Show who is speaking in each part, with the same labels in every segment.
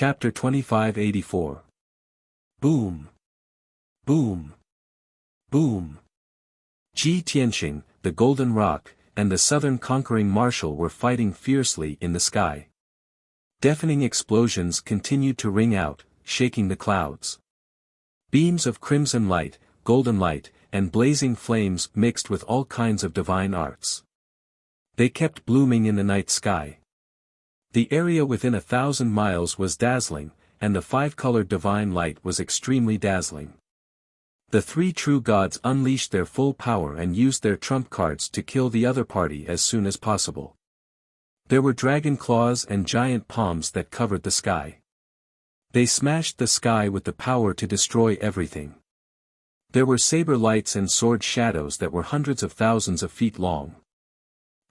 Speaker 1: Chapter 2584. Boom! Boom! Boom! Ji Tianxing, the Golden Rock, and the Southern Conquering Marshal were fighting fiercely in the sky. Deafening explosions continued to ring out, shaking the clouds. Beams of crimson light, golden light, and blazing flames mixed with all kinds of divine arts. They kept blooming in the night sky. The area within 1,000 miles was dazzling, and the five-colored divine light was extremely dazzling. The three true gods unleashed their full power and used their trump cards to kill the other party as soon as possible. There were dragon claws and giant palms that covered the sky. They smashed the sky with the power to destroy everything. There were saber lights and sword shadows that were hundreds of thousands of feet long.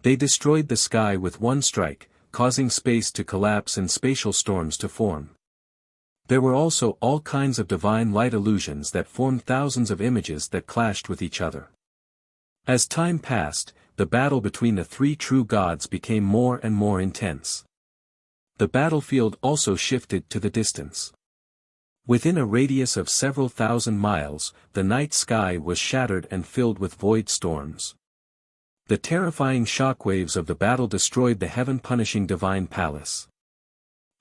Speaker 1: They destroyed the sky with one strike, causing space to collapse and spatial storms to form. There were also all kinds of divine light illusions that formed thousands of images that clashed with each other. As time passed, the battle between the three true gods became more and more intense. The battlefield also shifted to the distance. Within a radius of several thousand miles, the night sky was shattered and filled with void storms. The terrifying shockwaves of the battle destroyed the heaven-punishing divine palace.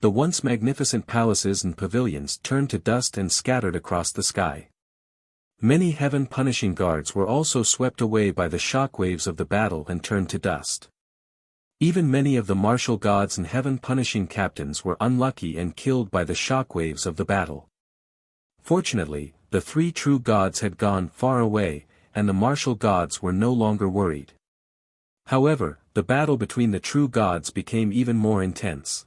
Speaker 1: The once magnificent palaces and pavilions turned to dust and scattered across the sky. Many heaven-punishing guards were also swept away by the shockwaves of the battle and turned to dust. Even many of the martial gods and heaven-punishing captains were unlucky and killed by the shockwaves of the battle. Fortunately, the three true gods had gone far away, and the martial gods were no longer worried. However, the battle between the true gods became even more intense.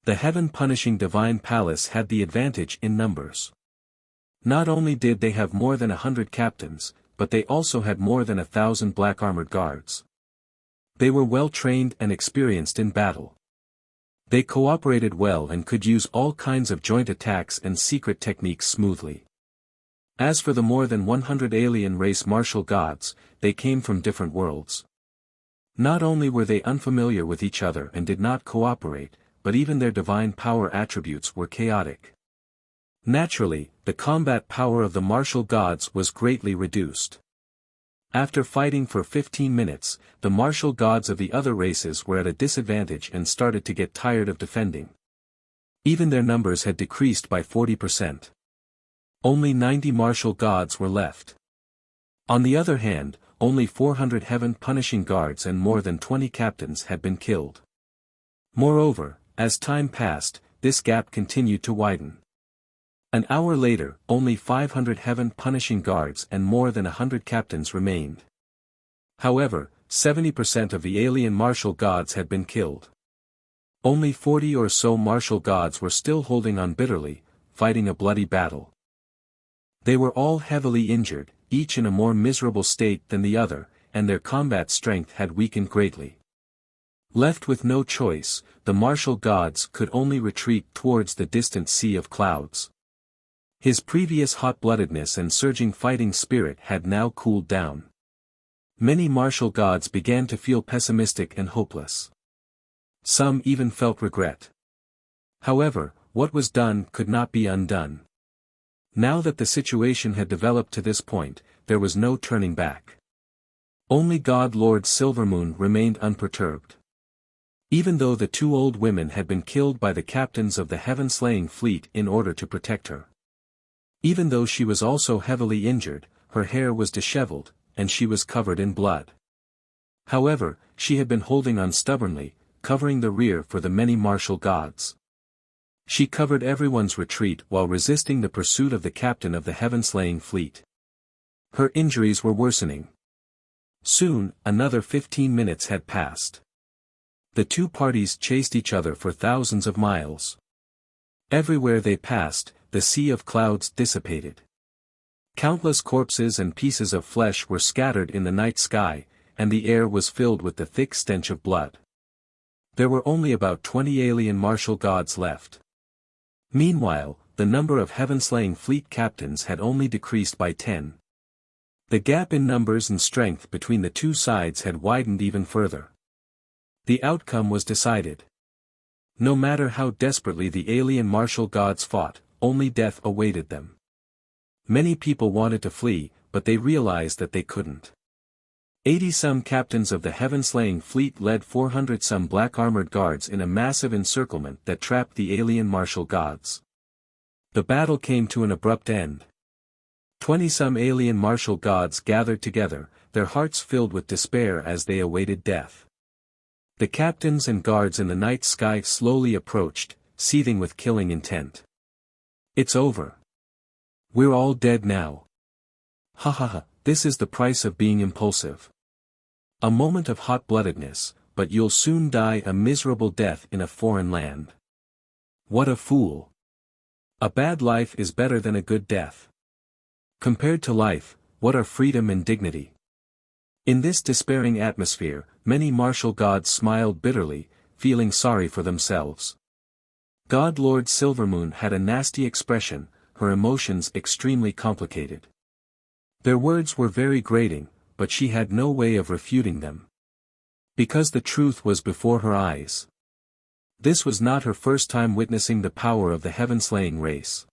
Speaker 1: The heaven-punishing divine palace had the advantage in numbers. Not only did they have more than 100 captains, but they also had more than 1,000 black-armored guards. They were well-trained and experienced in battle. They cooperated well and could use all kinds of joint attacks and secret techniques smoothly. As for the more than 100 alien race martial gods, they came from different worlds. Not only were they unfamiliar with each other and did not cooperate, but even their divine power attributes were chaotic. Naturally, the combat power of the martial gods was greatly reduced. After fighting for 15 minutes, the martial gods of the other races were at a disadvantage and started to get tired of defending. Even their numbers had decreased by 40%. Only 90 martial gods were left. On the other hand, only 400 heaven-punishing guards and more than 20 captains had been killed. Moreover, as time passed, this gap continued to widen. An hour later, only 500 heaven-punishing guards and more than 100 captains remained. However, 70% of the alien martial gods had been killed. Only 40 or so martial gods were still holding on bitterly, fighting a bloody battle. They were all heavily injured, each in a more miserable state than the other, and their combat strength had weakened greatly. Left with no choice, the martial gods could only retreat towards the distant sea of clouds. His previous hot-bloodedness and surging fighting spirit had now cooled down. Many martial gods began to feel pessimistic and hopeless. Some even felt regret. However, what was done could not be undone. Now that the situation had developed to this point, there was no turning back. Only God Lord Silvermoon remained unperturbed. Even though the two old women had been killed by the captains of the heaven-slaying fleet in order to protect her. Even though she was also heavily injured, her hair was disheveled, and she was covered in blood. However, she had been holding on stubbornly, covering the rear for the many martial gods. She covered everyone's retreat while resisting the pursuit of the captain of the heaven-slaying fleet. Her injuries were worsening. Soon, another 15 minutes had passed. The two parties chased each other for thousands of miles. Everywhere they passed, the sea of clouds dissipated. Countless corpses and pieces of flesh were scattered in the night sky, and the air was filled with the thick stench of blood. There were only about 20 alien martial gods left. Meanwhile, the number of heaven-slaying fleet captains had only decreased by 10. The gap in numbers and strength between the two sides had widened even further. The outcome was decided. No matter how desperately the alien martial gods fought, only death awaited them. Many people wanted to flee, but they realized that they couldn't. 80-some captains of the heaven-slaying fleet led 400-some black-armored guards in a massive encirclement that trapped the alien martial gods. The battle came to an abrupt end. 20-some alien martial gods gathered together, their hearts filled with despair as they awaited death. The captains and guards in the night sky slowly approached, seething with killing intent. "It's over. We're all dead now. Ha ha ha, this is the price of being impulsive. A moment of hot-bloodedness, but you'll soon die a miserable death in a foreign land. What a fool. A bad life is better than a good death. Compared to life, what are freedom and dignity?" In this despairing atmosphere, many martial gods smiled bitterly, feeling sorry for themselves. God Lord Silvermoon had a nasty expression, her emotions extremely complicated. Their words were very grating, but she had no way of refuting them. Because the truth was before her eyes. This was not her first time witnessing the power of the heaven-slaying race.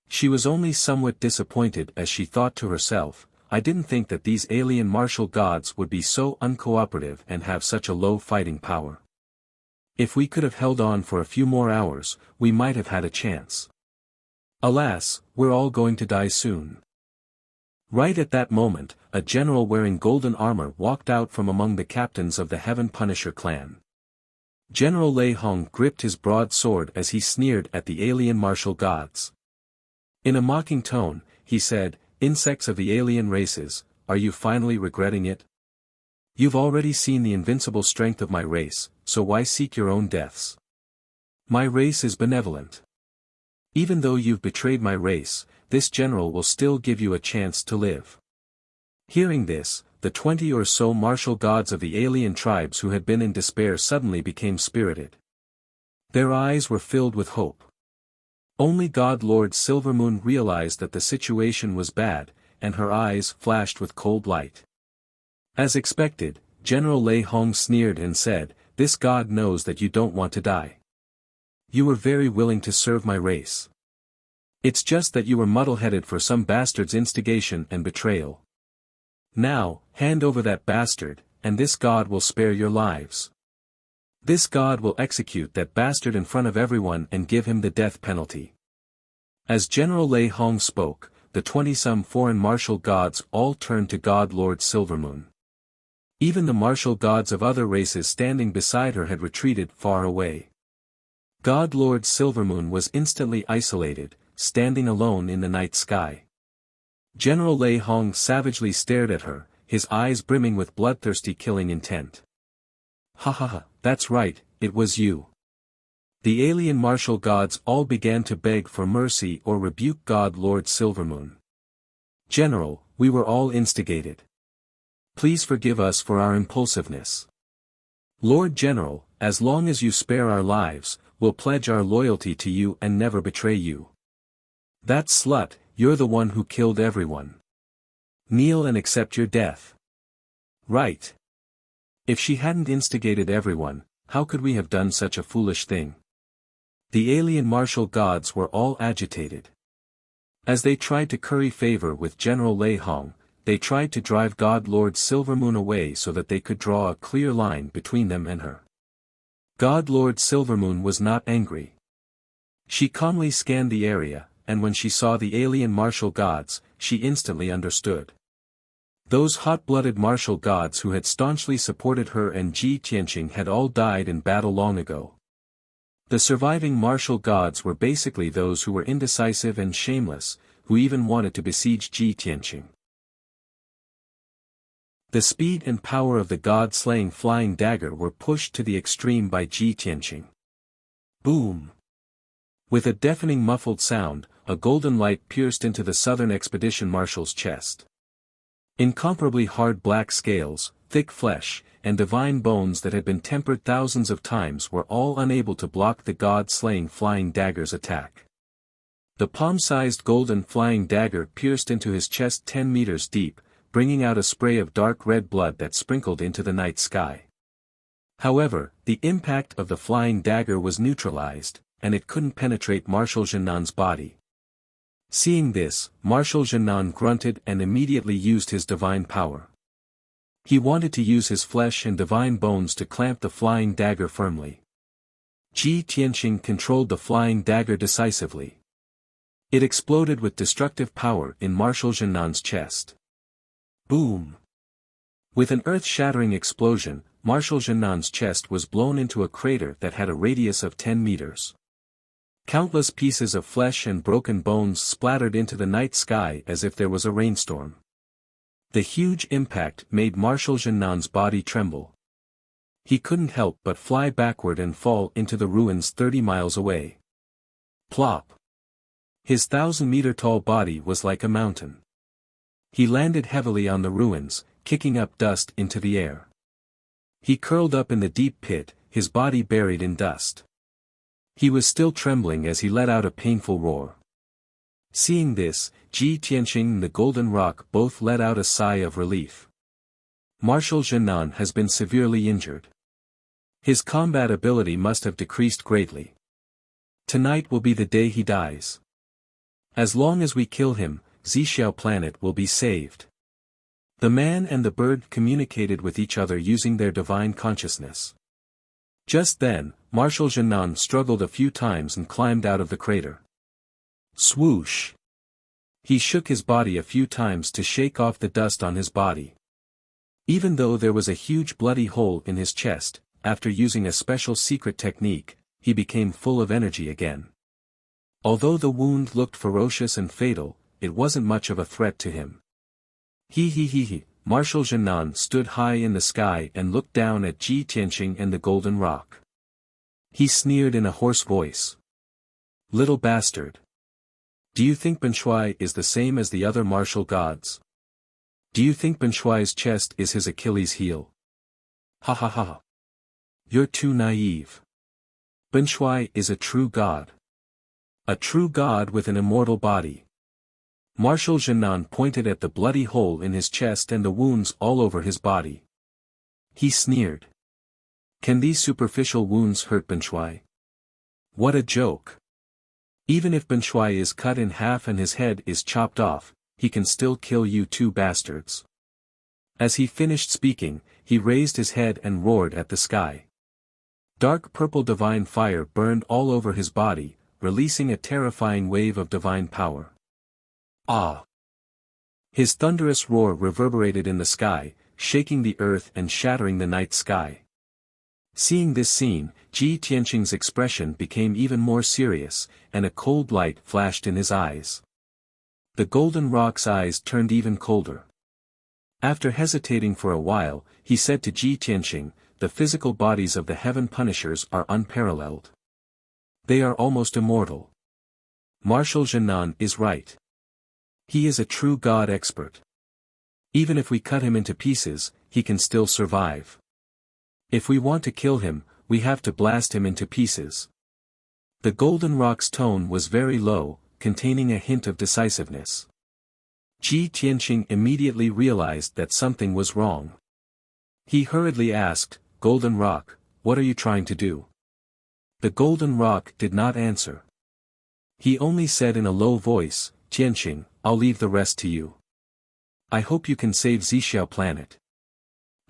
Speaker 1: She was only somewhat disappointed as she thought to herself, "I didn't think that these alien martial gods would be so uncooperative and have such a low fighting power. If we could have held on for a few more hours, we might have had a chance. Alas, we're all going to die soon." Right at that moment, a general wearing golden armor walked out from among the captains of the Heaven Punisher clan. General Lei Hong gripped his broad sword as he sneered at the alien martial gods. In a mocking tone, he said, "Insects of the alien races, are you finally regretting it? You've already seen the invincible strength of my race, so why seek your own deaths? My race is benevolent. Even though you've betrayed my race, this general will still give you a chance to live." Hearing this, the 20 or so martial gods of the alien tribes who had been in despair suddenly became spirited. Their eyes were filled with hope. Only God Lord Silvermoon realized that the situation was bad, and her eyes flashed with cold light. As expected, General Lei Hong sneered and said, "This god knows that you don't want to die. You were very willing to serve my race. It's just that you were muddle-headed for some bastard's instigation and betrayal. Now, hand over that bastard, and this god will spare your lives. This god will execute that bastard in front of everyone and give him the death penalty." As General Lei Hong spoke, the 20-some foreign martial gods all turned to God Lord Silvermoon. Even the martial gods of other races standing beside her had retreated far away. God Lord Silvermoon was instantly isolated, standing alone in the night sky. General Lei Hong savagely stared at her, his eyes brimming with bloodthirsty killing intent. "Ha ha ha, that's right, it was you." The alien martial gods all began to beg for mercy or rebuke God Lord Silvermoon. "General, we were all instigated. Please forgive us for our impulsiveness. Lord General, as long as you spare our lives, we'll pledge our loyalty to you and never betray you. That slut, you're the one who killed everyone. Kneel and accept your death." Right. If she hadn't instigated everyone, how could we have done such a foolish thing? The alien martial gods were all agitated. As they tried to curry favor with General Lei Hong, they tried to drive God Lord Silvermoon away so that they could draw a clear line between them and her. God Lord Silvermoon was not angry. She calmly scanned the area, and when she saw the alien martial gods, she instantly understood. Those hot-blooded martial gods who had staunchly supported her and Ji Tianqing had all died in battle long ago. The surviving martial gods were basically those who were indecisive and shameless, who even wanted to besiege Ji Tianqing. The speed and power of the god-slaying flying dagger were pushed to the extreme by Ji Tianqing. Boom! With a deafening muffled sound, a golden light pierced into the Southern Expedition Marshal's chest. Incomparably hard black scales, thick flesh, and divine bones that had been tempered thousands of times were all unable to block the god-slaying flying dagger's attack. The palm-sized golden flying dagger pierced into his chest 10 meters deep, bringing out a spray of dark red blood that sprinkled into the night sky. However, the impact of the flying dagger was neutralized, and it couldn't penetrate Marshal Jinnan's body. Seeing this, Marshal Jinnan grunted and immediately used his divine power. He wanted to use his flesh and divine bones to clamp the flying dagger firmly. Ji Tianqing controlled the flying dagger decisively. It exploded with destructive power in Marshal Jinnan's chest. Boom! With an earth-shattering explosion, Marshal Jinnan's chest was blown into a crater that had a radius of 10 meters. Countless pieces of flesh and broken bones splattered into the night sky as if there was a rainstorm. The huge impact made Marshal Jinnan's body tremble. He couldn't help but fly backward and fall into the ruins 30 miles away. Plop! His 1,000-meter-tall body was like a mountain. He landed heavily on the ruins, kicking up dust into the air. He curled up in the deep pit, his body buried in dust. He was still trembling as he let out a painful roar. Seeing this, Ji Tianqing and the Golden Rock both let out a sigh of relief. Marshal Jinnan has been severely injured. His combat ability must have decreased greatly. Tonight will be the day he dies. As long as we kill him, Zixiao planet will be saved. The man and the bird communicated with each other using their divine consciousness. Just then, Marshal Jinnan struggled a few times and climbed out of the crater. Swoosh! He shook his body a few times to shake off the dust on his body. Even though there was a huge bloody hole in his chest, after using a special secret technique, he became full of energy again. Although the wound looked ferocious and fatal, it wasn't much of a threat to him. He. Marshal Jinnan stood high in the sky and looked down at Ji Tianqing and the Golden Rock. He sneered in a hoarse voice. Little bastard. Do you think Benshui is the same as the other martial gods? Do you think Benshui's chest is his Achilles heel? Ha ha ha. You're too naive. Benshui is a true god. A true god with an immortal body. Marshal Jinnan pointed at the bloody hole in his chest and the wounds all over his body. He sneered. Can these superficial wounds hurt Benshui? What a joke. Even if Benshui is cut in half and his head is chopped off, he can still kill you two bastards. As he finished speaking, he raised his head and roared at the sky. Dark purple divine fire burned all over his body, releasing a terrifying wave of divine power. Ah! His thunderous roar reverberated in the sky, shaking the earth and shattering the night sky. Seeing this scene, Ji Tianqing's expression became even more serious, and a cold light flashed in his eyes. The Golden Rock's eyes turned even colder. After hesitating for a while, he said to Ji Tianqing, the physical bodies of the Heaven Punishers are unparalleled. They are almost immortal. Marshal Jinnan is right. He is a true god expert. Even if we cut him into pieces, he can still survive. If we want to kill him, we have to blast him into pieces. The Golden Rock's tone was very low, containing a hint of decisiveness. Ji Tianqing immediately realized that something was wrong. He hurriedly asked, Golden Rock, what are you trying to do? The Golden Rock did not answer. He only said in a low voice, Tianqing, I'll leave the rest to you. I hope you can save Zixiao planet.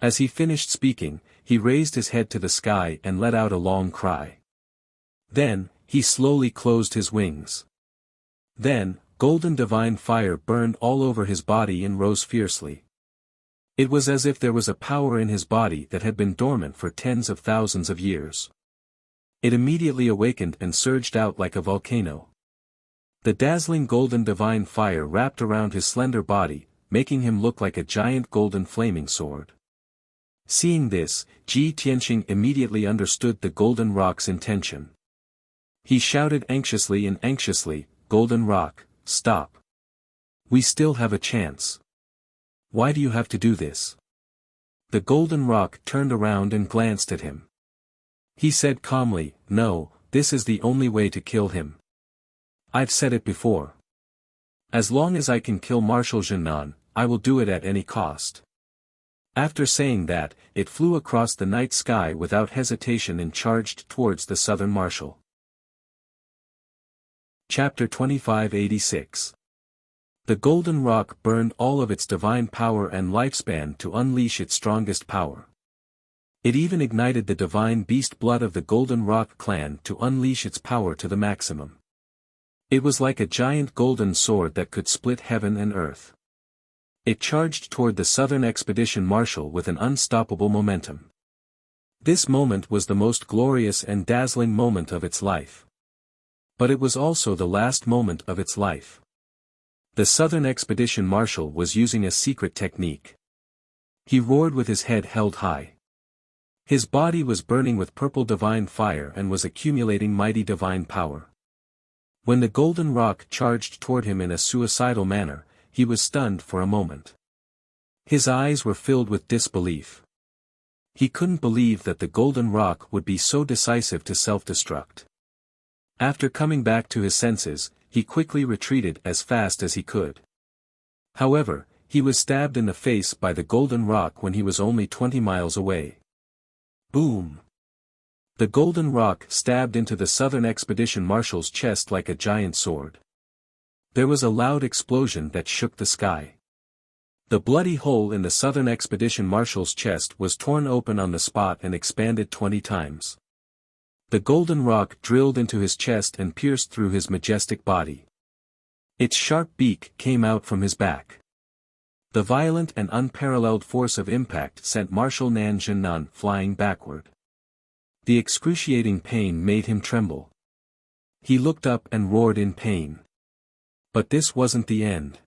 Speaker 1: As he finished speaking, he raised his head to the sky and let out a long cry. Then, he slowly closed his wings. Then, golden divine fire burned all over his body and rose fiercely. It was as if there was a power in his body that had been dormant for tens of thousands of years. It immediately awakened and surged out like a volcano. The dazzling golden divine fire wrapped around his slender body, making him look like a giant golden flaming sword. Seeing this, Ji Tianqing immediately understood the Golden Rock's intention. He shouted anxiously, Golden Rock, stop. We still have a chance. Why do you have to do this? The Golden Rock turned around and glanced at him. He said calmly, No, this is the only way to kill him. I've said it before. As long as I can kill Marshal Jinnan, I will do it at any cost. After saying that, it flew across the night sky without hesitation and charged towards the Southern Marshal. Chapter 2586. The golden rock burned all of its divine power and lifespan to unleash its strongest power. It even ignited the divine beast blood of the Golden Rock clan to unleash its power to the maximum. It was like a giant golden sword that could split heaven and earth. It charged toward the Southern Expedition Marshal with an unstoppable momentum. This moment was the most glorious and dazzling moment of its life. But it was also the last moment of its life. The Southern Expedition Marshal was using a secret technique. He roared with his head held high. His body was burning with purple divine fire and was accumulating mighty divine power. When the golden rock charged toward him in a suicidal manner, he was stunned for a moment. His eyes were filled with disbelief. He couldn't believe that the golden rock would be so decisive to self-destruct. After coming back to his senses, he quickly retreated as fast as he could. However, he was stabbed in the face by the golden rock when he was only 20 miles away. Boom! The golden rock stabbed into the Southern Expedition Marshal's chest like a giant sword. There was a loud explosion that shook the sky. The bloody hole in the Southern Expedition Marshal's chest was torn open on the spot and expanded 20 times. The golden rock drilled into his chest and pierced through his majestic body. Its sharp beak came out from his back. The violent and unparalleled force of impact sent Marshal Nanjun flying backward. The excruciating pain made him tremble. He looked up and roared in pain. But this wasn't the end.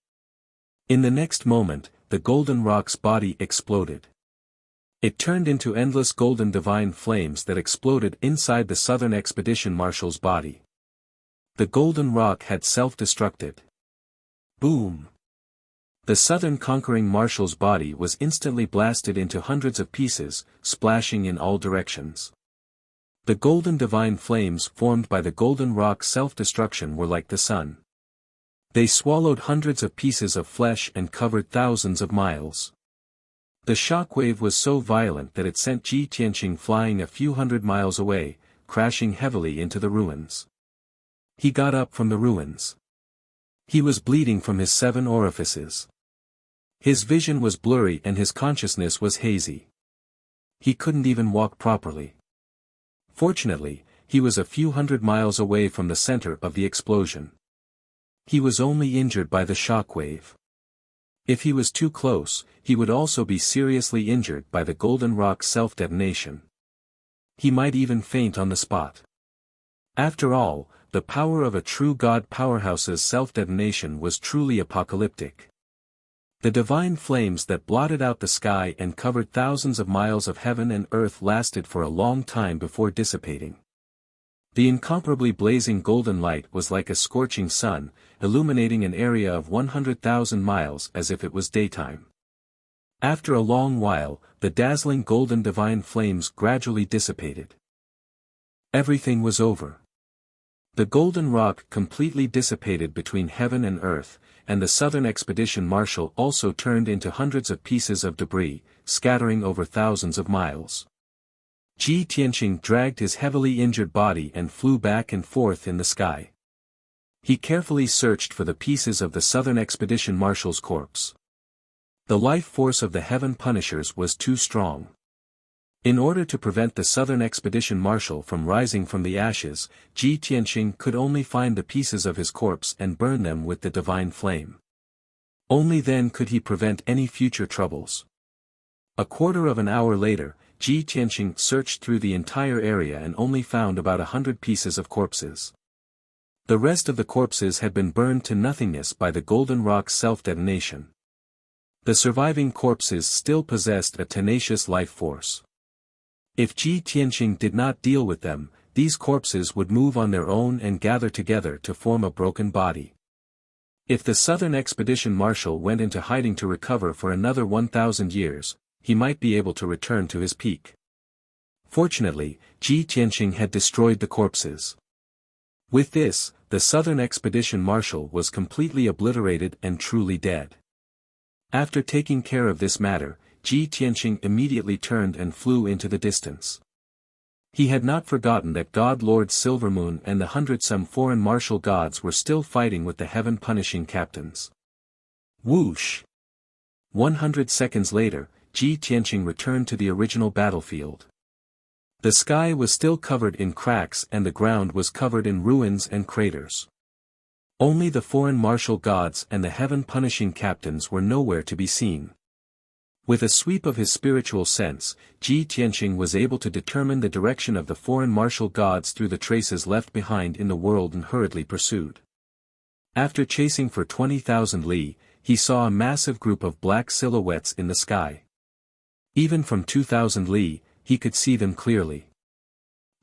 Speaker 1: In the next moment, the golden rock's body exploded. It turned into endless golden divine flames that exploded inside the Southern Expedition Marshal's body. The golden rock had self-destructed. Boom! The Southern Conquering Marshal's body was instantly blasted into hundreds of pieces, splashing in all directions. The golden divine flames formed by the golden rock's self-destruction were like the sun. They swallowed hundreds of pieces of flesh and covered thousands of miles. The shockwave was so violent that it sent Ji Tianqing flying a few hundred miles away, crashing heavily into the ruins. He got up from the ruins. He was bleeding from his 7 orifices. His vision was blurry and his consciousness was hazy. He couldn't even walk properly. Fortunately, he was a few hundred miles away from the center of the explosion. He was only injured by the shockwave. If he was too close, he would also be seriously injured by the golden rock's self-detonation. He might even faint on the spot. After all, the power of a true god powerhouse's self-detonation was truly apocalyptic. The divine flames that blotted out the sky and covered thousands of miles of heaven and earth lasted for a long time before dissipating. The incomparably blazing golden light was like a scorching sun, illuminating an area of 100,000 miles as if it was daytime. After a long while, the dazzling golden divine flames gradually dissipated. Everything was over. The golden rock completely dissipated between heaven and earth, and the Southern Expedition Marshal also turned into hundreds of pieces of debris, scattering over thousands of miles. Ji Tianqing dragged his heavily injured body and flew back and forth in the sky. He carefully searched for the pieces of the Southern Expedition Marshal's corpse. The life force of the Heaven Punishers was too strong. In order to prevent the Southern Expedition Marshal from rising from the ashes, Ji Tianqing could only find the pieces of his corpse and burn them with the divine flame. Only then could he prevent any future troubles. A quarter of an hour later, Ji Tianqing searched through the entire area and only found about 100 pieces of corpses. The rest of the corpses had been burned to nothingness by the golden rock's self-detonation. The surviving corpses still possessed a tenacious life force. If Ji Tianqing did not deal with them, these corpses would move on their own and gather together to form a broken body. If the Southern Expedition Marshal went into hiding to recover for another 1,000 years, he might be able to return to his peak. Fortunately, Ji Tianqing had destroyed the corpses. With this, the Southern Expedition Marshal was completely obliterated and truly dead. After taking care of this matter, Ji Tianqing immediately turned and flew into the distance. He had not forgotten that God Lord Silvermoon and the hundred-some foreign martial gods were still fighting with the heaven-punishing captains. Whoosh! 100 seconds later, Ji Tianqing returned to the original battlefield. The sky was still covered in cracks and the ground was covered in ruins and craters. Only the foreign martial gods and the heaven-punishing captains were nowhere to be seen. With a sweep of his spiritual sense, Ji Tianqing was able to determine the direction of the foreign martial gods through the traces left behind in the world and hurriedly pursued. After chasing for 20,000 li, he saw a massive group of black silhouettes in the sky. Even from 2,000 li, he could see them clearly.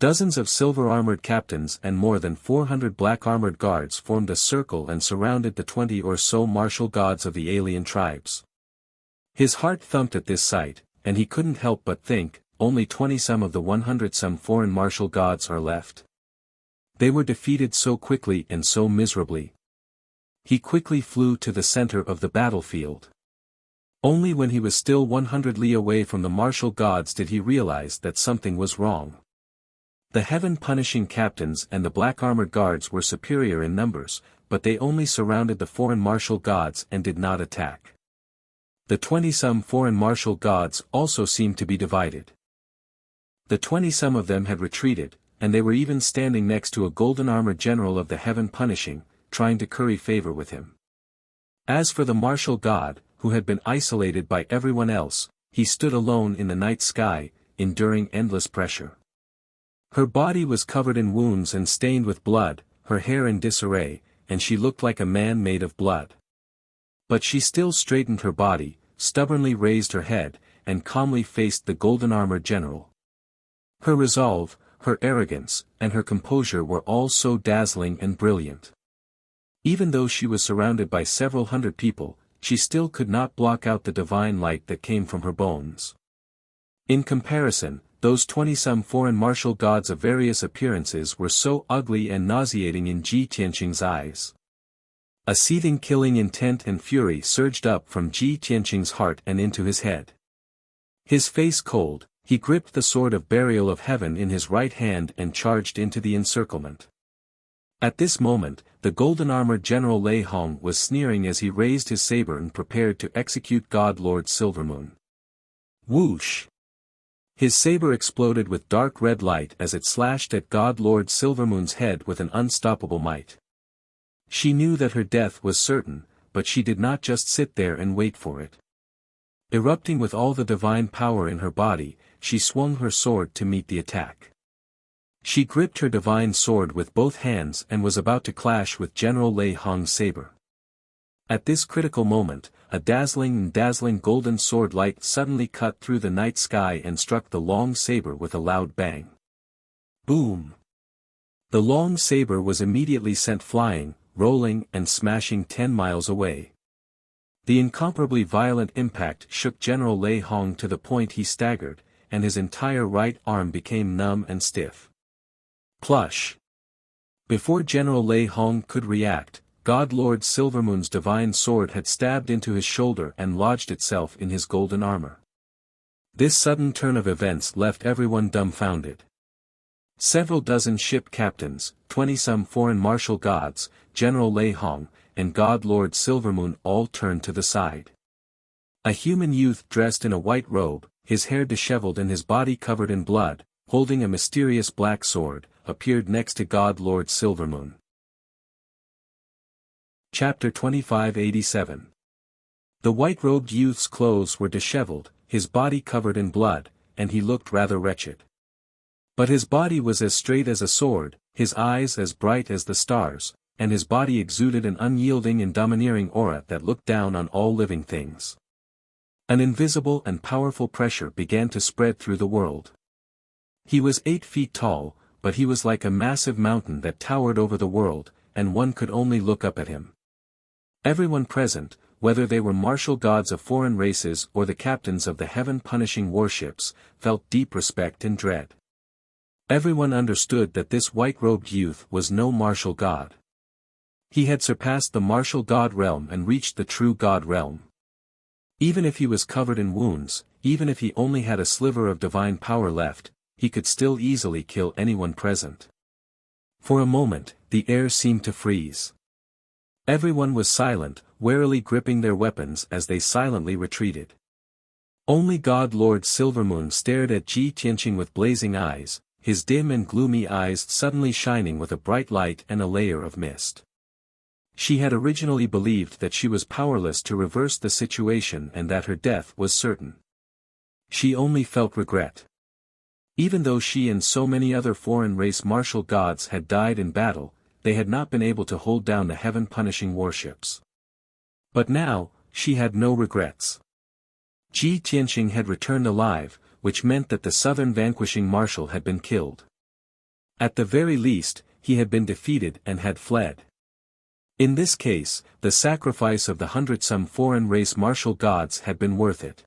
Speaker 1: Dozens of silver-armored captains and more than 400 black-armored guards formed a circle and surrounded the 20 or so martial gods of the alien tribes. His heart thumped at this sight, and he couldn't help but think, only 20-some of the 100-some foreign martial gods are left. They were defeated so quickly and so miserably. He quickly flew to the center of the battlefield. Only when he was still 100 li away from the martial gods did he realize that something was wrong. The heaven-punishing captains and the black-armored guards were superior in numbers, but they only surrounded the foreign martial gods and did not attack. The 20-some foreign martial gods also seemed to be divided. The 20-some of them had retreated, and they were even standing next to a golden-armored general of the heaven-punishing, trying to curry favor with him. As for the martial god, who had been isolated by everyone else, he stood alone in the night sky, enduring endless pressure. Her body was covered in wounds and stained with blood, her hair in disarray, and she looked like a man made of blood. But she still straightened her body, stubbornly raised her head, and calmly faced the golden-armored general. Her resolve, her arrogance, and her composure were all so dazzling and brilliant. Even though she was surrounded by several hundred people, she still could not block out the divine light that came from her bones. In comparison, those 20-some foreign martial gods of various appearances were so ugly and nauseating in Ji Tianqing's eyes. A seething killing intent and fury surged up from Ji Tianqing's heart and into his head. His face cold, he gripped the sword of burial of heaven in his right hand and charged into the encirclement. At this moment, the golden-armored General Lei Hong was sneering as he raised his saber and prepared to execute God Lord Silvermoon. Whoosh! His saber exploded with dark red light as it slashed at God Lord Silvermoon's head with an unstoppable might. She knew that her death was certain, but she did not just sit there and wait for it. Erupting with all the divine power in her body, she swung her sword to meet the attack. She gripped her divine sword with both hands and was about to clash with General Lei Hong's saber. At this critical moment, a dazzling golden sword light suddenly cut through the night sky and struck the long saber with a loud bang. Boom! The long saber was immediately sent flying, rolling and smashing 10 miles away. The incomparably violent impact shook General Lei Hong to the point he staggered, and his entire right arm became numb and stiff. Plush! Before General Lei Hong could react, God Lord Silvermoon's divine sword had stabbed into his shoulder and lodged itself in his golden armor. This sudden turn of events left everyone dumbfounded. Several dozen ship captains, 20-some foreign martial gods, General Lei Hong, and God Lord Silvermoon all turned to the side. A human youth dressed in a white robe, his hair disheveled and his body covered in blood, holding a mysterious black sword, appeared next to God Lord Silvermoon. Chapter 2587. The white-robed youth's clothes were disheveled, his body covered in blood, and he looked rather wretched. But his body was as straight as a sword, his eyes as bright as the stars, and his body exuded an unyielding and domineering aura that looked down on all living things. An invisible and powerful pressure began to spread through the world. He was 8 feet tall, but he was like a massive mountain that towered over the world, and one could only look up at him. Everyone present, whether they were martial gods of foreign races or the captains of the heaven-punishing warships, felt deep respect and dread. Everyone understood that this white-robed youth was no martial god. He had surpassed the martial god realm and reached the true god realm. Even if he was covered in wounds, even if he only had a sliver of divine power left, he could still easily kill anyone present. For a moment, the air seemed to freeze. Everyone was silent, warily gripping their weapons as they silently retreated. Only God Lord Silvermoon stared at Ji Tianqing with blazing eyes, his dim and gloomy eyes suddenly shining with a bright light and a layer of mist. She had originally believed that she was powerless to reverse the situation and that her death was certain. She only felt regret. Even though she and so many other foreign race martial gods had died in battle, they had not been able to hold down the heaven-punishing warships. But now, she had no regrets. Ji Tianqing had returned alive, which meant that the southern vanquishing marshal had been killed. At the very least, he had been defeated and had fled. In this case, the sacrifice of the 100-some foreign race martial gods had been worth it.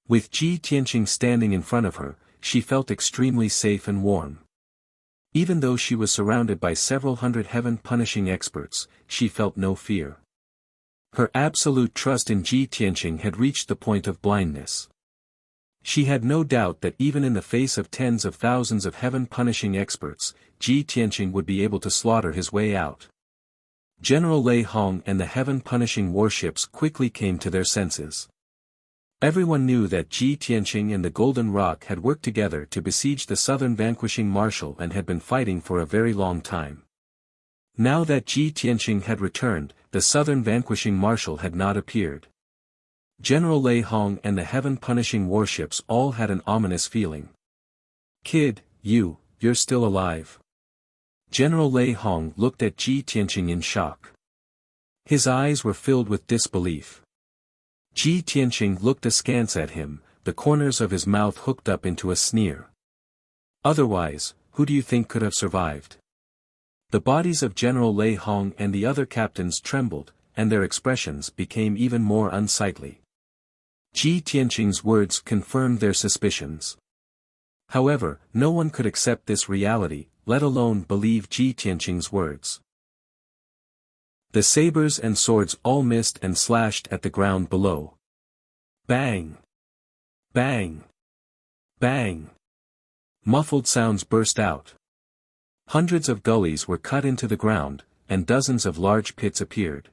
Speaker 1: With Ji Tianqing standing in front of her, she felt extremely safe and warm. Even though she was surrounded by several hundred heaven-punishing experts, she felt no fear. Her absolute trust in Ji Tianqing had reached the point of blindness. She had no doubt that even in the face of tens of thousands of heaven-punishing experts, Ji Tianqing would be able to slaughter his way out. General Lei Hong and the heaven-punishing warships quickly came to their senses. Everyone knew that Ji Tianqing and the Golden Rock had worked together to besiege the southern vanquishing marshal and had been fighting for a very long time. Now that Ji Tianqing had returned, the southern vanquishing marshal had not appeared. General Lei Hong and the heaven-punishing warships all had an ominous feeling. "Kid, you're still alive." General Lei Hong looked at Ji Tianqing in shock. His eyes were filled with disbelief. Ji Tianqing looked askance at him, the corners of his mouth hooked up into a sneer. "Otherwise, who do you think could have survived?" The bodies of General Lei Hong and the other captains trembled, and their expressions became even more unsightly. Ji Tianqing's words confirmed their suspicions. However, no one could accept this reality, let alone believe Ji Tianqing's words. The sabers and swords all missed and slashed at the ground below. Bang! Bang! Bang! Muffled sounds burst out. Hundreds of gullies were cut into the ground, and dozens of large pits appeared.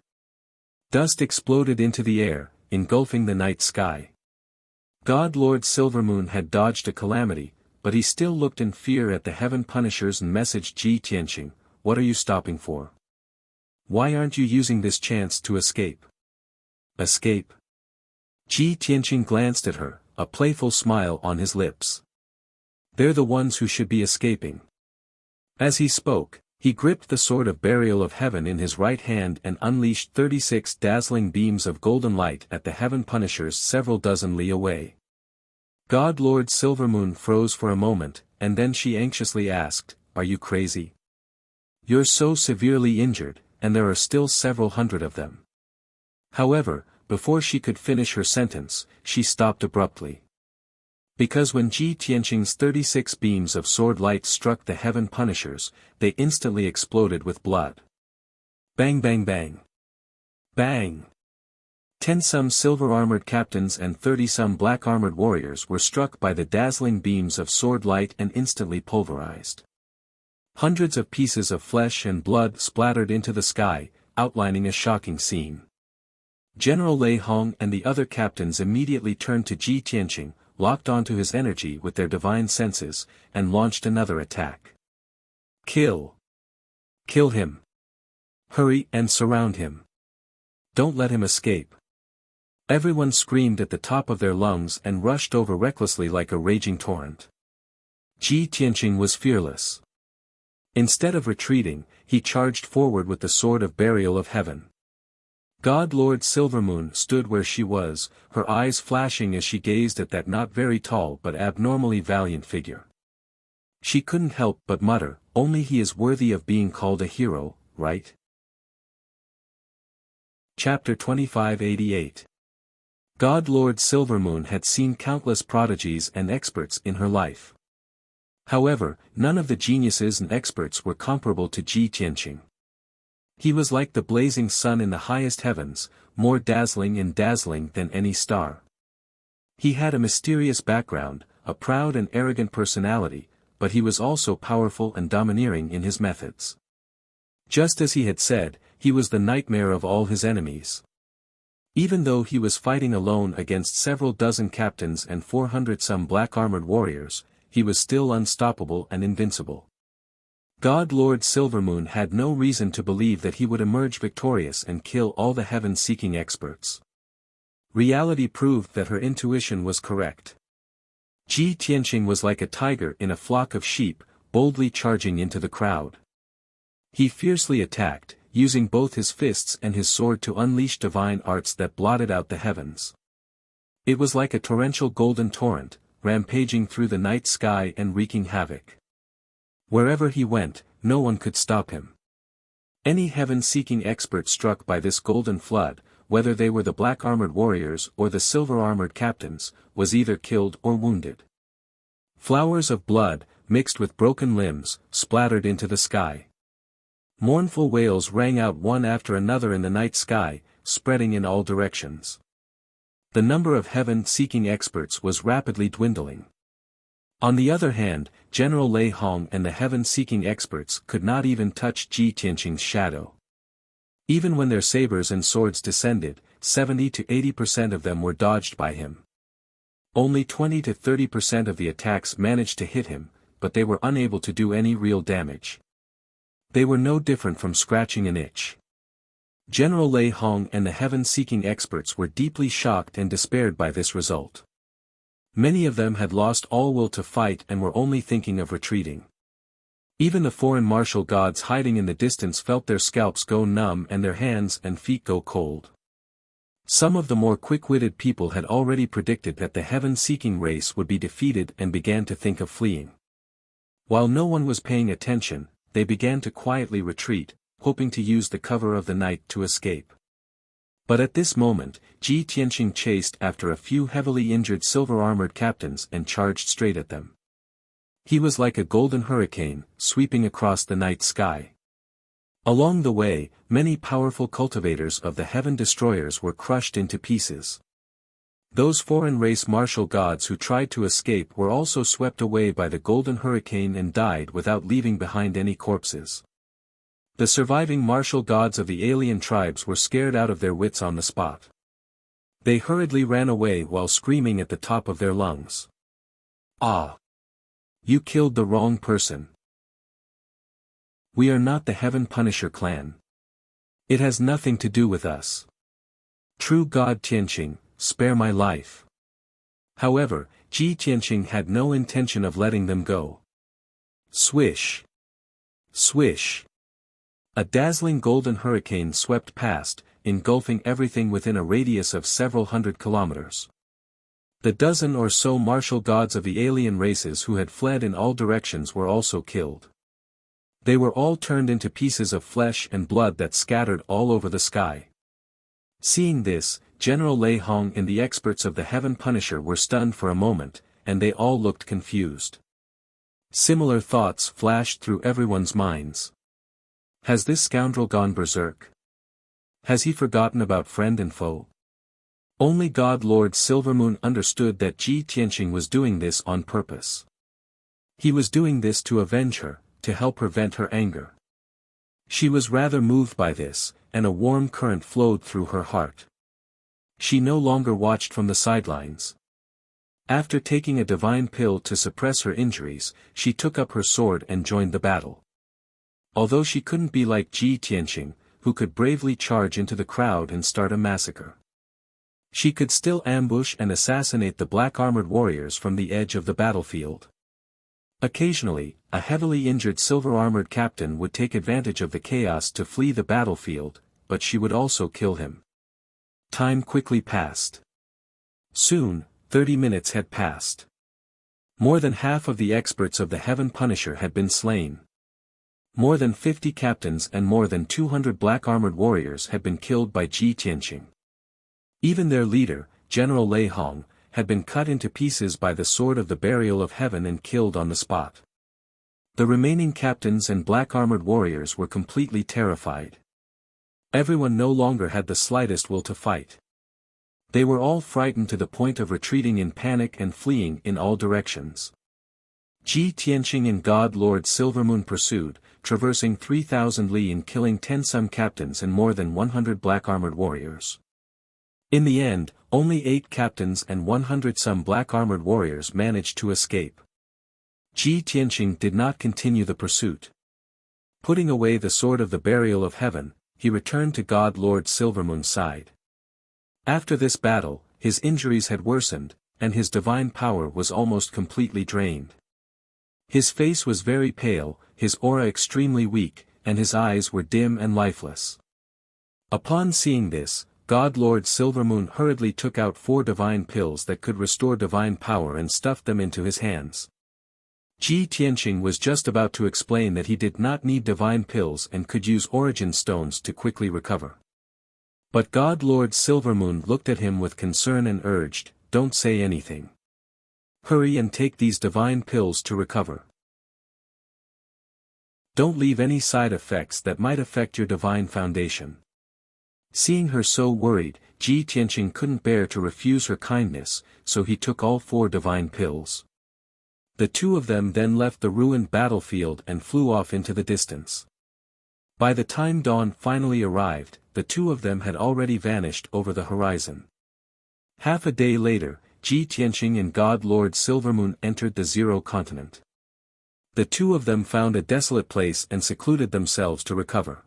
Speaker 1: Dust exploded into the air, engulfing the night sky. God Lord Silvermoon had dodged a calamity, but he still looked in fear at the heaven punishers and messaged Ji Tianqing, "What are you stopping for? Why aren't you using this chance to escape?" Escape? Ji Tianqing glanced at her, a playful smile on his lips. "They're the ones who should be escaping." As he spoke, he gripped the sword of burial of heaven in his right hand and unleashed 36 dazzling beams of golden light at the heaven punishers several dozen li away. God Lord Silvermoon froze for a moment, and then she anxiously asked, "Are you crazy? You're so severely injured, and there are still several hundred of them." However, before she could finish her sentence, she stopped abruptly. Because when Ji Tianqing's 36 beams of sword light struck the heaven punishers, they instantly exploded with blood. Bang bang bang. Bang. 10-some silver-armored captains and 30-some black-armored warriors were struck by the dazzling beams of sword light and instantly pulverized. Hundreds of pieces of flesh and blood splattered into the sky, outlining a shocking scene. General Lei Hong and the other captains immediately turned to Ji Tianqing, locked onto his energy with their divine senses, and launched another attack. "Kill! Kill him! Hurry and surround him! Don't let him escape!" Everyone screamed at the top of their lungs and rushed over recklessly like a raging torrent. Ji Tianqing was fearless. Instead of retreating, he charged forward with the sword of burial of heaven. God Lord Silvermoon stood where she was, her eyes flashing as she gazed at that not very tall but abnormally valiant figure. She couldn't help but mutter, "Only he is worthy of being called a hero, right?" Chapter 2588. God Lord Silvermoon had seen countless prodigies and experts in her life. However, none of the geniuses and experts were comparable to Ji Tianqing. He was like the blazing sun in the highest heavens, more dazzling and dazzling than any star. He had a mysterious background, a proud and arrogant personality, but he was also powerful and domineering in his methods. Just as he had said, he was the nightmare of all his enemies. Even though he was fighting alone against several dozen captains and 400-some black-armored warriors, he was still unstoppable and invincible. God Lord Silvermoon had no reason to believe that he would emerge victorious and kill all the heaven-seeking experts. Reality proved that her intuition was correct. Ji Tianqing was like a tiger in a flock of sheep, boldly charging into the crowd. He fiercely attacked, using both his fists and his sword to unleash divine arts that blotted out the heavens. It was like a torrential golden torrent, rampaging through the night sky and wreaking havoc. Wherever he went, no one could stop him. Any heaven-seeking expert struck by this golden flood, whether they were the black-armored warriors or the silver-armored captains, was either killed or wounded. Flowers of blood, mixed with broken limbs, splattered into the sky. Mournful wails rang out one after another in the night sky, spreading in all directions. The number of heaven-seeking experts was rapidly dwindling. On the other hand, General Lei Hong and the heaven-seeking experts could not even touch Ji Tianqing's shadow. Even when their sabers and swords descended, 70 to 80% of them were dodged by him. Only 20 to 30% of the attacks managed to hit him, but they were unable to do any real damage. They were no different from scratching an itch. General Lei Hong and the heaven-seeking experts were deeply shocked and despaired by this result. Many of them had lost all will to fight and were only thinking of retreating. Even the foreign martial gods hiding in the distance felt their scalps go numb and their hands and feet go cold. Some of the more quick-witted people had already predicted that the heaven-seeking race would be defeated and began to think of fleeing. While no one was paying attention, they began to quietly retreat, hoping to use the cover of the night to escape. But at this moment, Ji Tianqing chased after a few heavily injured silver-armored captains and charged straight at them. He was like a golden hurricane, sweeping across the night sky. Along the way, many powerful cultivators of the heaven destroyers were crushed into pieces. Those foreign race martial gods who tried to escape were also swept away by the golden hurricane and died without leaving behind any corpses. The surviving martial gods of the alien tribes were scared out of their wits on the spot. They hurriedly ran away while screaming at the top of their lungs. "Ah! You killed the wrong person. We are not the Heaven Punisher clan. It has nothing to do with us. True God Tianqing, spare my life." However, Ji Tianqing had no intention of letting them go. Swish! Swish! A dazzling golden hurricane swept past, engulfing everything within a radius of several hundred kilometers. The dozen or so martial gods of the alien races who had fled in all directions were also killed. They were all turned into pieces of flesh and blood that scattered all over the sky. Seeing this, General Lei Hong and the experts of the Heaven Punisher were stunned for a moment, and they all looked confused. Similar thoughts flashed through everyone's minds. Has this scoundrel gone berserk? Has he forgotten about friend and foe? Only God Lord Silvermoon understood that Ji Tianqing was doing this on purpose. He was doing this to avenge her, to help her vent her anger. She was rather moved by this, and a warm current flowed through her heart. She no longer watched from the sidelines. After taking a divine pill to suppress her injuries, she took up her sword and joined the battle. Although she couldn't be like Ji Tianqing, who could bravely charge into the crowd and start a massacre. She could still ambush and assassinate the black-armored warriors from the edge of the battlefield. Occasionally, a heavily injured silver-armored captain would take advantage of the chaos to flee the battlefield, but she would also kill him. Time quickly passed. Soon, 30 minutes had passed. More than half of the experts of the Heaven Punisher had been slain. More than 50 captains and more than 200 black-armored warriors had been killed by Ji Tianqing. Even their leader, General Lei Hong, had been cut into pieces by the sword of the burial of heaven and killed on the spot. The remaining captains and black-armored warriors were completely terrified. Everyone no longer had the slightest will to fight. They were all frightened to the point of retreating in panic and fleeing in all directions. Ji Tianqing and God Lord Silvermoon pursued, traversing 3,000 li and killing 10 some captains and more than 100 black-armored warriors. In the end, only 8 captains and 100 some black-armored warriors managed to escape. Ji Tianqing did not continue the pursuit. Putting away the sword of the burial of heaven, he returned to God Lord Silvermoon's side. After this battle, his injuries had worsened, and his divine power was almost completely drained. His face was very pale, his aura extremely weak, and his eyes were dim and lifeless. Upon seeing this, God Lord Silvermoon hurriedly took out 4 divine pills that could restore divine power and stuffed them into his hands. Ji Tianqing was just about to explain that he did not need divine pills and could use origin stones to quickly recover. But God Lord Silvermoon looked at him with concern and urged, "Don't say anything. Hurry and take these divine pills to recover. Don't leave any side effects that might affect your divine foundation." Seeing her so worried, Ji Tianqing couldn't bear to refuse her kindness, so he took all 4 divine pills. The 2 of them then left the ruined battlefield and flew off into the distance. By the time dawn finally arrived, the 2 of them had already vanished over the horizon. Half a day later, Ji Tianqing and God Lord Silvermoon entered the Zero Continent. The 2 of them found a desolate place and secluded themselves to recover.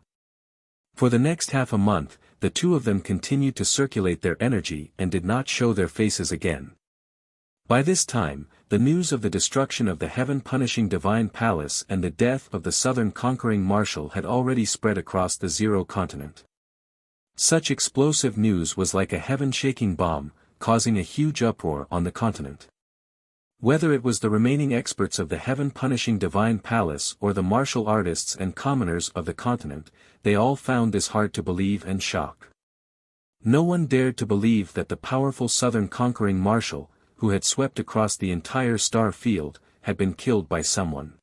Speaker 1: For the next half a month, the 2 of them continued to circulate their energy and did not show their faces again. By this time, the news of the destruction of the heaven-punishing divine palace and the death of the southern conquering marshal had already spread across the Zero Continent. Such explosive news was like a heaven-shaking bomb, causing a huge uproar on the continent. Whether it was the remaining experts of the heaven-punishing divine palace or the martial artists and commoners of the continent, they all found this hard to believe and shock. No one dared to believe that the powerful southern conquering marshal, who had swept across the entire star field, had been killed by someone.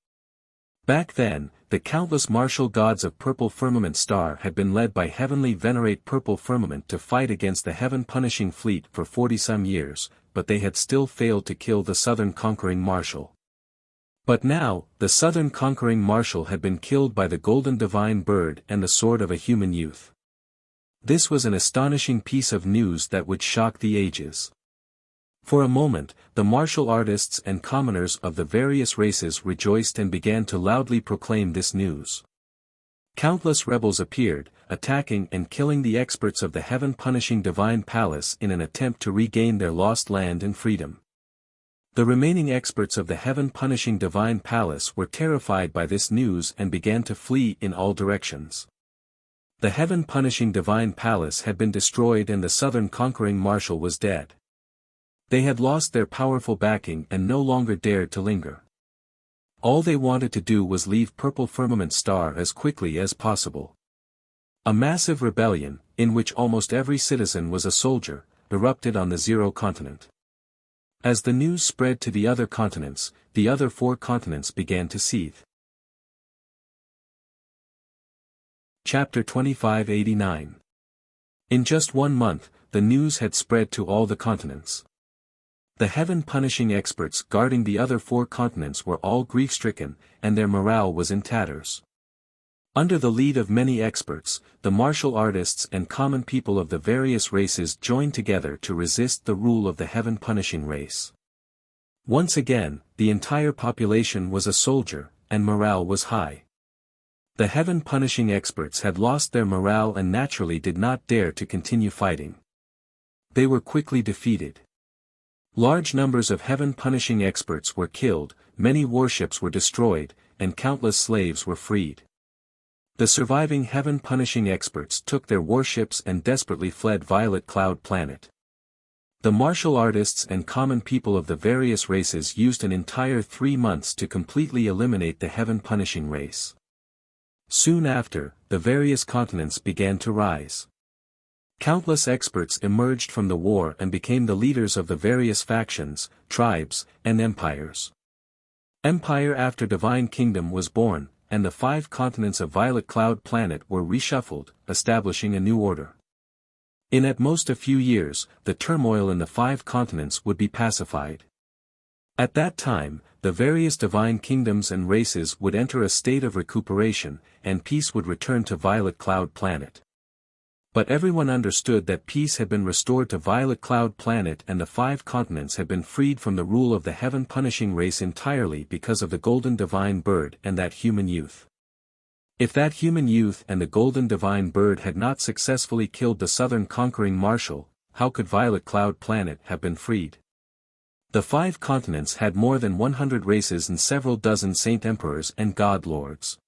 Speaker 1: Back then, the countless martial gods of Purple Firmament Star had been led by heavenly venerate Purple Firmament to fight against the heaven-punishing fleet for 40-some years, but they had still failed to kill the southern conquering marshal. But now, the southern conquering marshal had been killed by the golden divine bird and the sword of a human youth. This was an astonishing piece of news that would shock the ages. For a moment, the martial artists and commoners of the various races rejoiced and began to loudly proclaim this news. Countless rebels appeared, attacking and killing the experts of the heaven-punishing divine palace in an attempt to regain their lost land and freedom. The remaining experts of the heaven-punishing divine palace were terrified by this news and began to flee in all directions. The heaven-punishing divine palace had been destroyed and the southern conquering marshal was dead. They had lost their powerful backing and no longer dared to linger. All they wanted to do was leave Purple Firmament Star as quickly as possible. A massive rebellion, in which almost every citizen was a soldier, erupted on the Zero Continent. As the news spread to the other continents, the other 4 continents began to seethe. Chapter 2589. In just 1 month, the news had spread to all the continents. The heaven-punishing experts guarding the other 4 continents were all grief-stricken, and their morale was in tatters. Under the lead of many experts, the martial artists and common people of the various races joined together to resist the rule of the heaven-punishing race. Once again, the entire population was a soldier, and morale was high. The heaven-punishing experts had lost their morale and naturally did not dare to continue fighting. They were quickly defeated. Large numbers of heaven-punishing experts were killed, many warships were destroyed, and countless slaves were freed. The surviving heaven-punishing experts took their warships and desperately fled Violet Cloud Planet. The martial artists and common people of the various races used an entire 3 months to completely eliminate the heaven-punishing race. Soon after, the various continents began to rise. Countless experts emerged from the war and became the leaders of the various factions, tribes, and empires. Empire after Divine Kingdom was born, and the 5 continents of Violet Cloud Planet were reshuffled, establishing a new order. In at most a few years, the turmoil in the 5 continents would be pacified. At that time, the various divine kingdoms and races would enter a state of recuperation, and peace would return to Violet Cloud Planet. But everyone understood that peace had been restored to Violet Cloud Planet and the 5 continents had been freed from the rule of the heaven-punishing race entirely because of the Golden Divine Bird and that human youth. If that human youth and the Golden Divine Bird had not successfully killed the Southern Conquering Marshal, how could Violet Cloud Planet have been freed? The 5 continents had more than 100 races and several dozen Saint Emperors and God Lords.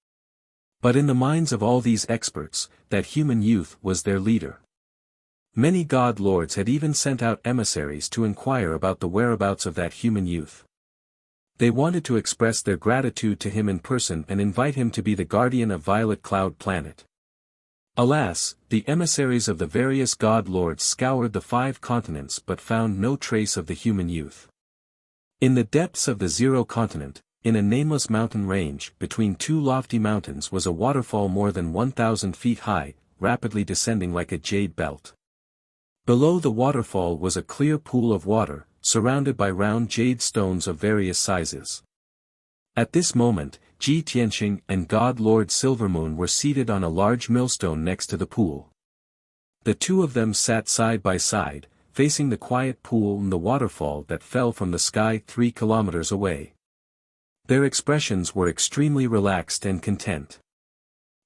Speaker 1: But in the minds of all these experts, that human youth was their leader. Many God Lords had even sent out emissaries to inquire about the whereabouts of that human youth. They wanted to express their gratitude to him in person and invite him to be the guardian of Violet Cloud Planet. Alas, the emissaries of the various God Lords scoured the 5 continents but found no trace of the human youth. In the depths of the Zero Continent, in a nameless mountain range, between 2 lofty mountains was a waterfall more than 1,000 feet high, rapidly descending like a jade belt. Below the waterfall was a clear pool of water, surrounded by round jade stones of various sizes. At this moment, Ji Tianqing and God Lord Silvermoon were seated on a large millstone next to the pool. The two of them sat side by side, facing the quiet pool and the waterfall that fell from the sky 3 kilometers away. Their expressions were extremely relaxed and content.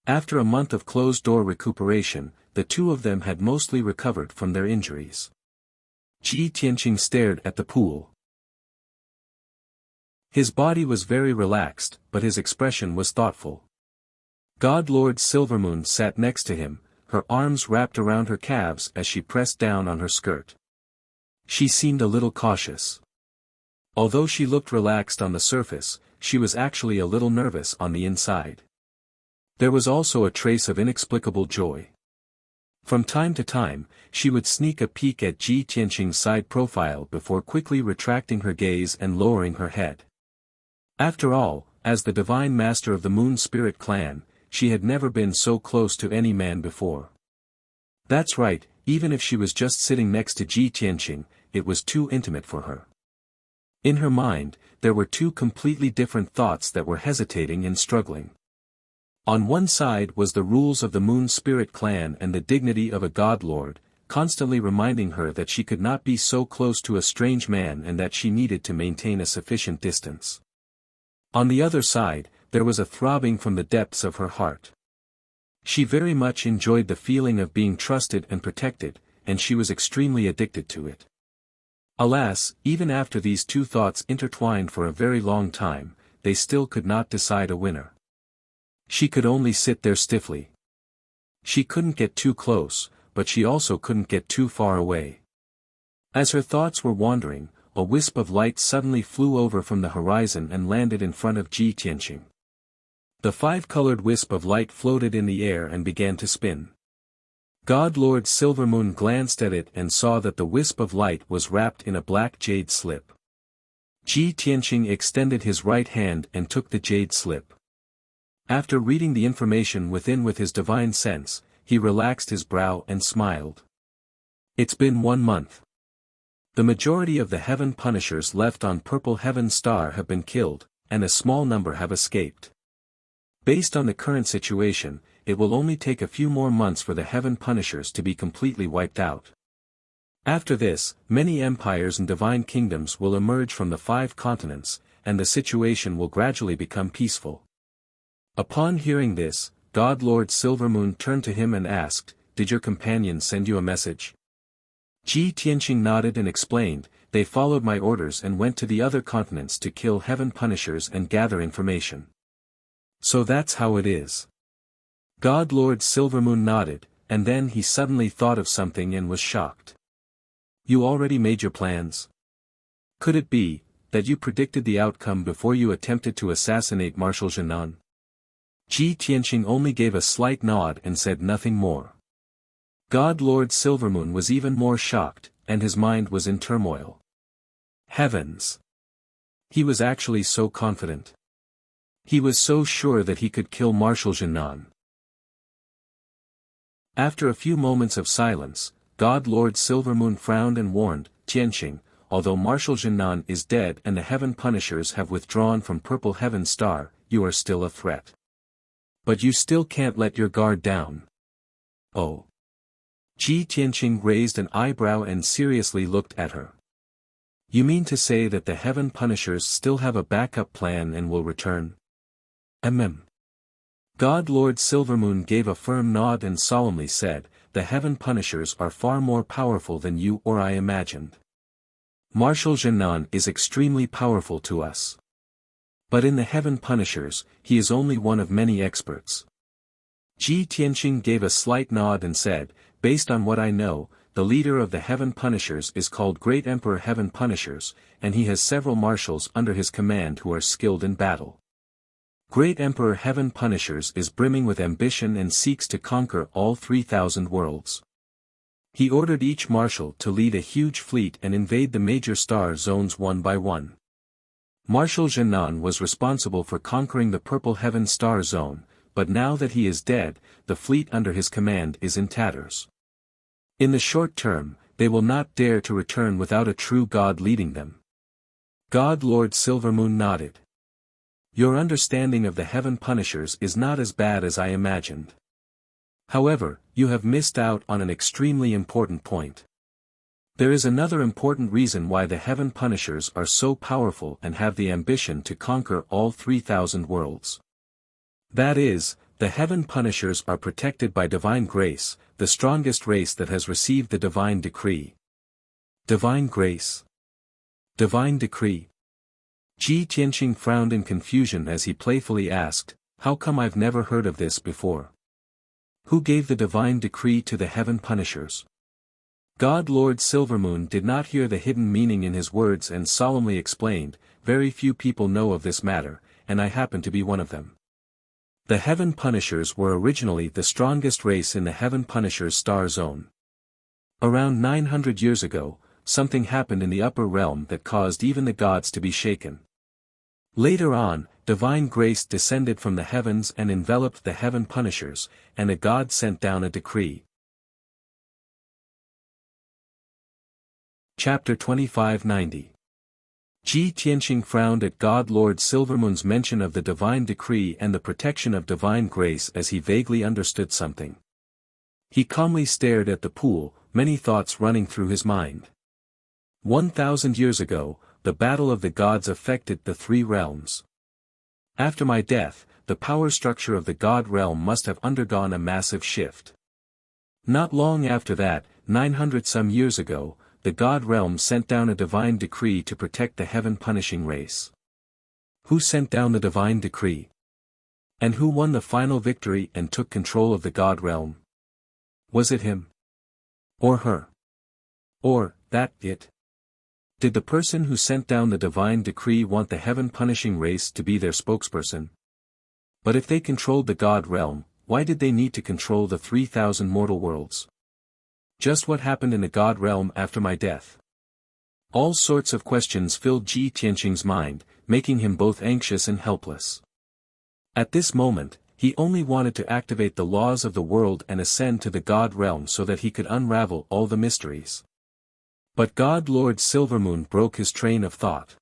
Speaker 1: After a month of closed-door recuperation, the two of them had mostly recovered from their injuries. Ji Tianqing stared at the pool. His body was very relaxed, but his expression was thoughtful. God Lord Silvermoon sat next to him, her arms wrapped around her calves as she pressed down on her skirt. She seemed a little cautious. Although she looked relaxed on the surface, she was actually a little nervous on the inside. There was also a trace of inexplicable joy. From time to time, she would sneak a peek at Ji Tianqing's side profile before quickly retracting her gaze and lowering her head. After all, as the Divine Master of the Moon Spirit Clan, she had never been so close to any man before. That's right, even if she was just sitting next to Ji Tianqing, it was too intimate for her. In her mind, there were 2 completely different thoughts that were hesitating and struggling. On one side was the rules of the Moon Spirit Clan and the dignity of a God Lord, constantly reminding her that she could not be so close to a strange man and that she needed to maintain a sufficient distance. On the other side, there was a throbbing from the depths of her heart. She very much enjoyed the feeling of being trusted and protected, and she was extremely addicted to it. Alas, even after these 2 thoughts intertwined for a very long time, they still could not decide a winner. She could only sit there stiffly. She couldn't get too close, but she also couldn't get too far away. As her thoughts were wandering, a wisp of light suddenly flew over from the horizon and landed in front of Ji Tianqing. The 5-colored wisp of light floated in the air and began to spin. God Lord Silvermoon glanced at it and saw that the wisp of light was wrapped in a black jade slip. Ji Tianqing extended his right hand and took the jade slip. After reading the information within with his divine sense, he relaxed his brow and smiled. It's been 1 month. The majority of the heaven punishers left on Purple Heaven Star have been killed, and a small number have escaped. Based on the current situation, it will only take a few more months for the heaven punishers to be completely wiped out. After this, many empires and divine kingdoms will emerge from the 5 continents, and the situation will gradually become peaceful. Upon hearing this, God Lord Silvermoon turned to him and asked, "Did your companion send you a message?" Ji Tianqing nodded and explained, "They followed my orders and went to the other continents to kill heaven punishers and gather information." "So that's how it is." God Lord Silvermoon nodded, and then he suddenly thought of something and was shocked. "You already made your plans? Could it be that you predicted the outcome before you attempted to assassinate Marshal Jinan?" Ji Tianqing only gave a slight nod and said nothing more. God Lord Silvermoon was even more shocked, and his mind was in turmoil. Heavens! He was actually so confident. He was so sure that he could kill Marshal Jinan. After a few moments of silence, God Lord Silvermoon frowned and warned, Tianqing, although Marshal Jinan is dead and the Heaven Punishers have withdrawn from Purple Heaven Star, you are still a threat. But you still can't let your guard down. Oh. Tianqing raised an eyebrow and seriously looked at her. You mean to say that the Heaven Punishers still have a backup plan and will return? God Lord Silvermoon gave a firm nod and solemnly said, the Heaven Punishers are far more powerful than you or I imagined. Marshal Jinan is extremely powerful to us. But in the Heaven Punishers, he is only one of many experts. Tianqing gave a slight nod and said, based on what I know, the leader of the Heaven Punishers is called Great Emperor Heaven Punishers, and he has several marshals under his command who are skilled in battle. Great Emperor Heaven Punishers is brimming with ambition and seeks to conquer all 3,000 worlds. He ordered each marshal to lead a huge fleet and invade the major star zones one by one. Marshal Jinan was responsible for conquering the Purple Heaven Star Zone, but now that he is dead, the fleet under his command is in tatters. In the short term, they will not dare to return without a true god leading them. God Lord Silvermoon nodded. Your understanding of the Heaven Punishers is not as bad as I imagined. However, you have missed out on an extremely important point. There is another important reason why the Heaven Punishers are so powerful and have the ambition to conquer all 3,000 worlds. That is, the Heaven Punishers are protected by divine grace, the strongest race that has received the divine decree. Divine grace? Divine decree? Tianqing frowned in confusion as he playfully asked, how come I've never heard of this before? Who gave the divine decree to the Heaven Punishers? God Lord Silvermoon did not hear the hidden meaning in his words and solemnly explained, very few people know of this matter, and I happen to be one of them. The Heaven Punishers were originally the strongest race in the Heaven Punishers Star Zone. Around 900 years ago, something happened in the upper realm that caused even the gods to be shaken. Later on, divine grace descended from the heavens and enveloped the Heaven Punishers, and a god sent down a decree. Chapter 2590. Tianqing frowned at God Lord Silvermoon's mention of the divine decree and the protection of divine grace as he vaguely understood something. He calmly stared at the pool, many thoughts running through his mind. 1,000 years ago, the battle of the gods affected the three realms. After my death, the power structure of the god realm must have undergone a massive shift. Not long after that, 900 some years ago, the god realm sent down a divine decree to protect the Heaven Punishing race. Who sent down the divine decree? And who won the final victory and took control of the god realm? Was it him? Or her? Or, that it? Did the person who sent down the divine decree want the Heaven Punishing race to be their spokesperson? But if they controlled the god realm, why did they need to control the 3,000 mortal worlds? Just what happened in the god realm after my death? All sorts of questions filled Tianqing's mind, making him both anxious and helpless. At this moment, he only wanted to activate the laws of the world and ascend to the god realm so that he could unravel all the mysteries. But God Lord Silvermoon broke his train of thought.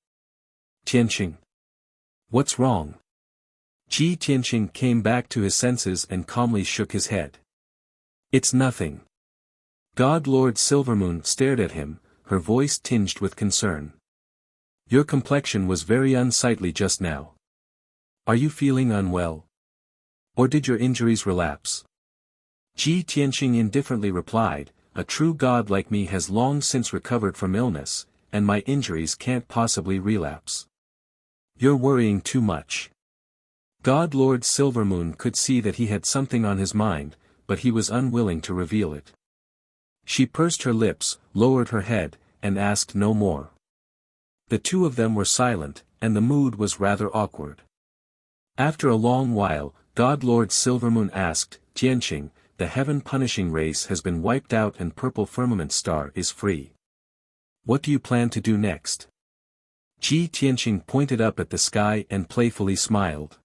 Speaker 1: Tianqing. What's wrong? Tianqing came back to his senses and calmly shook his head. It's nothing. God Lord Silvermoon stared at him, her voice tinged with concern. Your complexion was very unsightly just now. Are you feeling unwell? Or did your injuries relapse? Tianqing indifferently replied, a true god like me has long since recovered from illness, and my injuries can't possibly relapse. You're worrying too much. God Lord Silvermoon could see that he had something on his mind, but he was unwilling to reveal it. She pursed her lips, lowered her head, and asked no more. The two of them were silent, and the mood was rather awkward. After a long while, God Lord Silvermoon asked, Tianqing, the Heaven Punishing race has been wiped out and Purple Firmament Star is free. What do you plan to do next? Tianqing pointed up at the sky and playfully smiled.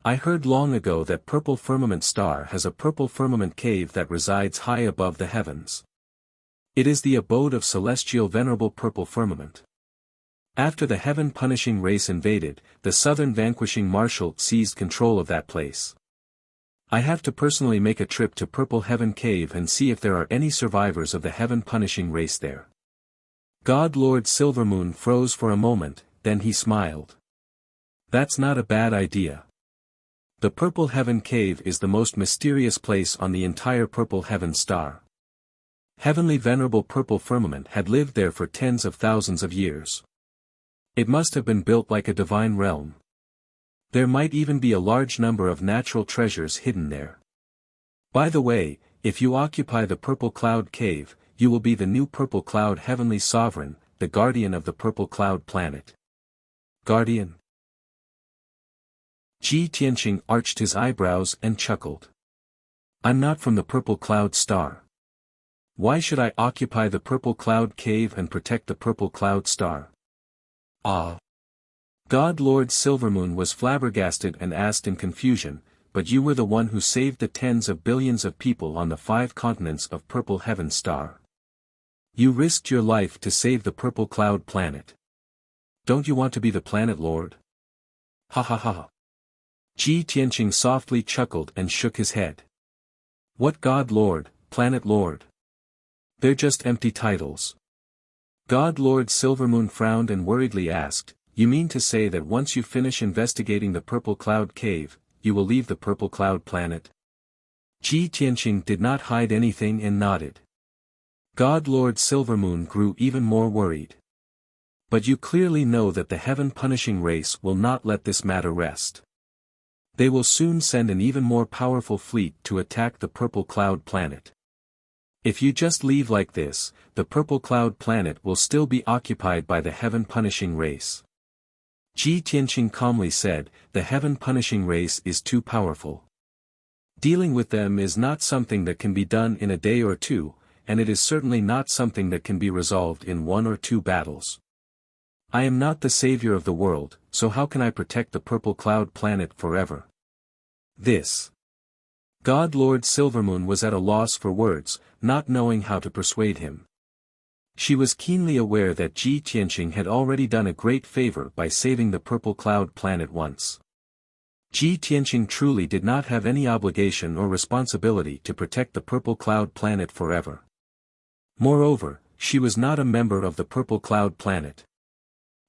Speaker 1: I heard long ago that Purple Firmament Star has a purple firmament cave that resides high above the heavens. It is the abode of celestial venerable purple firmament. After the heaven-punishing race invaded, the southern vanquishing marshal seized control of that place. I have to personally make a trip to Purple Heaven Cave and see if there are any survivors of the heaven-punishing race there. God Lord Silvermoon froze for a moment, then he smiled. That's not a bad idea. The Purple Heaven Cave is the most mysterious place on the entire Purple Heaven Star. Heavenly venerable purple firmament had lived there for tens of thousands of years. It must have been built like a divine realm. There might even be a large number of natural treasures hidden there. By the way, if you occupy the Purple Cloud Cave, you will be the new Purple Cloud Heavenly Sovereign, the guardian of the Purple Cloud Planet. Guardian? Ji Tianqing arched his eyebrows and chuckled. I'm not from the Purple Cloud Star. Why should I occupy the Purple Cloud Cave and protect the Purple Cloud Star? Ah! God Lord Silvermoon was flabbergasted and asked in confusion, but you were the one who saved the tens of billions of people on the 5 continents of Purple Heaven Star. You risked your life to save the Purple Cloud Planet. Don't you want to be the Planet Lord? Ha ha ha. Ji Tianqing softly chuckled and shook his head. What God Lord, Planet Lord? They're just empty titles. God Lord Silvermoon frowned and worriedly asked, you mean to say that once you finish investigating the Purple Cloud Cave, you will leave the Purple Cloud Planet? Ji Tianqing did not hide anything and nodded. God Lord Silvermoon grew even more worried. But you clearly know that the heaven-punishing race will not let this matter rest. They will soon send an even more powerful fleet to attack the Purple Cloud Planet. If you just leave like this, the Purple Cloud Planet will still be occupied by the heaven-punishing race. Ji Tianqing calmly said, the heaven-punishing race is too powerful. Dealing with them is not something that can be done in a day or two, and it is certainly not something that can be resolved in 1 or 2 battles. I am not the savior of the world, so how can I protect the Purple Cloud Planet forever? This. God Lord Silvermoon was at a loss for words, not knowing how to persuade him. She was keenly aware that Ji Tianqing had already done a great favor by saving the Purple Cloud Planet once. Ji Tianqing truly did not have any obligation or responsibility to protect the Purple Cloud Planet forever. Moreover, she was not a member of the Purple Cloud Planet.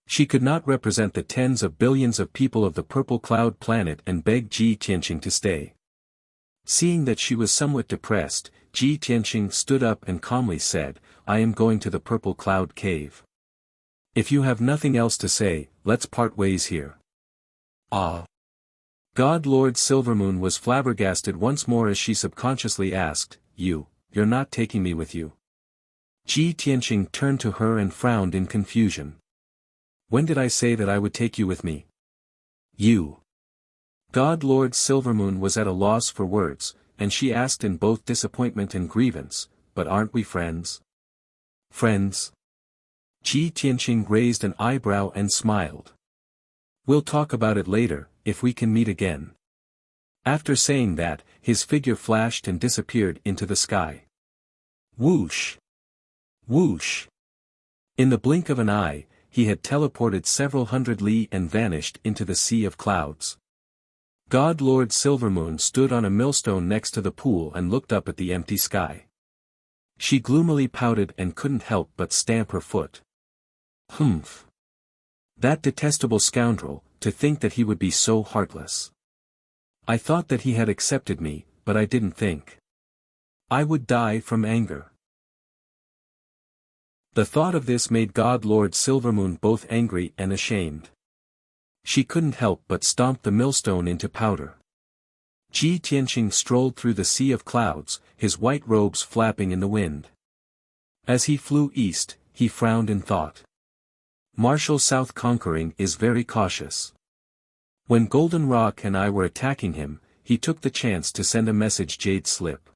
Speaker 1: She could not represent the tens of billions of people of the Purple Cloud Planet and beg Ji Tianqing to stay. Seeing that she was somewhat depressed, Ji Tianqing stood up and calmly said, I am going to the Purple Cloud Cave. If you have nothing else to say, let's part ways here. Ah! God Lord Silvermoon was flabbergasted once more as she subconsciously asked, you're not taking me with you. Ji Tianqing turned to her and frowned in confusion. When did I say that I would take you with me? You. God Lord Silvermoon was at a loss for words, and she asked in both disappointment and grievance, but aren't we friends? Friends? Ji Tianqing raised an eyebrow and smiled. We'll talk about it later, if we can meet again. After saying that, his figure flashed and disappeared into the sky. Whoosh! Whoosh! In the blink of an eye, he had teleported several hundred li and vanished into the sea of clouds. God Lord Silvermoon stood on a millstone next to the pool and looked up at the empty sky. She gloomily pouted and couldn't help but stamp her foot. Humph! That detestable scoundrel, to think that he would be so heartless. I thought that he had accepted me, but I didn't think I would die from anger. The thought of this made God Lord Silvermoon both angry and ashamed. She couldn't help but stomp the millstone into powder. Ji Tianqing strolled through the sea of clouds, his white robes flapping in the wind. As he flew east, he frowned in thought. Marshal South Conquering is very cautious. When Golden Rock and I were attacking him, he took the chance to send a message Jade Slip.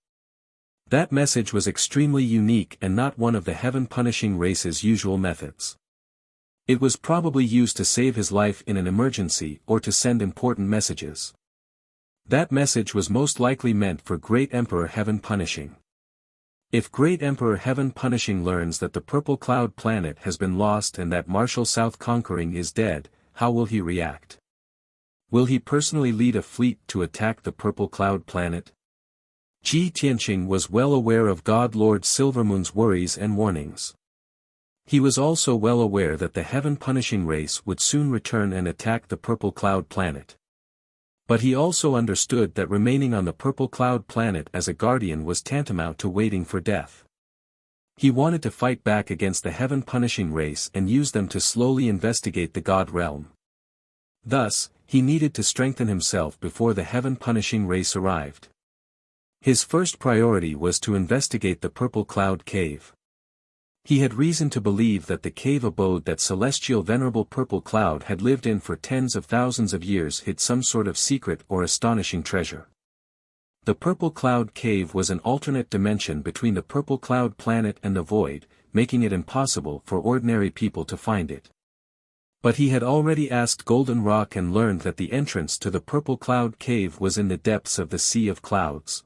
Speaker 1: That message was extremely unique and not one of the heaven-punishing race's usual methods. It was probably used to save his life in an emergency or to send important messages. That message was most likely meant for Great Emperor Heaven Punishing. If Great Emperor Heaven Punishing learns that the Purple Cloud planet has been lost and that Marshal South Conquering is dead, how will he react? Will he personally lead a fleet to attack the Purple Cloud planet? Ji Tianqing was well aware of God Lord Silvermoon's worries and warnings. He was also well aware that the Heaven Punishing race would soon return and attack the Purple Cloud planet. But he also understood that remaining on the Purple Cloud planet as a guardian was tantamount to waiting for death. He wanted to fight back against the Heaven Punishing race and use them to slowly investigate the God realm. Thus, he needed to strengthen himself before the Heaven Punishing race arrived. His first priority was to investigate the Purple Cloud Cave. He had reason to believe that the cave abode that celestial venerable Purple Cloud had lived in for tens of thousands of years hid some sort of secret or astonishing treasure. The Purple Cloud Cave was an alternate dimension between the Purple Cloud planet and the void, making it impossible for ordinary people to find it. But he had already asked Golden Rock and learned that the entrance to the Purple Cloud Cave was in the depths of the Sea of Clouds.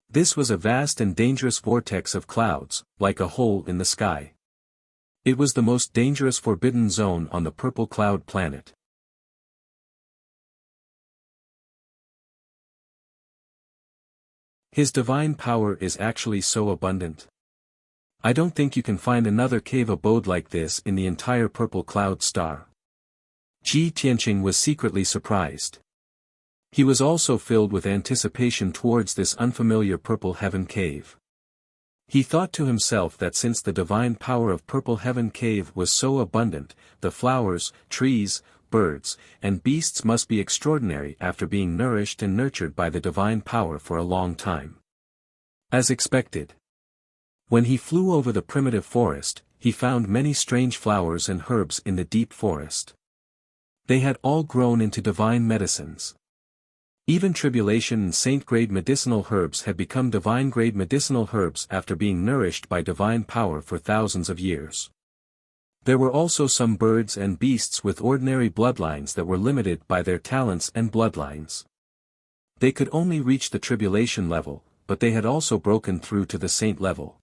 Speaker 1: This was a vast and dangerous vortex of clouds, like a hole in the sky. It was the most dangerous forbidden zone on the Purple Cloud planet. His divine power is actually so abundant. I don't think you can find another cave abode like this in the entire Purple Cloud star. Ji Tianqing was secretly surprised. He was also filled with anticipation towards this unfamiliar Purple Heaven Cave. He thought to himself that since the divine power of Purple Heaven Cave was so abundant, the flowers, trees, birds, and beasts must be extraordinary after being nourished and nurtured by the divine power for a long time. As expected. When he flew over the primitive forest, he found many strange flowers and herbs in the deep forest. They had all grown into divine medicines. Even tribulation and saint-grade medicinal herbs had become divine-grade medicinal herbs after being nourished by divine power for thousands of years. There were also some birds and beasts with ordinary bloodlines that were limited by their talents and bloodlines. They could only reach the tribulation level, but they had also broken through to the saint level.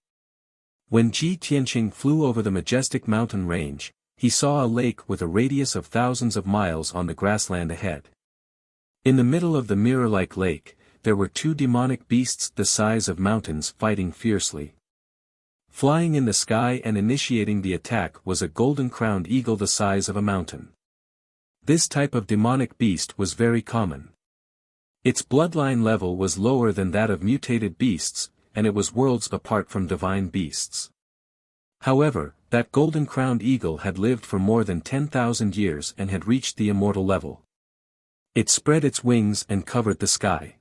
Speaker 1: When Ji Tianqing flew over the majestic mountain range, he saw a lake with a radius of thousands of miles on the grassland ahead. In the middle of the mirror-like lake, there were two demonic beasts the size of mountains fighting fiercely. Flying in the sky and initiating the attack was a golden-crowned eagle the size of a mountain. This type of demonic beast was very common. Its bloodline level was lower than that of mutated beasts, and it was worlds apart from divine beasts. However, that golden-crowned eagle had lived for more than 10,000 years and had reached the immortal level. It spread its wings and covered the sky.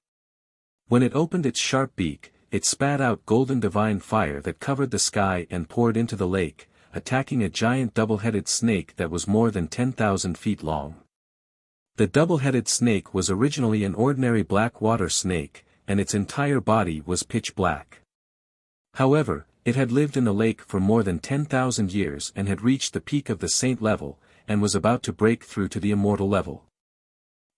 Speaker 1: When it opened its sharp beak, it spat out golden divine fire that covered the sky and poured into the lake, attacking a giant double-headed snake that was more than 10,000 feet long. The double-headed snake was originally an ordinary black water snake, and its entire body was pitch black. However, it had lived in the lake for more than 10,000 years and had reached the peak of the saint level, and was about to break through to the immortal level.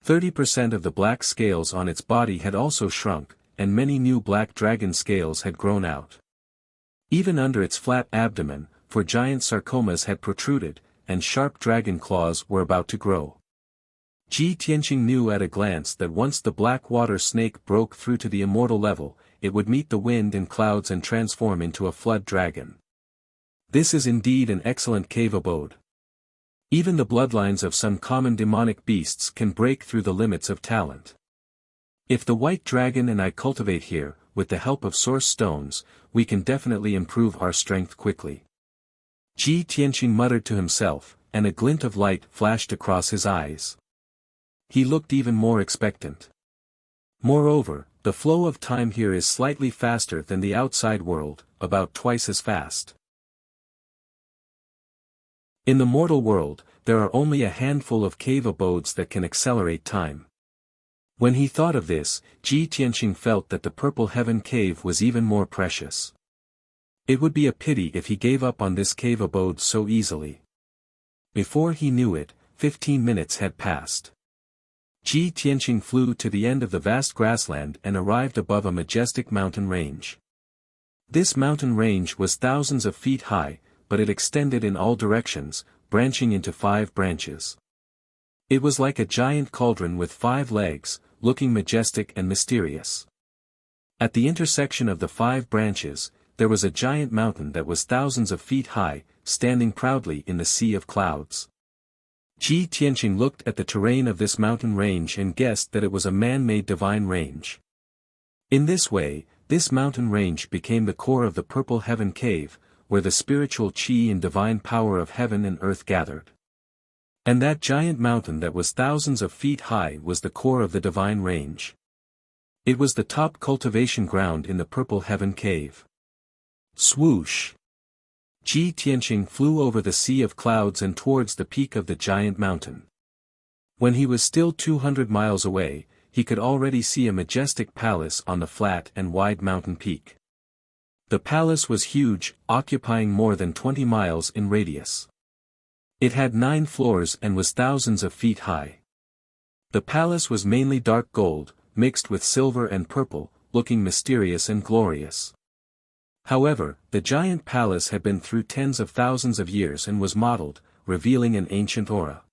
Speaker 1: 30% of the black scales on its body had also shrunk, and many new black dragon scales had grown out. Even under its flat abdomen, for giant sarcomas had protruded, and sharp dragon claws were about to grow. Ji Tianqing knew at a glance that once the black water snake broke through to the immortal level, it would meet the wind and clouds and transform into a flood dragon. This is indeed an excellent cave abode. Even the bloodlines of some common demonic beasts can break through the limits of talent. If the white dragon and I cultivate here, with the help of source stones, we can definitely improve our strength quickly. Ji Tianqing muttered to himself, and a glint of light flashed across his eyes. He looked even more expectant. Moreover, the flow of time here is slightly faster than the outside world, about twice as fast. In the mortal world, there are only a handful of cave abodes that can accelerate time. When he thought of this, Ji Tianqing felt that the Purple Heaven Cave was even more precious. It would be a pity if he gave up on this cave abode so easily. Before he knew it, 15 minutes had passed. Ji Tianqing flew to the end of the vast grassland and arrived above a majestic mountain range. This mountain range was thousands of feet high, but it extended in all directions, branching into 5 branches. It was like a giant cauldron with 5 legs, looking majestic and mysterious. At the intersection of the 5 branches, there was a giant mountain that was thousands of feet high, standing proudly in the sea of clouds. Ji Tianqing looked at the terrain of this mountain range and guessed that it was a man-made divine range. In this way, this mountain range became the core of the Purple Heaven Cave, where the spiritual qi and divine power of heaven and earth gathered. And that giant mountain that was thousands of feet high was the core of the divine range. It was the top cultivation ground in the Purple Heaven Cave. Swoosh! Ji Tianqing flew over the sea of clouds and towards the peak of the giant mountain. When he was still 200 miles away, he could already see a majestic palace on the flat and wide mountain peak. The palace was huge, occupying more than 20 miles in radius. It had 9 floors and was thousands of feet high. The palace was mainly dark gold, mixed with silver and purple, looking mysterious and glorious. However, the giant palace had been through tens of thousands of years and was modeled, revealing an ancient aura.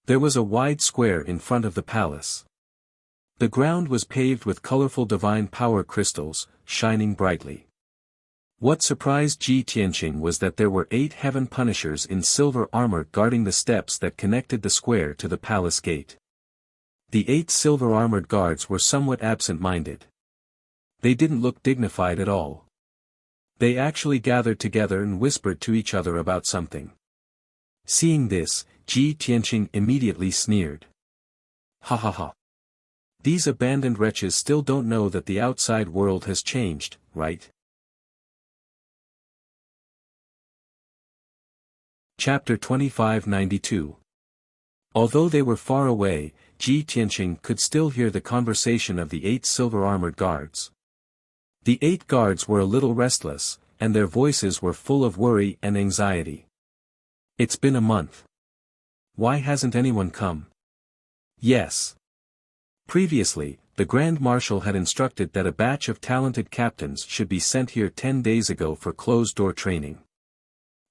Speaker 1: There was a wide square in front of the palace. The ground was paved with colorful divine power crystals, shining brightly. What surprised Ji Tianqing was that there were 8 heaven punishers in silver armor guarding the steps that connected the square to the palace gate. The 8 silver-armored guards were somewhat absent-minded. They didn't look dignified at all. They actually gathered together and whispered to each other about something. Seeing this, Ji Tianqing immediately sneered. Ha ha ha. These abandoned wretches still don't know that the outside world has changed, right? Chapter 2592. Although they were far away, Ji Tianqing could still hear the conversation of the 8 silver-armored guards. The 8 guards were a little restless, and their voices were full of worry and anxiety. It's been a month. Why hasn't anyone come? Yes. Previously, the Grand Marshal had instructed that a batch of talented captains should be sent here 10 days ago for closed-door training.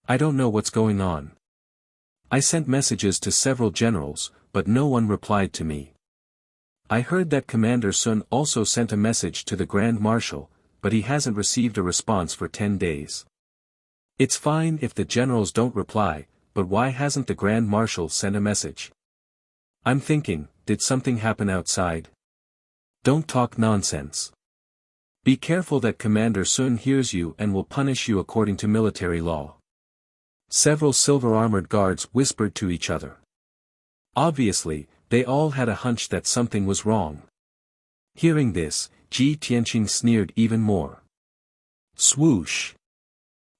Speaker 1: I don't know what's going on. I sent messages to several generals, but no one replied to me. I heard that Commander Sun also sent a message to the Grand Marshal, but he hasn't received a response for 10 days. It's fine if the generals don't reply, but why hasn't the Grand Marshal sent a message? I'm thinking, did something happen outside? Don't talk nonsense. Be careful that Commander Sun hears you and will punish you according to military law. Several silver-armored guards whispered to each other. Obviously, they all had a hunch that something was wrong. Hearing this, Ji Tianqing sneered even more. Swoosh!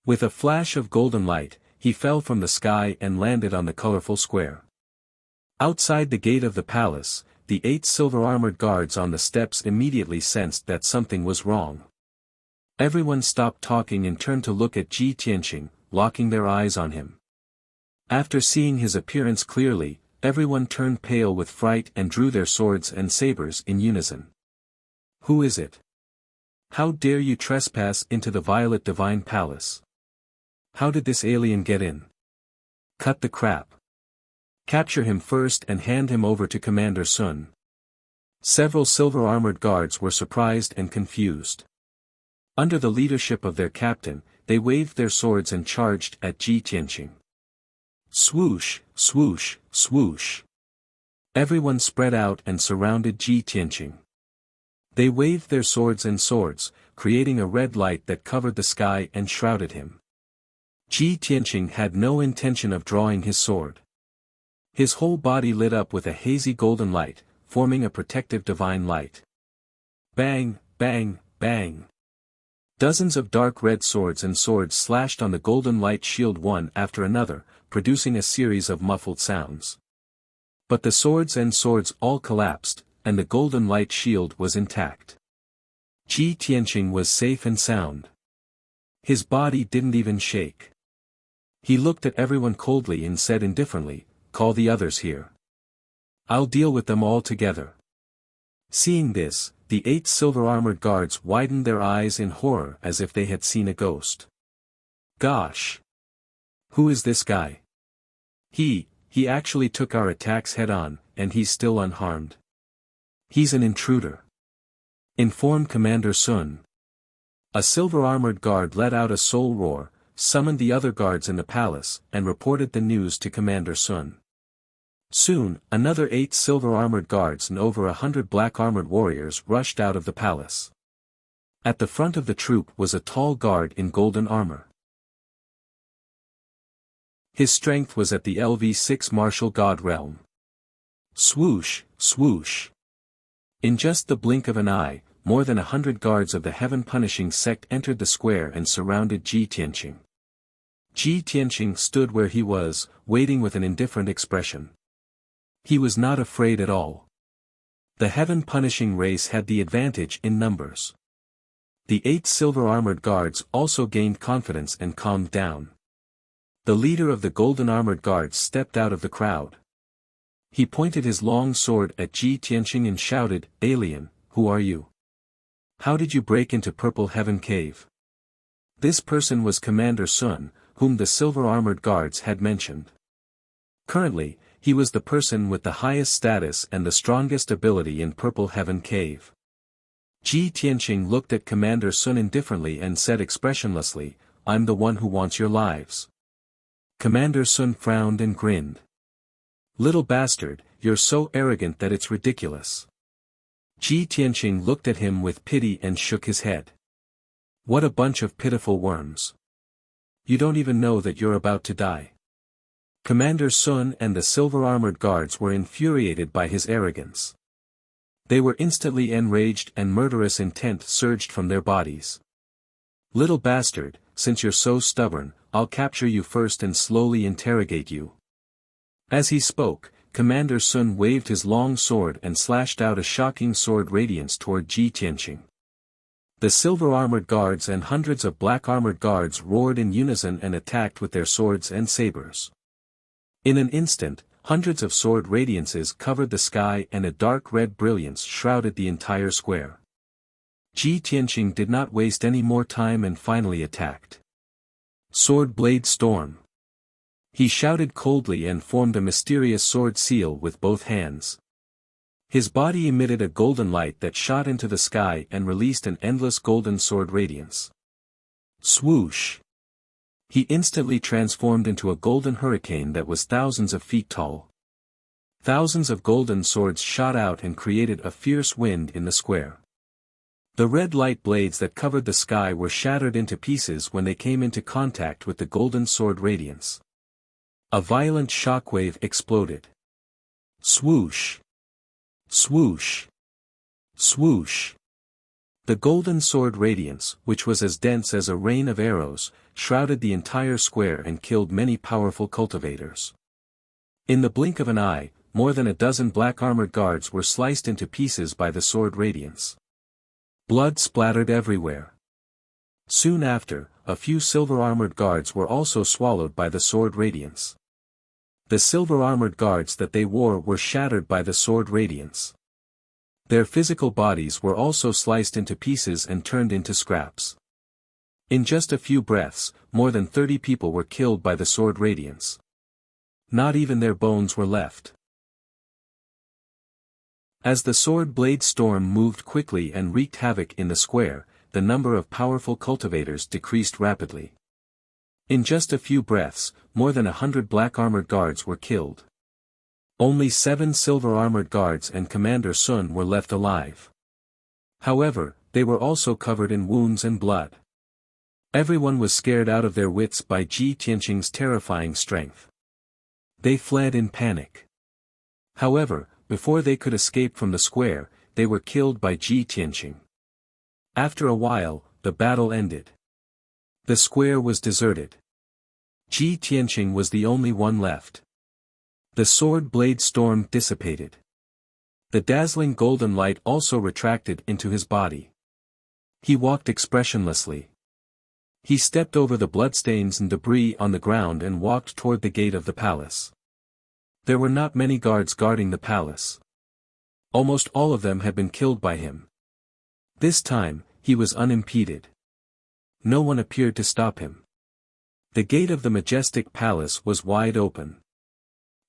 Speaker 1: With a flash of golden light, he fell from the sky and landed on the colorful square. Outside the gate of the palace, the 8 silver-armored guards on the steps immediately sensed that something was wrong. Everyone stopped talking and turned to look at Ji Tianqing, locking their eyes on him. After seeing his appearance clearly, everyone turned pale with fright and drew their swords and sabers in unison. Who is it? How dare you trespass into the Violet Divine Palace? How did this alien get in? Cut the crap. Capture him first and hand him over to Commander Sun. Several silver-armored guards were surprised and confused. Under the leadership of their captain, they waved their swords and charged at Ji Tianqing. Swoosh, swoosh, swoosh. Everyone spread out and surrounded Ji Tianqing. They waved their swords and swords, creating a red light that covered the sky and shrouded him. Ji Tianqing had no intention of drawing his sword. His whole body lit up with a hazy golden light, forming a protective divine light. Bang, bang, bang. Dozens of dark red swords and swords slashed on the golden light shield one after another, producing a series of muffled sounds. But the swords and swords all collapsed, and the golden light shield was intact. Ji Tianqing was safe and sound. His body didn't even shake. He looked at everyone coldly and said indifferently, "Call the others here." I'll deal with them all together. Seeing this, the 8 silver-armored guards widened their eyes in horror as if they had seen a ghost. Gosh! Who is this guy? He actually took our attacks head-on, and he's still unharmed. He's an intruder. Informed Commander Sun. A silver-armored guard let out a soul roar, summoned the other guards in the palace, and reported the news to Commander Sun. Soon, another 8 silver-armored guards and over 100 black-armored warriors rushed out of the palace. At the front of the troop was a tall guard in golden armor. His strength was at the LV6 martial god realm. Swoosh, swoosh. In just the blink of an eye, more than 100 guards of the heaven-punishing sect entered the square and surrounded Ji Tianqing. Ji Tianqing stood where he was, waiting with an indifferent expression. He was not afraid at all. The heaven-punishing race had the advantage in numbers. The 8 silver-armored guards also gained confidence and calmed down. The leader of the golden-armored guards stepped out of the crowd. He pointed his long sword at Ji Tianqing and shouted, "Alien, who are you? How did you break into Purple Heaven Cave?" This person was Commander Sun, whom the silver-armored guards had mentioned. Currently, he was the person with the highest status and the strongest ability in Purple Heaven Cave. Ji Tianqing looked at Commander Sun indifferently and said expressionlessly, "I'm the one who wants your lives." Commander Sun frowned and grinned. "Little bastard, you're so arrogant that it's ridiculous." Ji Tianqing looked at him with pity and shook his head. "What a bunch of pitiful worms. You don't even know that you're about to die." Commander Sun and the silver-armored guards were infuriated by his arrogance. They were instantly enraged and murderous intent surged from their bodies. "Little bastard, since you're so stubborn, I'll capture you first and slowly interrogate you." As he spoke, Commander Sun waved his long sword and slashed out a shocking sword radiance toward Ji Tianqing. The silver-armored guards and hundreds of black-armored guards roared in unison and attacked with their swords and sabers. In an instant, hundreds of sword radiances covered the sky and a dark red brilliance shrouded the entire square. Ji Tianqing did not waste any more time and finally attacked. Sword Blade Storm. He shouted coldly and formed a mysterious sword seal with both hands. His body emitted a golden light that shot into the sky and released an endless golden sword radiance. Swoosh! He instantly transformed into a golden hurricane that was thousands of feet tall. Thousands of golden swords shot out and created a fierce wind in the square. The red light blades that covered the sky were shattered into pieces when they came into contact with the golden sword radiance. A violent shockwave exploded. Swoosh! Swoosh! Swoosh! The golden sword radiance, which was as dense as a rain of arrows, shrouded the entire square and killed many powerful cultivators. In the blink of an eye, more than a dozen black-armored guards were sliced into pieces by the sword radiance. Blood splattered everywhere. Soon after, a few silver-armored guards were also swallowed by the sword radiance. The silver-armored guards that they wore were shattered by the sword radiance. Their physical bodies were also sliced into pieces and turned into scraps. In just a few breaths, more than 30 people were killed by the sword radiance. Not even their bones were left. As the sword blade storm moved quickly and wreaked havoc in the square, the number of powerful cultivators decreased rapidly. In just a few breaths, more than 100 black-armored guards were killed. Only 7 silver-armored guards and Commander Sun were left alive. However, they were also covered in wounds and blood. Everyone was scared out of their wits by Ji Tianqing's terrifying strength. They fled in panic. However, before they could escape from the square, they were killed by Ji Tianqing. After a while, the battle ended. The square was deserted. Ji Tianqing was the only one left. The sword blade storm dissipated. The dazzling golden light also retracted into his body. He walked expressionlessly. He stepped over the bloodstains and debris on the ground and walked toward the gate of the palace. There were not many guards guarding the palace. Almost all of them had been killed by him. This time, he was unimpeded. No one appeared to stop him. The gate of the majestic palace was wide open.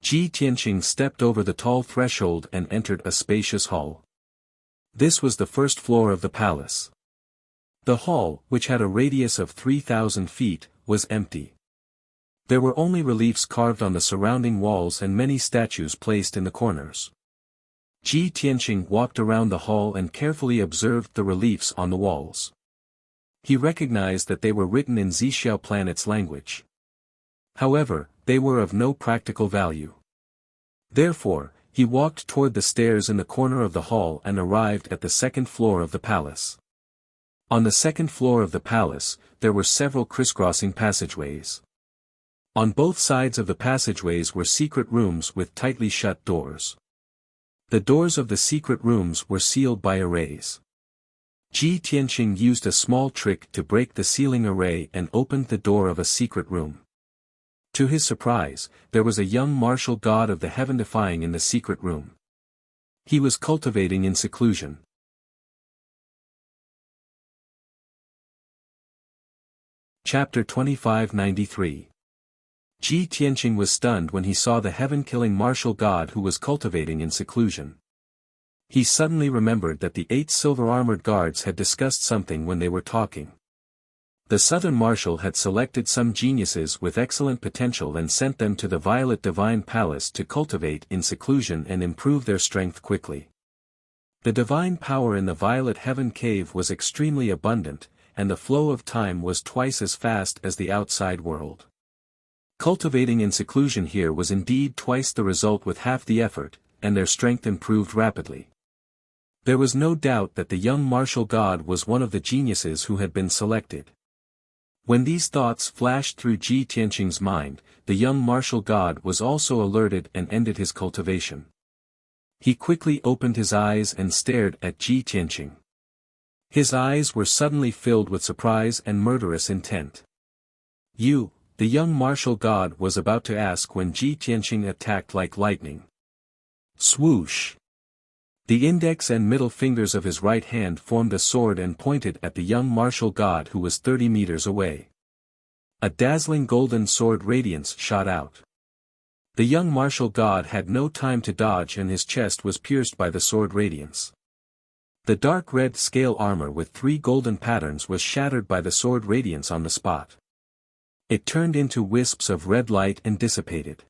Speaker 1: Ji Tianqing stepped over the tall threshold and entered a spacious hall. This was the first floor of the palace. The hall, which had a radius of 3,000 feet, was empty. There were only reliefs carved on the surrounding walls and many statues placed in the corners. Ji Tianqing walked around the hall and carefully observed the reliefs on the walls. He recognized that they were written in Wuxia planet's language. However, they were of no practical value. Therefore, he walked toward the stairs in the corner of the hall and arrived at the second floor of the palace. On the second floor of the palace, there were several crisscrossing passageways. On both sides of the passageways were secret rooms with tightly shut doors. The doors of the secret rooms were sealed by arrays. Ji Tianqing used a small trick to break the sealing array and opened the door of a secret room. To his surprise, there was a young martial god of the heaven-defying in the secret room. He was cultivating in seclusion. Chapter 2593. Ji Tianqing was stunned when he saw the heaven-killing martial god who was cultivating in seclusion. He suddenly remembered that the 8 silver-armored guards had discussed something when they were talking. The southern marshal had selected some geniuses with excellent potential and sent them to the Violet Divine Palace to cultivate in seclusion and improve their strength quickly. The divine power in the Violet Heaven Cave was extremely abundant, and the flow of time was twice as fast as the outside world. Cultivating in seclusion here was indeed twice the result with half the effort, and their strength improved rapidly. There was no doubt that the young martial god was one of the geniuses who had been selected. When these thoughts flashed through Ji Tianqing's mind, the young martial god was also alerted and ended his cultivation. He quickly opened his eyes and stared at Ji Tianqing. His eyes were suddenly filled with surprise and murderous intent. "You," the young martial god was about to ask when Ji Tianqing attacked like lightning. Swoosh! The index and middle fingers of his right hand formed a sword and pointed at the young martial god who was 30 meters away. A dazzling golden sword radiance shot out. The young martial god had no time to dodge and his chest was pierced by the sword radiance. The dark red scale armor with 3 golden patterns was shattered by the sword radiance on the spot. It turned into wisps of red light and dissipated.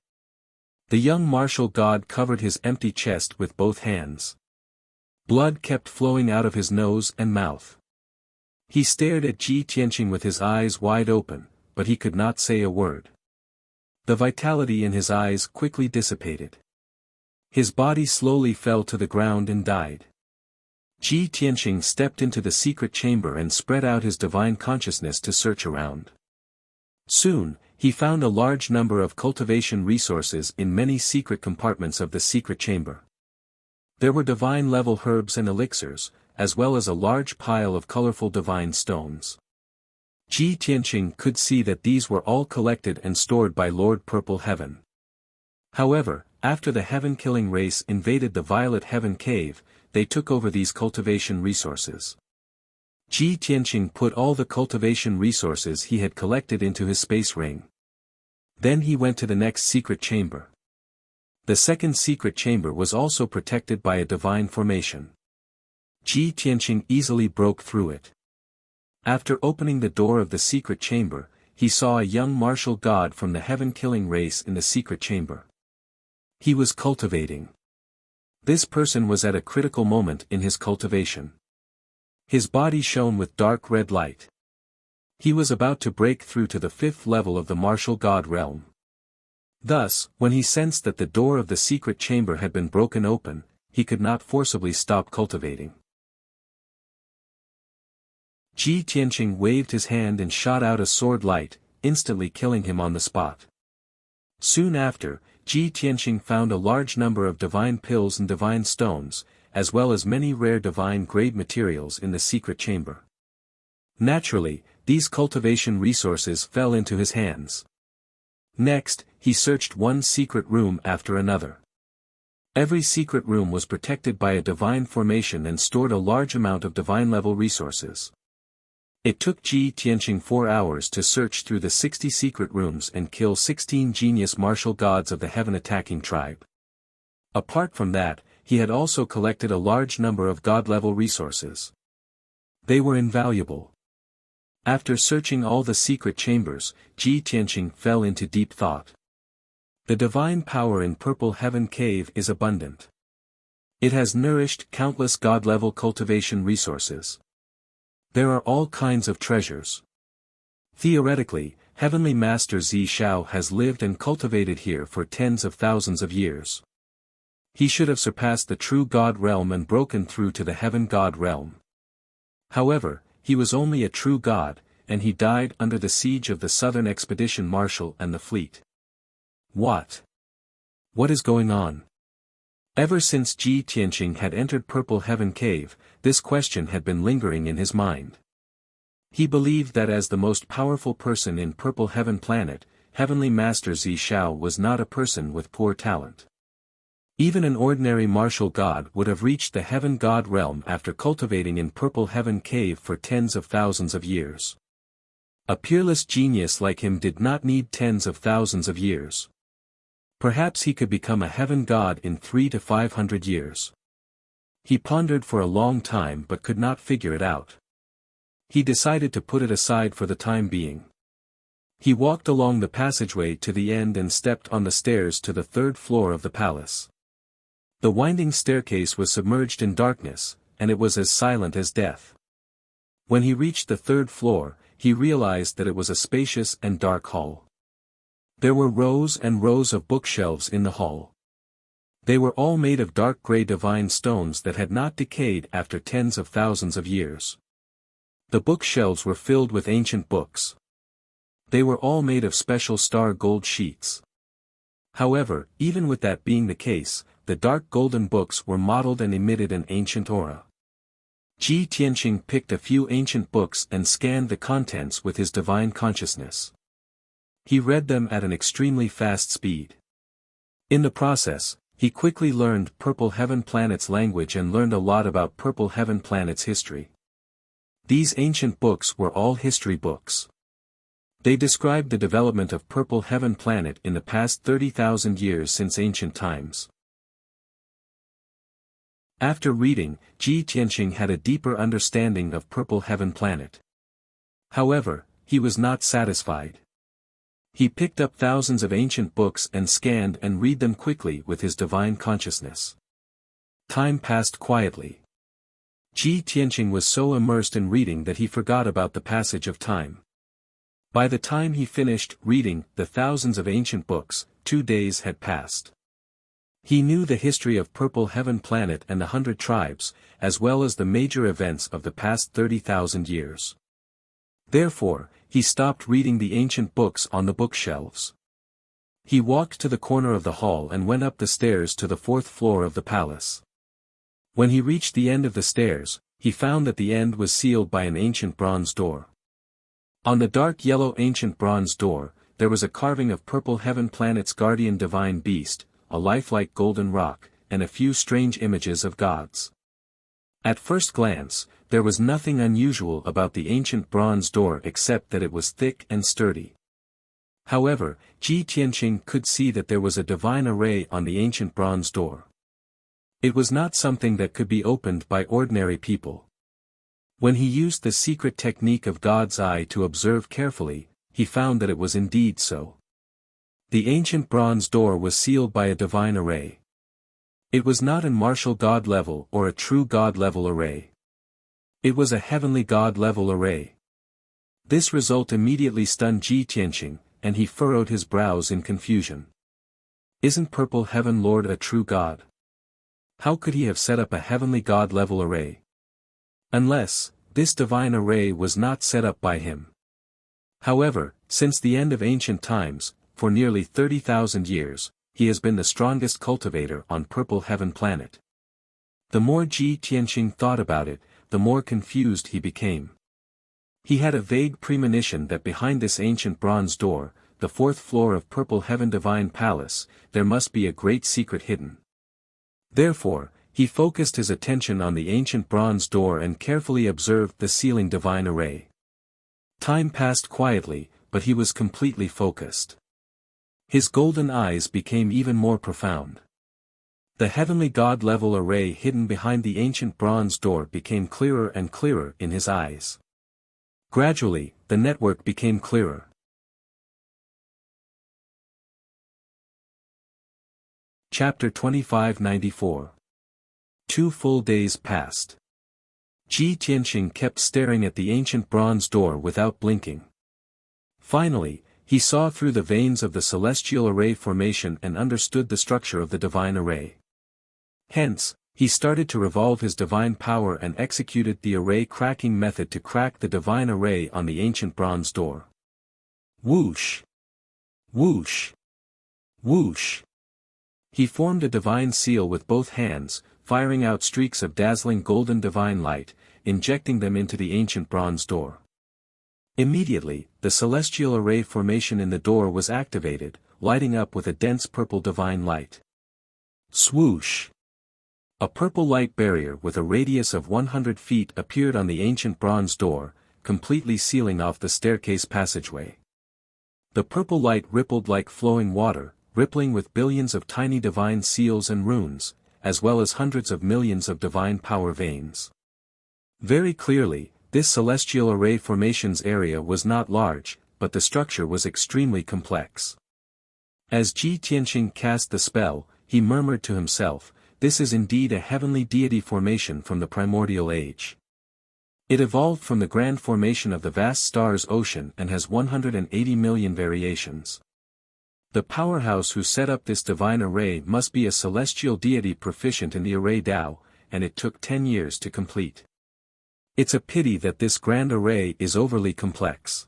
Speaker 1: The young martial god covered his empty chest with both hands. Blood kept flowing out of his nose and mouth. He stared at Ji Tianqing with his eyes wide open, but he could not say a word. The vitality in his eyes quickly dissipated. His body slowly fell to the ground and died. Ji Tianqing stepped into the secret chamber and spread out his divine consciousness to search around. Soon, he found a large number of cultivation resources in many secret compartments of the secret chamber. There were divine-level herbs and elixirs, as well as a large pile of colorful divine stones. Ji Tianqing could see that these were all collected and stored by Lord Purple Heaven. However, after the heaven-killing race invaded the Violet Heaven Cave, they took over these cultivation resources. Ji Tianqing put all the cultivation resources he had collected into his space ring. Then he went to the next secret chamber. The second secret chamber was also protected by a divine formation. Ji Tianqing easily broke through it. After opening the door of the secret chamber, he saw a young martial god from the heaven-killing race in the secret chamber. He was cultivating. This person was at a critical moment in his cultivation. His body shone with dark red light. He was about to break through to the 5th level of the martial god realm. Thus, when he sensed that the door of the secret chamber had been broken open, he could not forcibly stop cultivating. Ji Tianqing waved his hand and shot out a sword light, instantly killing him on the spot. Soon after, Ji Tianqing found a large number of divine pills and divine stones, as well as many rare divine grade materials in the secret chamber. Naturally, these cultivation resources fell into his hands. Next, he searched one secret room after another. Every secret room was protected by a divine formation and stored a large amount of divine-level resources. It took Ji Tianqing 4 hours to search through the 60 secret rooms and kill 16 genius martial gods of the heaven-attacking tribe. Apart from that, he had also collected a large number of god-level resources. They were invaluable. After searching all the secret chambers, Ji Tianqing fell into deep thought. The divine power in Purple Heaven Cave is abundant. It has nourished countless god-level cultivation resources. There are all kinds of treasures. Theoretically, Heavenly Master Zi Shao has lived and cultivated here for tens of thousands of years. He should have surpassed the true God realm and broken through to the Heaven God realm. However, he was only a true god, and he died under the siege of the Southern Expedition Marshal and the fleet. What is going on? Ever since Ji Tianqing had entered Purple Heaven Cave, this question had been lingering in his mind. He believed that as the most powerful person in Purple Heaven Planet, Heavenly Master Zi Shao was not a person with poor talent. Even an ordinary martial god would have reached the Heaven God realm after cultivating in Purple Heaven Cave for tens of thousands of years. A peerless genius like him did not need tens of thousands of years. Perhaps he could become a heaven god in 300 to 500 years. He pondered for a long time but could not figure it out. He decided to put it aside for the time being. He walked along the passageway to the end and stepped on the stairs to the 3rd floor of the palace. The winding staircase was submerged in darkness, and it was as silent as death. When he reached the 3rd floor, he realized that it was a spacious and dark hall. There were rows and rows of bookshelves in the hall. They were all made of dark gray divine stones that had not decayed after tens of thousands of years. The bookshelves were filled with ancient books. They were all made of special star gold sheets. However, even with that being the case, the dark golden books were mottled and emitted an ancient aura. Ji Tianqing picked a few ancient books and scanned the contents with his divine consciousness. He read them at an extremely fast speed. In the process, he quickly learned Purple Heaven Planet's language and learned a lot about Purple Heaven Planet's history. These ancient books were all history books. They described the development of Purple Heaven Planet in the past 30,000 years since ancient times. After reading, Ji Tianqing had a deeper understanding of Purple Heaven Planet. However, he was not satisfied. He picked up thousands of ancient books and scanned and read them quickly with his divine consciousness. Time passed quietly. Ji Tianqing was so immersed in reading that he forgot about the passage of time. By the time he finished reading the thousands of ancient books, 2 days had passed. He knew the history of Purple Heaven Planet and the 100 tribes, as well as the major events of the past 30,000 years. Therefore, he stopped reading the ancient books on the bookshelves. He walked to the corner of the hall and went up the stairs to the 4th floor of the palace. When he reached the end of the stairs, he found that the end was sealed by an ancient bronze door. On the dark yellow ancient bronze door, there was a carving of Purple Heaven Planet's guardian divine beast, a lifelike golden rock, and a few strange images of gods. At first glance, there was nothing unusual about the ancient bronze door except that it was thick and sturdy. However, Ji Tianqing could see that there was a divine array on the ancient bronze door. It was not something that could be opened by ordinary people. When he used the secret technique of God's eye to observe carefully, he found that it was indeed so. The ancient bronze door was sealed by a divine array. It was not an martial god level or a true god level array. It was a heavenly god level array. This result immediately stunned Ji Tianqing, and he furrowed his brows in confusion. Isn't Purple Heaven Lord a true god? How could he have set up a heavenly god level array? Unless, this divine array was not set up by him. However, since the end of ancient times, for nearly 30,000 years, he has been the strongest cultivator on Purple Heaven Planet. The more Ji Tianqing thought about it, the more confused he became. He had a vague premonition that behind this ancient bronze door, the fourth floor of Purple Heaven Divine Palace, there must be a great secret hidden. Therefore, he focused his attention on the ancient bronze door and carefully observed the ceiling divine array. Time passed quietly, but he was completely focused. His golden eyes became even more profound. The heavenly God-level array hidden behind the ancient bronze door became clearer and clearer in his eyes. Gradually, the network became clearer. Chapter 2594. 2 full days passed. Ji Tianqing kept staring at the ancient bronze door without blinking. Finally, he saw through the veins of the celestial array formation and understood the structure of the divine array. Hence, he started to revolve his divine power and executed the array cracking method to crack the divine array on the ancient bronze door. Whoosh! Whoosh! Whoosh! He formed a divine seal with both hands, firing out streaks of dazzling golden divine light, injecting them into the ancient bronze door. Immediately, the celestial array formation in the door was activated, lighting up with a dense purple divine light. Swoosh! A purple light barrier with a radius of 100 feet appeared on the ancient bronze door, completely sealing off the staircase passageway. The purple light rippled like flowing water, rippling with billions of tiny divine seals and runes, as well as hundreds of millions of divine power veins. Very clearly, this celestial array formation's area was not large, but the structure was extremely complex. As Ji Tianqing cast the spell, he murmured to himself, "This is indeed a heavenly deity formation from the primordial age. It evolved from the grand formation of the vast stars ocean and has 180 million variations. The powerhouse who set up this divine array must be a celestial deity proficient in the array Tao, and it took 10 years to complete. It's a pity that this grand array is overly complex.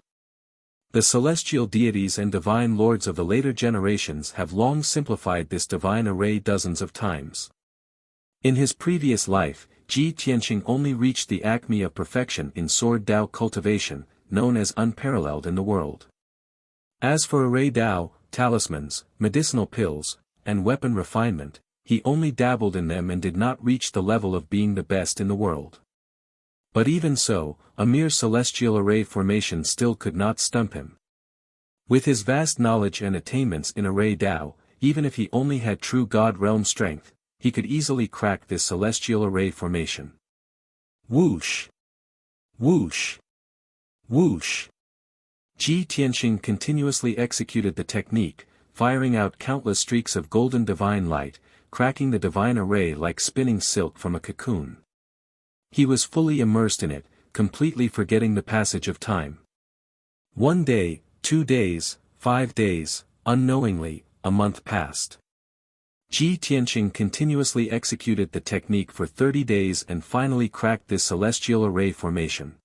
Speaker 1: The celestial deities and divine lords of the later generations have long simplified this divine array dozens of times. In his previous life, Ji Tianqing only reached the acme of perfection in sword Tao cultivation, known as unparalleled in the world. As for array Tao, talismans, medicinal pills, and weapon refinement, he only dabbled in them and did not reach the level of being the best in the world. But even so, a mere celestial array formation still could not stump him. With his vast knowledge and attainments in array Tao, even if he only had true God realm strength, he could easily crack this celestial array formation. Whoosh! Whoosh! Whoosh! Ji Tianqing continuously executed the technique, firing out countless streaks of golden divine light, cracking the divine array like spinning silk from a cocoon. He was fully immersed in it, completely forgetting the passage of time. 1 day, 2 days, 5 days, unknowingly, a month passed. Ji Tianqing continuously executed the technique for 30 days and finally cracked this celestial array formation.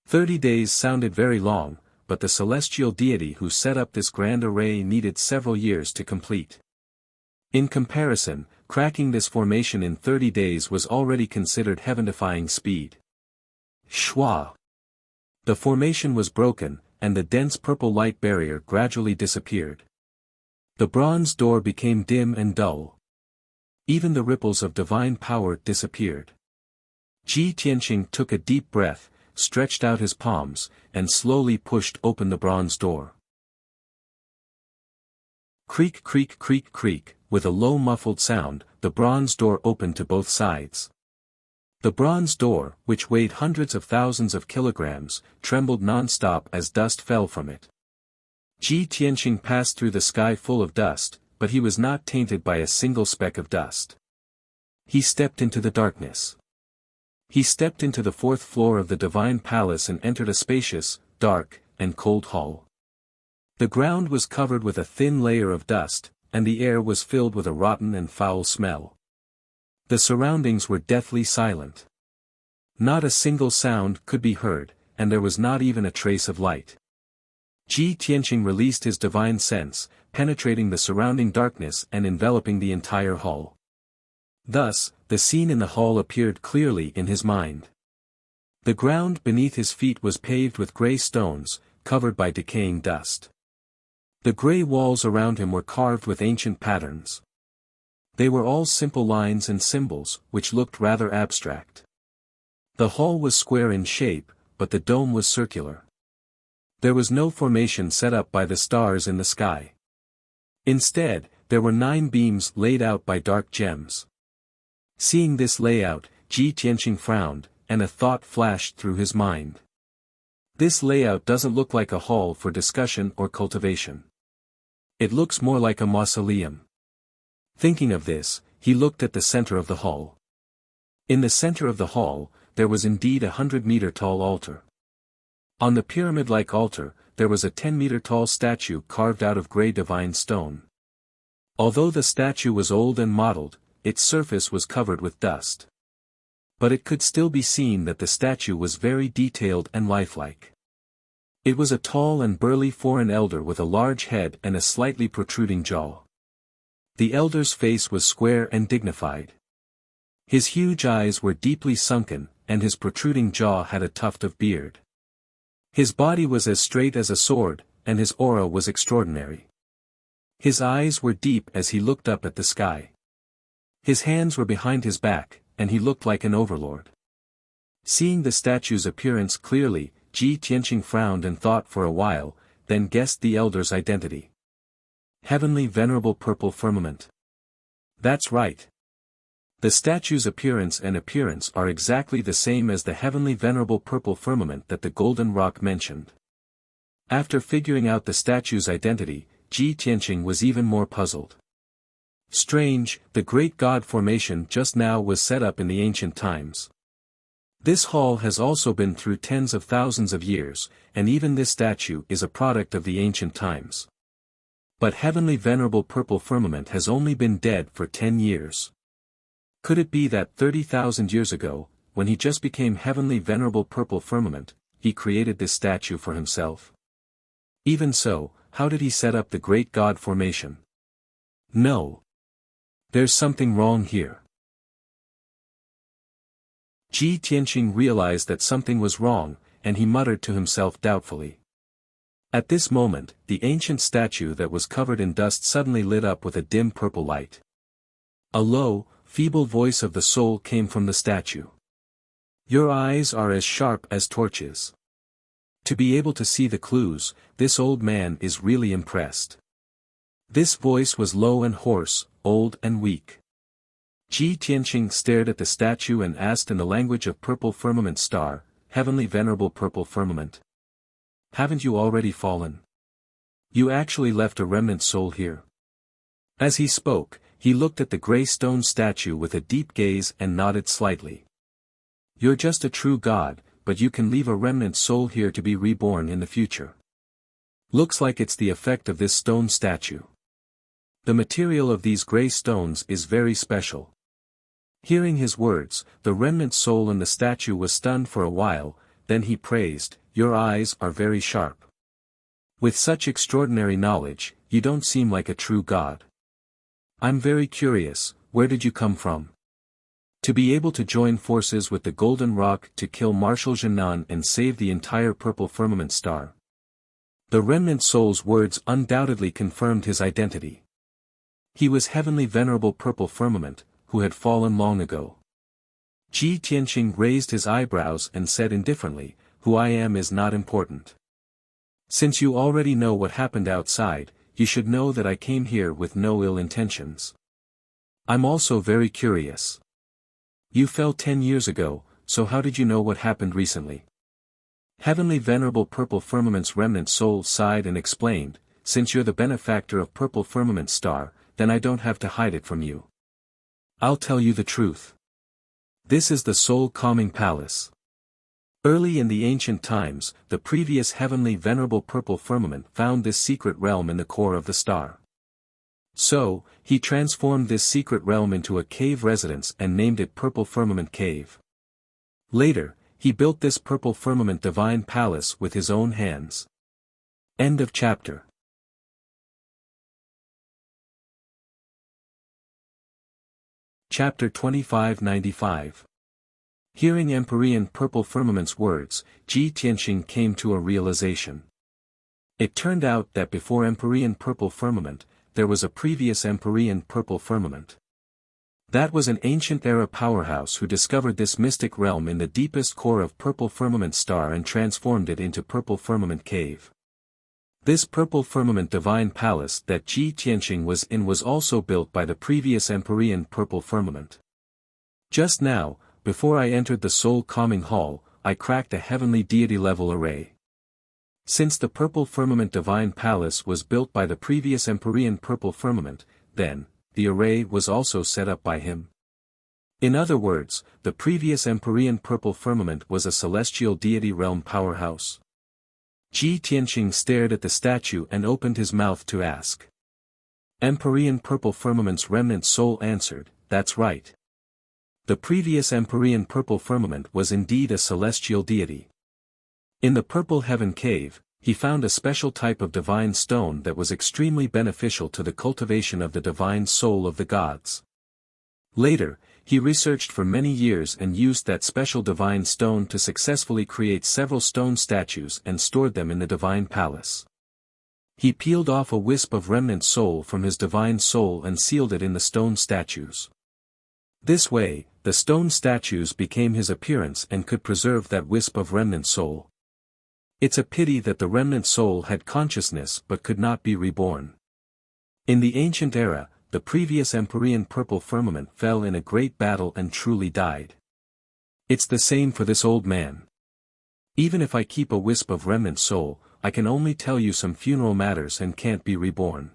Speaker 1: 30 days sounded very long, but the celestial deity who set up this grand array needed several years to complete. In comparison, cracking this formation in 30 days was already considered heaven-defying speed. Shwa! The formation was broken, and the dense purple light barrier gradually disappeared. The bronze door became dim and dull. Even the ripples of divine power disappeared. Ji Tianqing took a deep breath, stretched out his palms, and slowly pushed open the bronze door. Creak, creak, creak, creak, with a low muffled sound, the bronze door opened to both sides. The bronze door, which weighed hundreds of thousands of kilograms, trembled non-stop as dust fell from it. Ji Tianqing passed through the sky full of dust, but he was not tainted by a single speck of dust. He stepped into the darkness. He stepped into the 4th floor of the divine palace and entered a spacious, dark, and cold hall. The ground was covered with a thin layer of dust, and the air was filled with a rotten and foul smell. The surroundings were deathly silent. Not a single sound could be heard, and there was not even a trace of light. Ji Tianqing released his divine sense, penetrating the surrounding darkness and enveloping the entire hall. Thus, the scene in the hall appeared clearly in his mind. The ground beneath his feet was paved with grey stones, covered by decaying dust. The gray walls around him were carved with ancient patterns. They were all simple lines and symbols, which looked rather abstract. The hall was square in shape, but the dome was circular. There was no formation set up by the stars in the sky. Instead, there were 9 beams laid out by dark gems. Seeing this layout, Ji Tianqing frowned, and a thought flashed through his mind. This layout doesn't look like a hall for discussion or cultivation. It looks more like a mausoleum. Thinking of this, he looked at the center of the hall. In the center of the hall, there was indeed a 100-meter-tall altar. On the pyramid-like altar, there was a 10-meter-tall statue carved out of gray divine stone. Although the statue was old and mottled, its surface was covered with dust. But it could still be seen that the statue was very detailed and lifelike. It was a tall and burly foreign elder with a large head and a slightly protruding jaw. The elder's face was square and dignified. His huge eyes were deeply sunken, and his protruding jaw had a tuft of beard. His body was as straight as a sword, and his aura was extraordinary. His eyes were deep as he looked up at the sky. His hands were behind his back, and he looked like an overlord. Seeing the statue's appearance clearly, Ji Tianqing frowned and thought for a while, then guessed the elder's identity. Heavenly Venerable Purple Firmament. That's right. The statue's appearance are exactly the same as the Heavenly Venerable Purple Firmament that the Golden Rock mentioned. After figuring out the statue's identity, Ji Tianqing was even more puzzled. Strange, the great god formation just now was set up in the ancient times. This hall has also been through tens of thousands of years, and even this statue is a product of the ancient times. But Heavenly Venerable Purple Firmament has only been dead for 10 years. Could it be that 30,000 years ago, when he just became Heavenly Venerable Purple Firmament, he created this statue for himself? Even so, how did he set up the great god formation? No. There's something wrong here. Ji Tianqing realized that something was wrong, and he muttered to himself doubtfully. At this moment, the ancient statue that was covered in dust suddenly lit up with a dim purple light. A low, feeble voice of the soul came from the statue. Your eyes are as sharp as torches. To be able to see the clues, this old man is really impressed. This voice was low and hoarse, old and weak. Ji Tianqing stared at the statue and asked in the language of Purple Firmament Star, Heavenly Venerable Purple Firmament. Haven't you already fallen? You actually left a remnant soul here. As he spoke, he looked at the gray stone statue with a deep gaze and nodded slightly. You're just a true god, but you can leave a remnant soul here to be reborn in the future. Looks like it's the effect of this stone statue. The material of these gray stones is very special. Hearing his words, the remnant soul in the statue was stunned for a while, then he praised, Your eyes are very sharp. With such extraordinary knowledge, you don't seem like a true god. I'm very curious, where did you come from? To be able to join forces with the Golden Rock to kill Marshal Jinan and save the entire Purple Firmament Star. The remnant soul's words undoubtedly confirmed his identity. He was Heavenly Venerable Purple Firmament, who had fallen long ago. Ji Tianqing raised his eyebrows and said indifferently, Who I am is not important. Since you already know what happened outside, you should know that I came here with no ill intentions. I'm also very curious. You fell 10 years ago, so how did you know what happened recently? Heavenly Venerable Purple Firmament's remnant soul sighed and explained, Since you're the benefactor of Purple Firmament Star, then I don't have to hide it from you. I'll tell you the truth. This is the Soul Calming Palace. Early in the ancient times, the previous Heavenly Venerable Purple Firmament found this secret realm in the core of the star. So, he transformed this secret realm into a cave residence and named it Purple Firmament Cave. Later, he built this Purple Firmament Divine Palace with his own hands. End of chapter. Chapter 2595. Hearing Empyrean Purple Firmament's words, Ji Tianqing came to a realization. It turned out that before Empyrean purple firmament, there was a previous Empyrean purple firmament. That was an ancient era powerhouse who discovered this mystic realm in the deepest core of purple firmament star and transformed it into purple firmament cave. This purple firmament divine palace that Ji Tianqing was in was also built by the previous Empyrean purple firmament. Just now, before I entered the soul calming hall, I cracked a heavenly deity level array. Since the purple firmament divine palace was built by the previous Empyrean purple firmament, then, the array was also set up by him. In other words, the previous Empyrean purple firmament was a celestial deity realm powerhouse. Ji Tianqing stared at the statue and opened his mouth to ask. Empyrean purple firmament's remnant soul answered, "That's right. The previous Empyrean purple firmament was indeed a celestial deity. In the purple heaven cave, he found a special type of divine stone that was extremely beneficial to the cultivation of the divine soul of the gods. Later, he researched for many years and used that special divine stone to successfully create several stone statues and stored them in the divine palace. He peeled off a wisp of remnant soul from his divine soul and sealed it in the stone statues. This way, the stone statues became his appearance and could preserve that wisp of remnant soul. It's a pity that the remnant soul had consciousness but could not be reborn. In the ancient era, the previous Empyrean purple firmament fell in a great battle and truly died. It's the same for this old man. Even if I keep a wisp of remnant soul, I can only tell you some funeral matters and can't be reborn.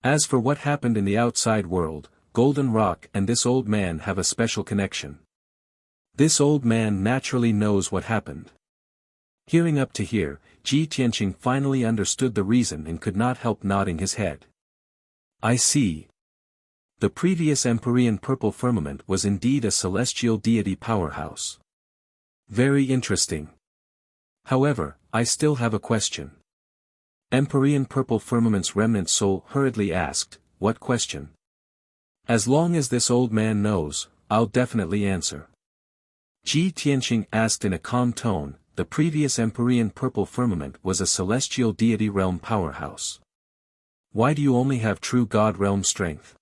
Speaker 1: As for what happened in the outside world, Golden Rock and this old man have a special connection. This old man naturally knows what happened." Hearing up to here, Ji Tianqing finally understood the reason and could not help nodding his head. "I see. The previous Empyrean purple firmament was indeed a celestial deity powerhouse. Very interesting. However, I still have a question." Empyrean purple firmament's remnant soul hurriedly asked, "What question?" "As long as this old man knows, I'll definitely answer." Ji Tianqing asked in a calm tone, "The previous Empyrean purple firmament was a celestial deity realm powerhouse. Why do you only have true God realm strength?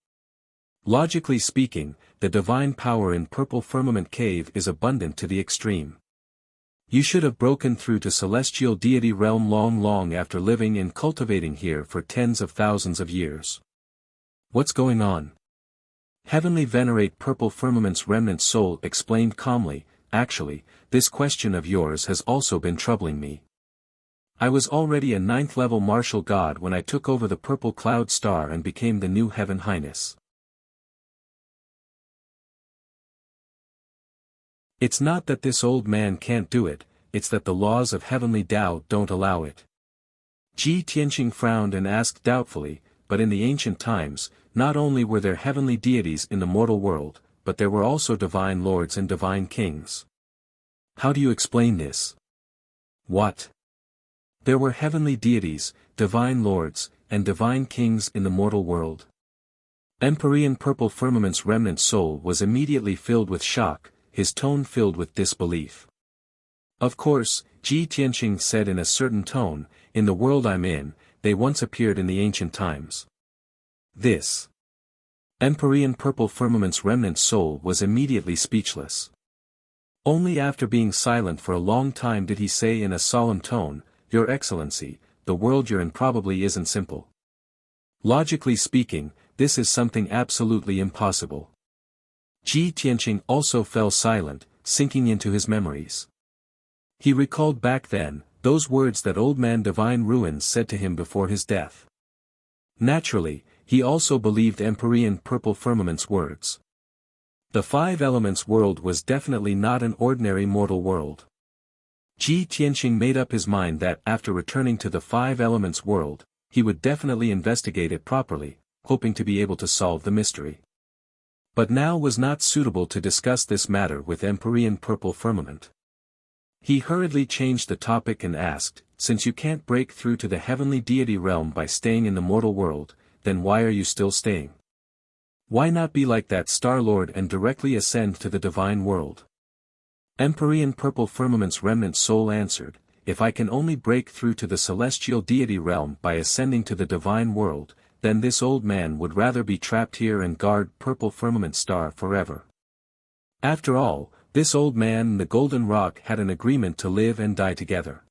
Speaker 1: Logically speaking, the divine power in purple firmament cave is abundant to the extreme. You should have broken through to celestial deity realm long after living and cultivating here for tens of thousands of years. What's going on?" Heavenly Venerate purple firmament's remnant soul explained calmly, "Actually, this question of yours has also been troubling me. I was already a 9th level martial god when I took over the purple cloud star and became the new Heaven Highness. It's not that this old man can't do it, it's that the laws of heavenly Tao don't allow it." Ji Tianqing frowned and asked doubtfully, "But in the ancient times, not only were there heavenly deities in the mortal world, but there were also divine lords and divine kings. How do you explain this?" "What? There were heavenly deities, divine lords, and divine kings in the mortal world?" Empyrean purple firmament's remnant soul was immediately filled with shock, his tone filled with disbelief. "Of course," Ji Tianqing said in a certain tone, "in the world I'm in, they once appeared in the ancient times." This Empyrean purple firmament's remnant soul was immediately speechless. Only after being silent for a long time did he say in a solemn tone, "Your Excellency, the world you're in probably isn't simple. Logically speaking, this is something absolutely impossible." Ji Tianqing also fell silent, sinking into his memories. He recalled back then, those words that old man Divine Ruins said to him before his death. Naturally, he also believed Empyrean purple firmament's words. The five elements world was definitely not an ordinary mortal world. Ji Tianqing made up his mind that after returning to the five elements world, he would definitely investigate it properly, hoping to be able to solve the mystery. But now was not suitable to discuss this matter with Empyrean purple firmament. He hurriedly changed the topic and asked, "Since you can't break through to the heavenly deity realm by staying in the mortal world, then why are you still staying? Why not be like that Star Lord and directly ascend to the divine world?" Empyrean purple firmament's remnant soul answered, if I can only break through to the celestial deity realm by ascending to the divine world, then this old man would rather be trapped here and guard purple firmament star forever. After all, this old man and the golden rock had an agreement to live and die together.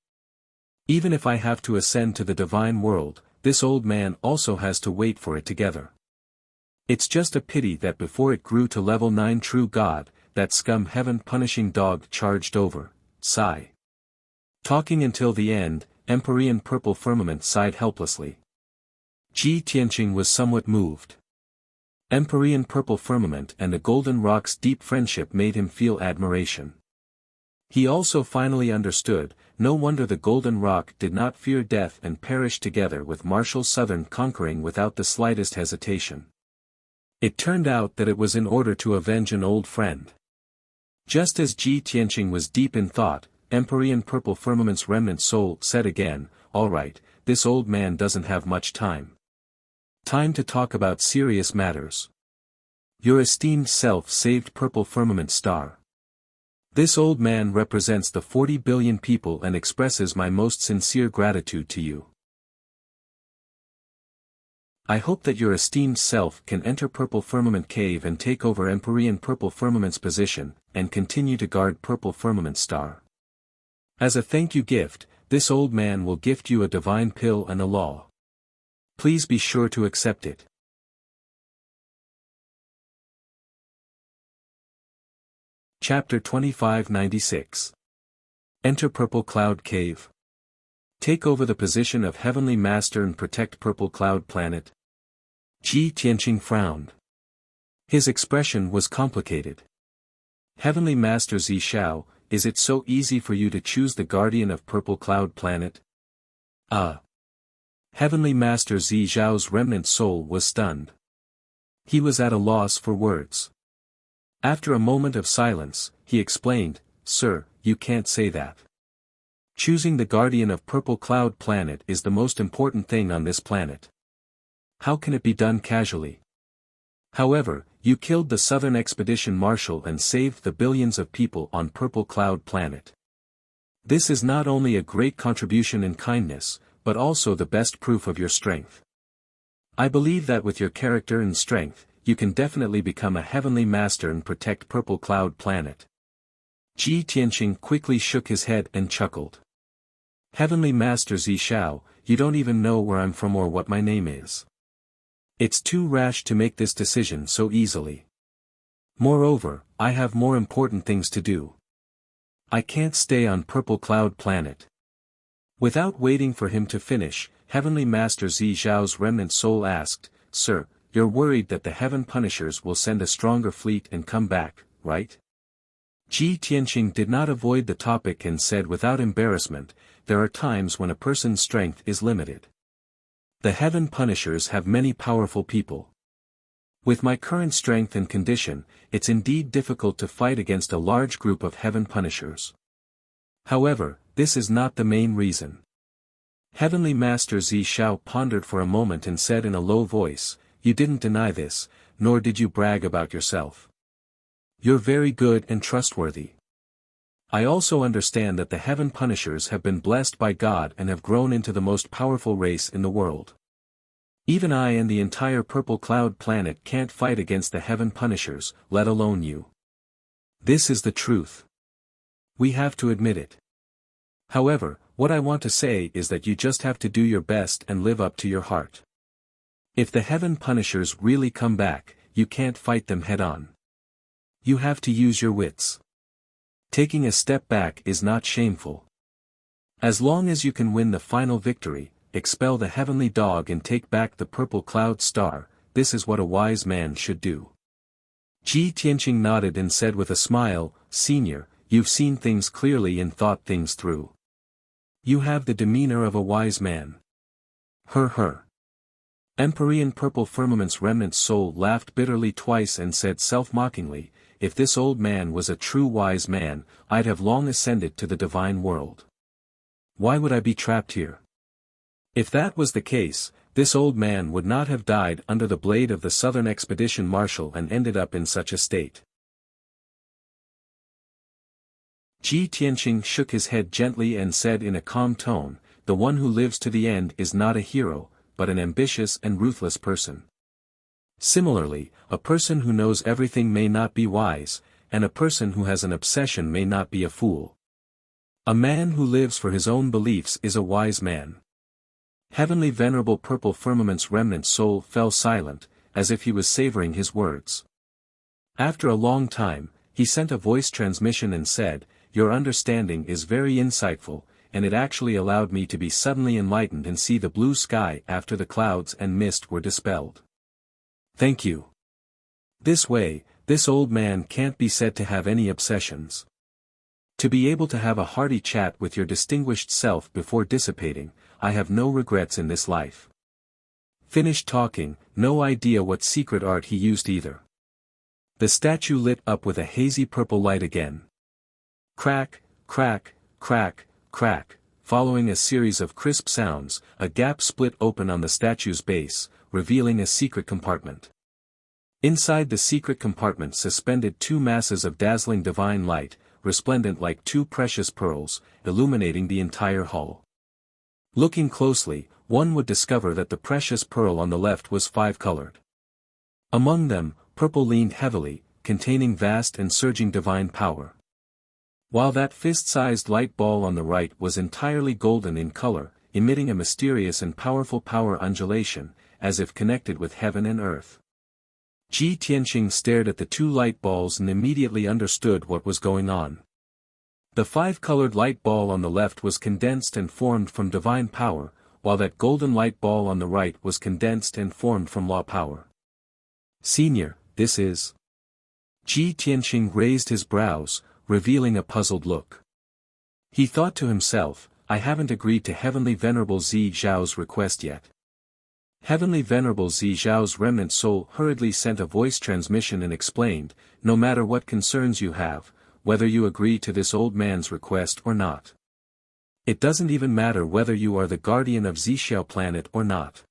Speaker 1: Even if I have to ascend to the divine world, this old man also has to wait for it together. It's just a pity that before it grew to level 9 true god, that scum heaven-punishing dog charged over. Sigh. Talking until the end, Empyrean Purple Firmament sighed helplessly. Ji Tianqing was somewhat moved. Empyrean Purple Firmament and the Golden Rock's deep friendship made him feel admiration. He also finally understood, no wonder the Golden Rock did not fear death and perished together with Marshal Southern conquering without the slightest hesitation. It turned out that it was in order to avenge an old friend. Just as Ji Tianqing was deep in thought, Empyrean Purple Firmament's remnant soul said again, "All right, this old man doesn't have much time. Time to talk about serious matters. Your esteemed self saved Purple Firmament Star. This old man represents the 40 billion people and expresses my most sincere gratitude to you. I hope that your esteemed self can enter Purple Firmament Cave and take over Empyrean Purple Firmament's position, and continue to guard Purple Firmament Star. As a thank you gift, this old man will gift you a divine pill and a law. Please be sure to accept it." Chapter 2596. Enter Purple Cloud Cave. Take over the position of Heavenly Master and protect Purple Cloud Planet. Ji Tianqing frowned. His expression was complicated. Heavenly Master Zi Xiao, is it so easy for you to choose the guardian of Purple Cloud Planet? Heavenly Master Zi Xiao's remnant soul was stunned. He was at a loss for words. After a moment of silence, he explained, "Sir, you can't say that. Choosing the guardian of Purple Cloud Planet is the most important thing on this planet. How can it be done casually? However, you killed the Southern Expedition Marshal and saved the billions of people on Purple Cloud Planet. This is not only a great contribution in kindness, but also the best proof of your strength. I believe that with your character and strength, you can definitely become a heavenly master and protect Purple Cloud Planet." Ji Tianqing quickly shook his head and chuckled. "Heavenly Master Zi Xiao, you don't even know where I'm from or what my name is. It's too rash to make this decision so easily. Moreover, I have more important things to do. I can't stay on Purple Cloud Planet." Without waiting for him to finish, Heavenly Master Zi Xiao's remnant soul asked, "Sir, you're worried that the Heaven Punishers will send a stronger fleet and come back, right?" Ji Tianqing did not avoid the topic and said without embarrassment, "There are times when a person's strength is limited. The Heaven Punishers have many powerful people. With my current strength and condition, it's indeed difficult to fight against a large group of Heaven Punishers. However, this is not the main reason." Heavenly Master Zi Xiao pondered for a moment and said in a low voice, "You didn't deny this, nor did you brag about yourself. You're very good and trustworthy. I also understand that the Heaven Punishers have been blessed by God and have grown into the most powerful race in the world. Even I and the entire Purple Cloud Planet can't fight against the Heaven Punishers, let alone you. This is the truth. We have to admit it. However, what I want to say is that you just have to do your best and live up to your heart. If the Heaven Punishers really come back, you can't fight them head-on. You have to use your wits. Taking a step back is not shameful. As long as you can win the final victory, expel the Heavenly Dog and take back the Purple Cloud Star, this is what a wise man should do." Ji Tianqing nodded and said with a smile, "Senior, you've seen things clearly and thought things through. You have the demeanor of a wise man." Her. Empyrean Purple Firmament's remnant soul laughed bitterly twice and said self-mockingly, "If this old man was a true wise man, I'd have long ascended to the divine world. Why would I be trapped here? If that was the case, this old man would not have died under the blade of the Southern Expedition Marshal and ended up in such a state." Ji Tianqing shook his head gently and said in a calm tone, "The one who lives to the end is not a hero, but an ambitious and ruthless person." Similarly, a person who knows everything may not be wise, and a person who has an obsession may not be a fool. A man who lives for his own beliefs is a wise man. Heavenly Venerable Purple Firmament's remnant soul fell silent, as if he was savoring his words. After a long time, he sent a voice transmission and said, "Your understanding is very insightful, and it actually allowed me to be suddenly enlightened and see the blue sky after the clouds and mist were dispelled. Thank you. This way, this old man can't be said to have any obsessions. To be able to have a hearty chat with your distinguished self before dissipating, I have no regrets in this life." Finished talking, no idea what secret art he used either. The statue lit up with a hazy purple light again. Crack, crack, crack, crack, following a series of crisp sounds, a gap split open on the statue's base, revealing a secret compartment. Inside the secret compartment suspended two masses of dazzling divine light, resplendent like two precious pearls, illuminating the entire hull. Looking closely, one would discover that the precious pearl on the left was five-colored. Among them, purple leaned heavily, containing vast and surging divine power. While that fist-sized light ball on the right was entirely golden in color, emitting a mysterious and powerful power undulation, as if connected with heaven and earth. Ji Tianqing stared at the two light balls and immediately understood what was going on. The five-colored light ball on the left was condensed and formed from divine power, while that golden light ball on the right was condensed and formed from law power. "Senior, this is..." Ji Tianqing raised his brows, revealing a puzzled look. He thought to himself, "I haven't agreed to Heavenly Venerable Zi Zhao's request yet." Heavenly Venerable Zi Zhao's remnant soul hurriedly sent a voice transmission and explained, "No matter what concerns you have, whether you agree to this old man's request or not. It doesn't even matter whether you are the guardian of Zixiao planet or not.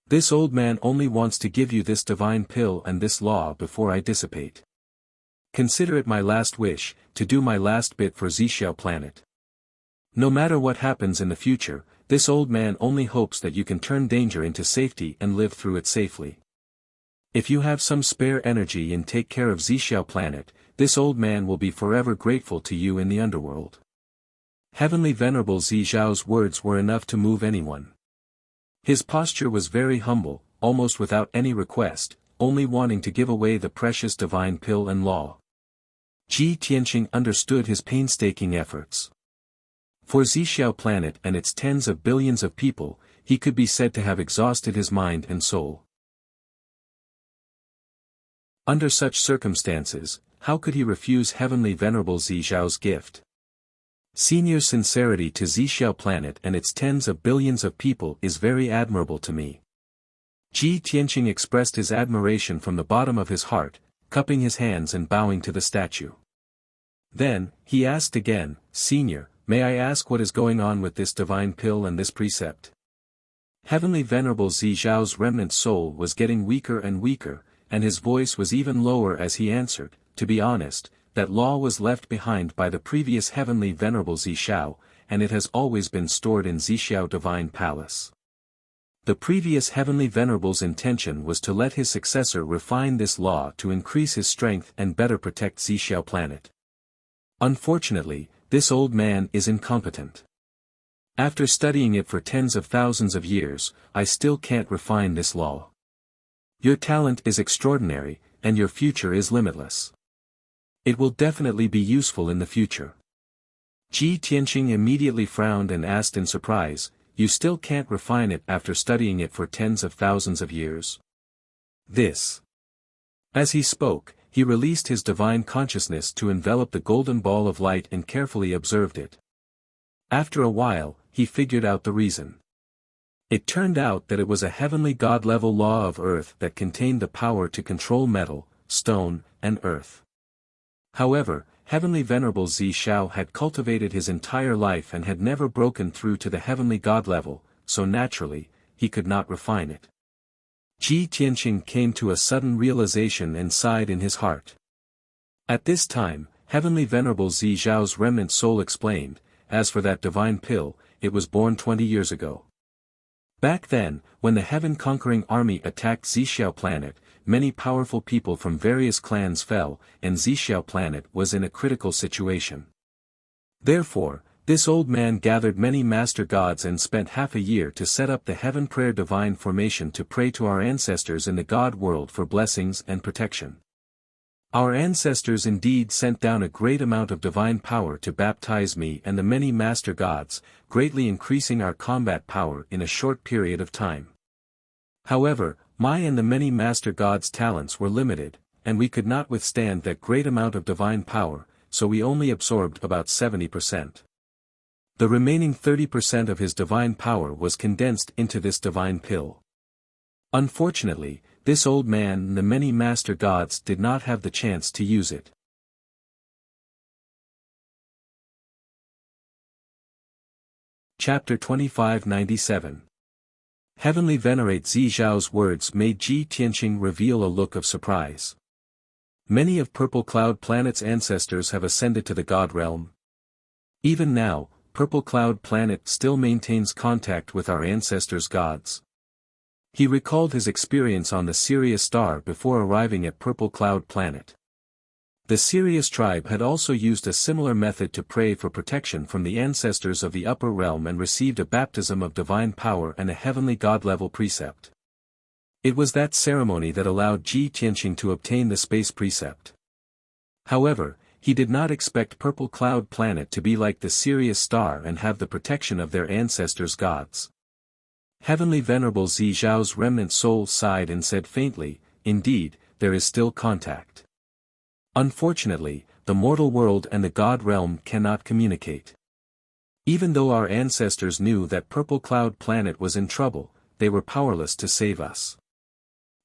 Speaker 1: This old man only wants to give you this divine pill and this law before I dissipate. Consider it my last wish, to do my last bit for Zixiao planet. No matter what happens in the future, this old man only hopes that you can turn danger into safety and live through it safely. If you have some spare energy and take care of Zixiao planet, this old man will be forever grateful to you in the underworld." Heavenly Venerable Zi Zhao's words were enough to move anyone. His posture was very humble, almost without any request, only wanting to give away the precious divine pill and law. Ji Tianqing understood his painstaking efforts. For Zixiao planet and its tens of billions of people, he could be said to have exhausted his mind and soul. Under such circumstances, how could he refuse Heavenly Venerable Zi Zhao's gift? Senior sincerity to Zixiao planet and its tens of billions of people is very admirable to me. Ji Tianqing expressed his admiration from the bottom of his heart, cupping his hands and bowing to the statue. Then, he asked again, "Senior, may I ask what is going on with this divine pill and this precept?" Heavenly Venerable Zi Zhao's remnant soul was getting weaker and weaker, and his voice was even lower as he answered, "To be honest, that law was left behind by the previous Heavenly Venerable Zixiao, and it has always been stored in Zixiao Divine Palace. The previous Heavenly Venerable's intention was to let his successor refine this law to increase his strength and better protect Zixiao planet. Unfortunately, this old man is incompetent. After studying it for tens of thousands of years, I still can't refine this law. Your talent is extraordinary, and your future is limitless. It will definitely be useful in the future." Ji Tianqing immediately frowned and asked in surprise, "You still can't refine it after studying it for tens of thousands of years?" This. As he spoke, he released his divine consciousness to envelop the golden ball of light and carefully observed it. After a while, he figured out the reason. It turned out that it was a heavenly God-level law of earth that contained the power to control metal, stone, and earth. However, Heavenly Venerable Zixiao had cultivated his entire life and had never broken through to the heavenly God level, so naturally, he could not refine it. Ji Tianqing came to a sudden realization and sighed in his heart. At this time, Heavenly Venerable Zi Zhao's remnant soul explained, as for that divine pill, it was born 20 years ago. Back then, when the heaven-conquering army attacked Zixiao planet, many powerful people from various clans fell, and Zixiao planet was in a critical situation. Therefore, this old man gathered many master gods and spent half a year to set up the heaven prayer divine formation to pray to our ancestors in the god world for blessings and protection. Our ancestors indeed sent down a great amount of divine power to baptize me and the many master gods, greatly increasing our combat power in a short period of time. However, my and the many master gods' talents were limited, and we could not withstand that great amount of divine power, so we only absorbed about 70%. The remaining 30% of his divine power was condensed into this divine pill. Unfortunately, this old man and the many master gods did not have the chance to use it. Chapter 2597. Heavenly Venerate Zi Zhao's words made Ji Tianqing reveal a look of surprise. Many of Purple Cloud Planet's ancestors have ascended to the God realm. Even now, Purple Cloud Planet still maintains contact with our ancestors' gods. He recalled his experience on the Sirius star before arriving at Purple Cloud Planet. The Sirius tribe had also used a similar method to pray for protection from the ancestors of the upper realm and received a baptism of divine power and a heavenly god-level precept. It was that ceremony that allowed Ji Tianqing to obtain the space precept. However, he did not expect Purple Cloud Planet to be like the Sirius star and have the protection of their ancestors' gods. Heavenly Venerable Zi Zhao's remnant soul sighed and said faintly, "Indeed, there is still contact. Unfortunately, the mortal world and the god realm cannot communicate. Even though our ancestors knew that Purple Cloud Planet was in trouble, they were powerless to save us.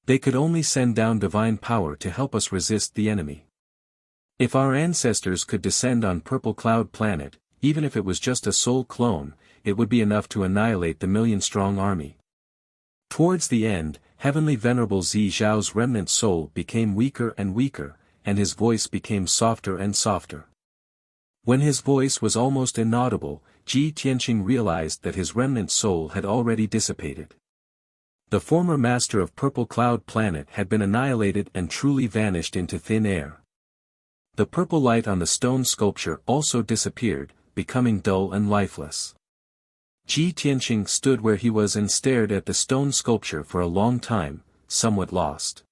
Speaker 1: They could only send down divine power to help us resist the enemy. If our ancestors could descend on Purple Cloud Planet, even if it was just a soul clone, it would be enough to annihilate the million-strong army." Towards the end, Heavenly Venerable Zi Zhao's remnant soul became weaker and weaker, and his voice became softer and softer. When his voice was almost inaudible, Ji Tianqing realized that his remnant soul had already dissipated. The former master of Purple Cloud Planet had been annihilated and truly vanished into thin air. The purple light on the stone sculpture also disappeared, becoming dull and lifeless. Ji Tianqing stood where he was and stared at the stone sculpture for a long time, somewhat lost.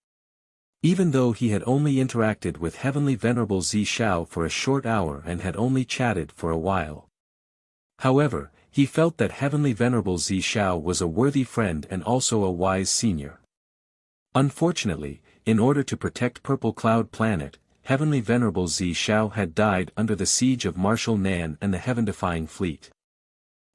Speaker 1: Even though he had only interacted with Heavenly Venerable Zi Zhao for a short hour and had only chatted for a while. However, he felt that Heavenly Venerable Zi Zhao was a worthy friend and also a wise senior. Unfortunately, in order to protect Purple Cloud Planet, Heavenly Venerable Zi Zhao had died under the siege of Marshal Nan and the heaven-defying fleet.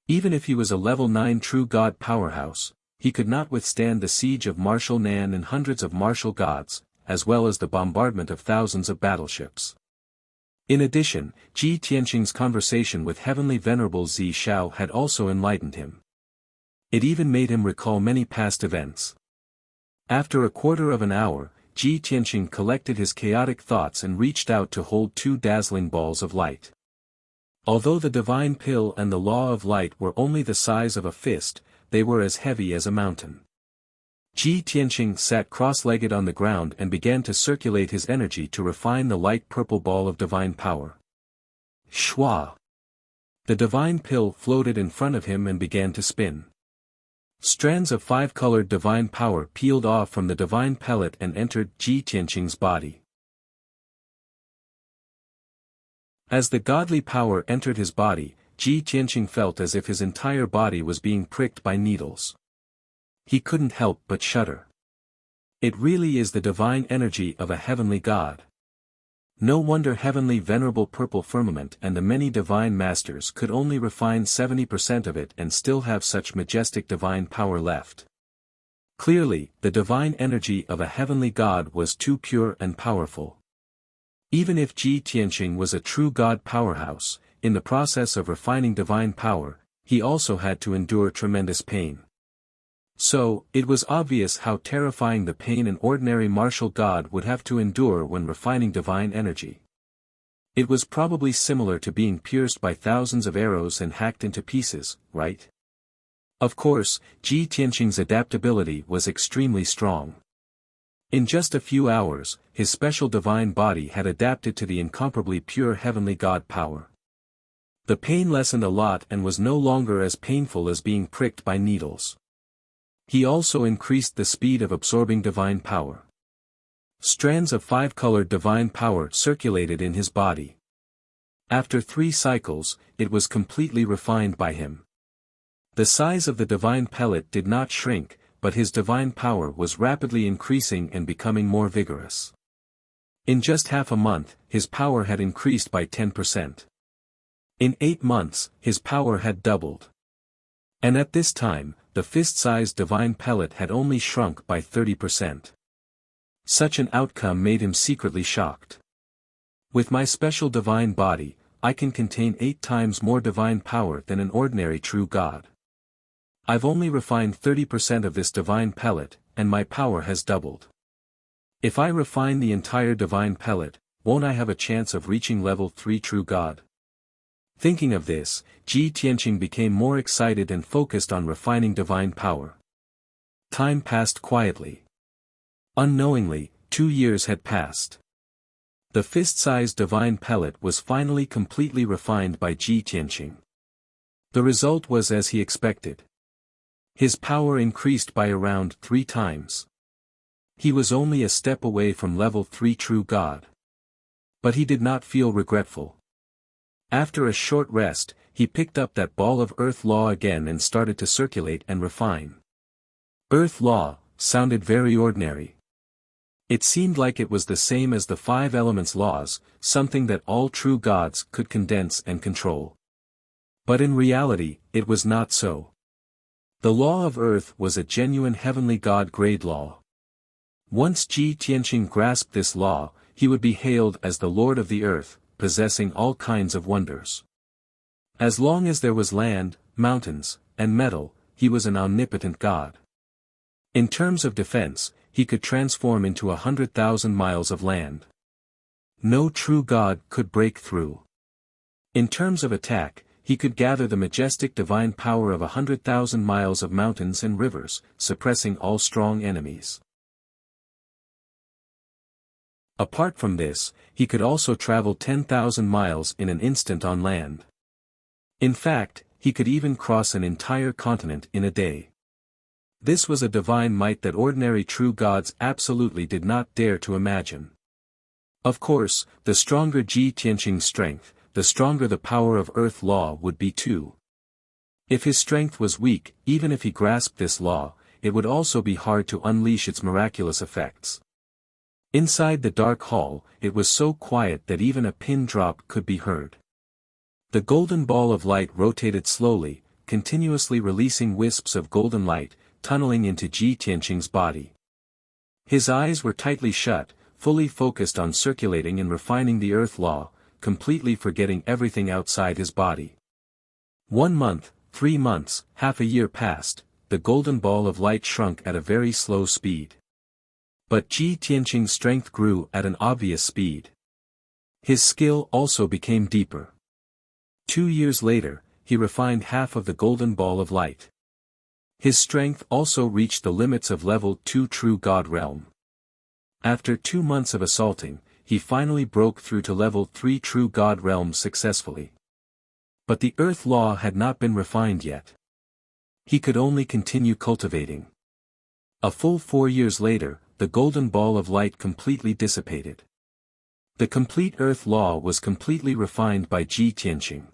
Speaker 1: Even if he was a level 9 true god powerhouse, he could not withstand the siege of Marshal Nan and hundreds of martial gods, as well as the bombardment of thousands of battleships. In addition, Ji Tianqing's conversation with Heavenly Venerable Zi Zhao had also enlightened him. It even made him recall many past events. After a quarter of an hour, Ji Tianqing collected his chaotic thoughts and reached out to hold 2 dazzling balls of light. Although the divine pill and the law of light were only the size of a fist, they were as heavy as a mountain. Ji Tianqing sat cross-legged on the ground and began to circulate his energy to refine the light purple ball of divine power. Shwa! The divine pill floated in front of him and began to spin. Strands of 5-colored divine power peeled off from the divine pellet and entered Ji Tianqing's body. As the godly power entered his body, Ji Tianqing felt as if his entire body was being pricked by needles. He couldn't help but shudder. It really is the divine energy of a heavenly god. No wonder Heavenly Venerable Purple Firmament and the many divine masters could only refine 70% of it and still have such majestic divine power left. Clearly, the divine energy of a heavenly god was too pure and powerful. Even if Ji Tianqing was a true god powerhouse, in the process of refining divine power, he also had to endure tremendous pain. So, it was obvious how terrifying the pain an ordinary martial god would have to endure when refining divine energy. It was probably similar to being pierced by thousands of arrows and hacked into pieces, right? Of course, Ji Tianqing's adaptability was extremely strong. In just a few hours, his special divine body had adapted to the incomparably pure heavenly God power. The pain lessened a lot and was no longer as painful as being pricked by needles. He also increased the speed of absorbing divine power. Strands of 5-colored divine power circulated in his body. After 3 cycles, it was completely refined by him. The size of the divine pellet did not shrink, but his divine power was rapidly increasing and becoming more vigorous. In just half a month, his power had increased by 10%. In 8 months, his power had doubled. And at this time, the fist-sized divine pellet had only shrunk by 30%. Such an outcome made him secretly shocked. With my special divine body, I can contain 8 times more divine power than an ordinary true God. I've only refined 30% of this divine pellet, and my power has doubled. If I refine the entire divine pellet, won't I have a chance of reaching level 3 true God? Thinking of this, Ji Tianqing became more excited and focused on refining divine power. Time passed quietly. Unknowingly, 2 years had passed. The fist-sized divine pellet was finally completely refined by Ji Tianqing. The result was as he expected. His power increased by around 3 times. He was only a step away from level 3 true God. But he did not feel regretful. After a short rest, he picked up that ball of Earth Law again and started to circulate and refine. Earth Law sounded very ordinary. It seemed like it was the same as the 5 elements laws, something that all true gods could condense and control. But in reality, it was not so. The law of Earth was a genuine heavenly God-grade law. Once Ji Tianqing grasped this law, he would be hailed as the Lord of the Earth, possessing all kinds of wonders. As long as there was land, mountains, and metal, he was an omnipotent God. In terms of defense, he could transform into 100,000 miles of land. No true God could break through. In terms of attack, he could gather the majestic divine power of 100,000 miles of mountains and rivers, suppressing all strong enemies. Apart from this, he could also travel 10,000 miles in an instant on land. In fact, he could even cross an entire continent in a day. This was a divine might that ordinary true gods absolutely did not dare to imagine. Of course, the stronger Ji Tianqing's strength, the stronger the power of Earth Law would be too. If his strength was weak, even if he grasped this law, it would also be hard to unleash its miraculous effects. Inside the dark hall, it was so quiet that even a pin drop could be heard. The golden ball of light rotated slowly, continuously releasing wisps of golden light, tunneling into Ji Tianqing's body. His eyes were tightly shut, fully focused on circulating and refining the Earth Law, completely forgetting everything outside his body. 1 month, 3 months, half a year passed, the golden ball of light shrunk at a very slow speed. But Ji Tianqing's strength grew at an obvious speed. His skill also became deeper. 2 years later, he refined half of the golden ball of light. His strength also reached the limits of level 2 true God realm. After 2 months of assaulting, he finally broke through to level 3 true God realm successfully. But the Earth Law had not been refined yet. He could only continue cultivating. A full 4 years later, the golden ball of light completely dissipated. The complete Earth Law was completely refined by Ji Tianqing.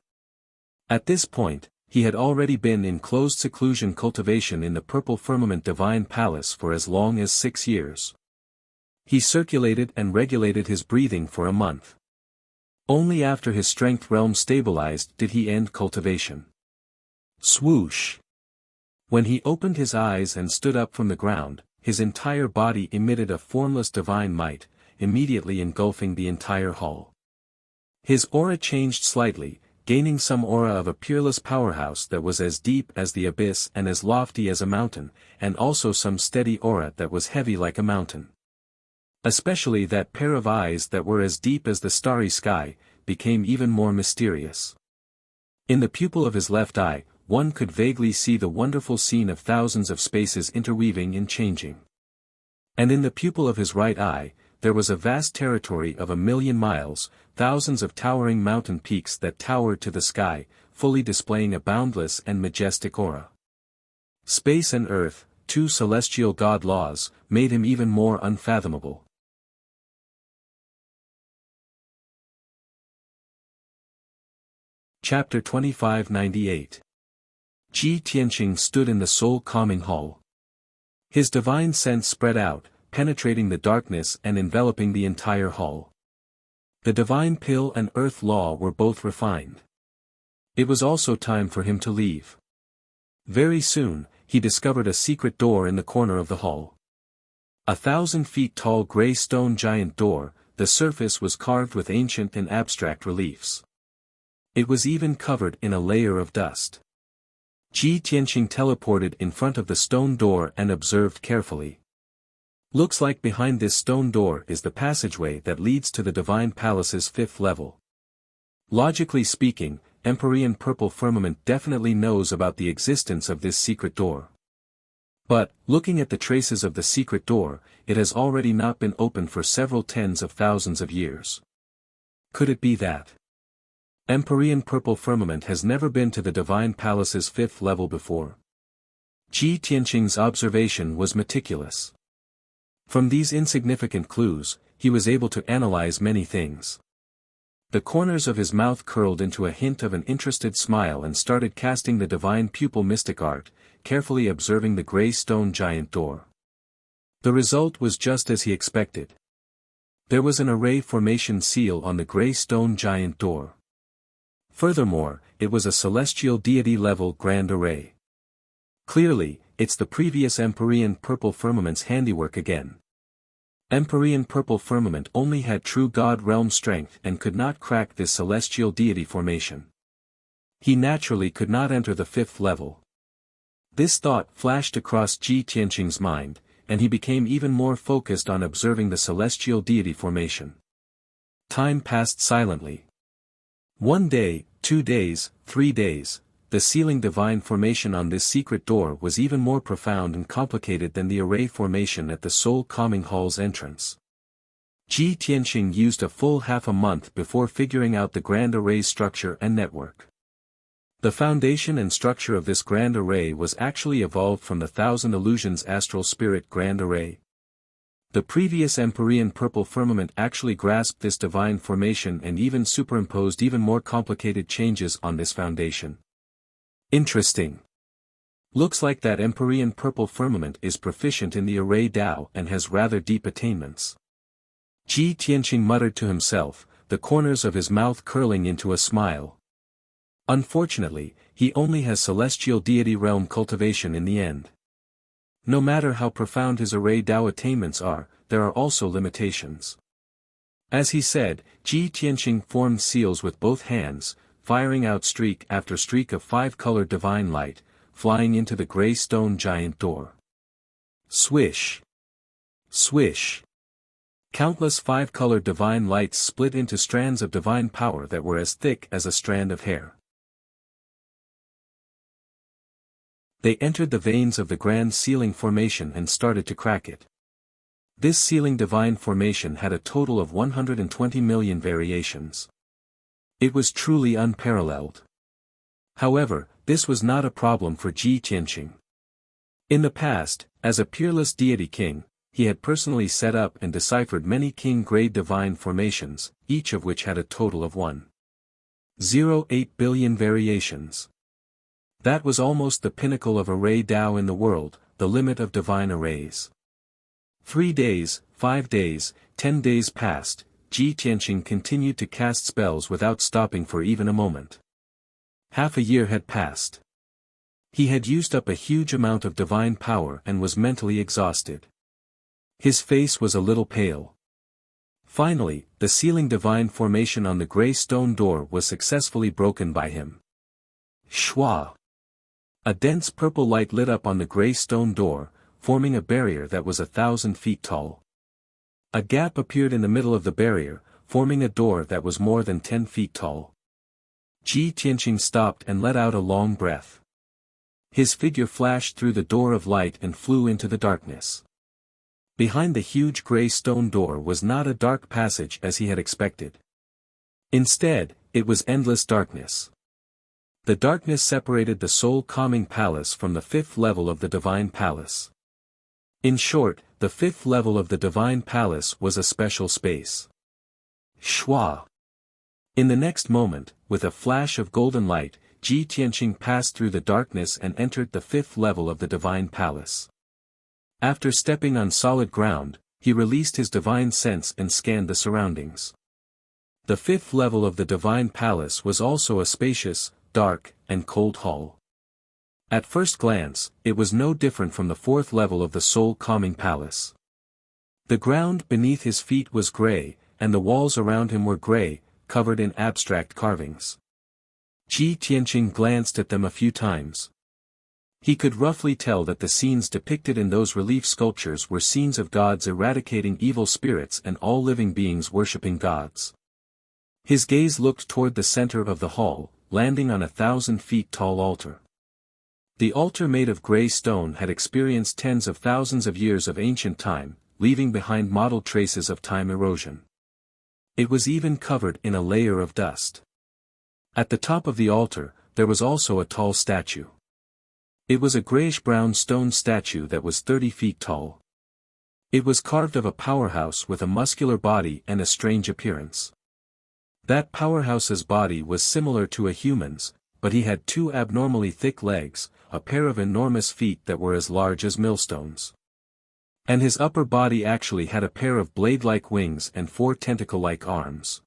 Speaker 1: At this point, he had already been in closed seclusion cultivation in the Purple Firmament Divine Palace for as long as 6 years. He circulated and regulated his breathing for a month. Only after his strength realm stabilized did he end cultivation. Swoosh! When he opened his eyes and stood up from the ground, his entire body emitted a formless divine might, immediately engulfing the entire hall. His aura changed slightly, gaining some aura of a peerless powerhouse that was as deep as the abyss and as lofty as a mountain, and also some steady aura that was heavy like a mountain. Especially that pair of eyes that were as deep as the starry sky, became even more mysterious. In the pupil of his left eye, one could vaguely see the wonderful scene of thousands of spaces interweaving and changing. And in the pupil of his right eye, there was a vast territory of 1,000,000 miles, thousands of towering mountain peaks that towered to the sky, fully displaying a boundless and majestic aura. Space and earth, two celestial god laws, made him even more unfathomable. Chapter 2598. Ji Tianqing stood in the soul-calming hall. His divine sense spread out, penetrating the darkness and enveloping the entire hall. The divine pill and earth law were both refined. It was also time for him to leave. Very soon, he discovered a secret door in the corner of the hall. 1,000 feet tall gray stone giant door, the surface was carved with ancient and abstract reliefs. It was even covered in a layer of dust. Ji Tianqing teleported in front of the stone door and observed carefully. Looks like behind this stone door is the passageway that leads to the Divine Palace's 5th level. Logically speaking, Empyrean Purple Firmament definitely knows about the existence of this secret door. But, looking at the traces of the secret door, it has already not been opened for several tens of thousands of years. Could it be that Empyrean Purple Firmament has never been to the Divine Palace's 5th level before? Ji Tianqing's observation was meticulous. From these insignificant clues, he was able to analyze many things. The corners of his mouth curled into a hint of an interested smile and started casting the divine pupil mystic art, carefully observing the gray stone giant door. The result was just as he expected. There was an array formation seal on the gray stone giant door. Furthermore, it was a celestial deity-level grand array. Clearly, it's the previous Empyrean Purple Firmament's handiwork again. Empyrean Purple Firmament only had true God realm strength and could not crack this celestial deity formation. He naturally could not enter the 5th level. This thought flashed across Ji Tianqing's mind, and he became even more focused on observing the celestial deity formation. Time passed silently. 1 day, 2 days, 3 days, the sealing divine formation on this secret door was even more profound and complicated than the array formation at the soul-calming hall's entrance. Ji Tianqing used a full half a month before figuring out the grand array's structure and network. The foundation and structure of this grand array was actually evolved from the Thousand Illusions Astral Spirit Grand Array. The previous Empyrean Purple Firmament actually grasped this divine formation and even superimposed even more complicated changes on this foundation. Interesting. Looks like that Empyrean Purple Firmament is proficient in the array Tao and has rather deep attainments. Ji Tianqing muttered to himself, the corners of his mouth curling into a smile. Unfortunately, he only has celestial deity realm cultivation in the end. No matter how profound his array Tao attainments are, there are also limitations. As he said, Ji Tianqing formed seals with both hands, firing out streak after streak of 5-colored divine light, flying into the gray stone giant door. Swish! Swish! Countless 5-colored divine lights split into strands of divine power that were as thick as a strand of hair. They entered the veins of the grand sealing formation and started to crack it. This sealing divine formation had a total of 120 million variations. It was truly unparalleled. However, this was not a problem for Ji Tianqing. In the past, as a peerless deity king, he had personally set up and deciphered many king-grade divine formations, each of which had a total of 1.08 billion variations. That was almost the pinnacle of array Tao in the world, the limit of divine arrays. 3 days, 5 days, 10 days passed, Ji Tianqing continued to cast spells without stopping for even a moment. Half a year had passed. He had used up a huge amount of divine power and was mentally exhausted. His face was a little pale. Finally, the sealing divine formation on the gray stone door was successfully broken by him. Shwa! A dense purple light lit up on the gray stone door, forming a barrier that was 1,000 feet tall. A gap appeared in the middle of the barrier, forming a door that was more than 10 feet tall. Ji Tianqing stopped and let out a long breath. His figure flashed through the door of light and flew into the darkness. Behind the huge gray stone door was not a dark passage as he had expected. Instead, it was endless darkness. The darkness separated the soul-calming palace from the fifth level of the divine palace. In short, the fifth level of the divine palace was a special space. Shua. In the next moment, with a flash of golden light, Ji Tianqing passed through the darkness and entered the fifth level of the divine palace. After stepping on solid ground, he released his divine sense and scanned the surroundings. The fifth level of the divine palace was also a spacious, dark, and cold hall. At first glance, it was no different from the fourth level of the soul-calming palace. The ground beneath his feet was gray, and the walls around him were gray, covered in abstract carvings. Ji Tianqing glanced at them a few times. He could roughly tell that the scenes depicted in those relief sculptures were scenes of gods eradicating evil spirits and all living beings worshipping gods. His gaze looked toward the center of the hall, landing on a 1,000 feet tall altar. The altar made of gray stone had experienced tens of thousands of years of ancient time, leaving behind mottled traces of time erosion. It was even covered in a layer of dust. At the top of the altar, there was also a tall statue. It was a grayish-brown stone statue that was 30 feet tall. It was carved of a powerhouse with a muscular body and a strange appearance. That powerhouse's body was similar to a human's, but he had two abnormally thick legs, a pair of enormous feet that were as large as millstones. And his upper body actually had a pair of blade-like wings and 4 tentacle-like arms.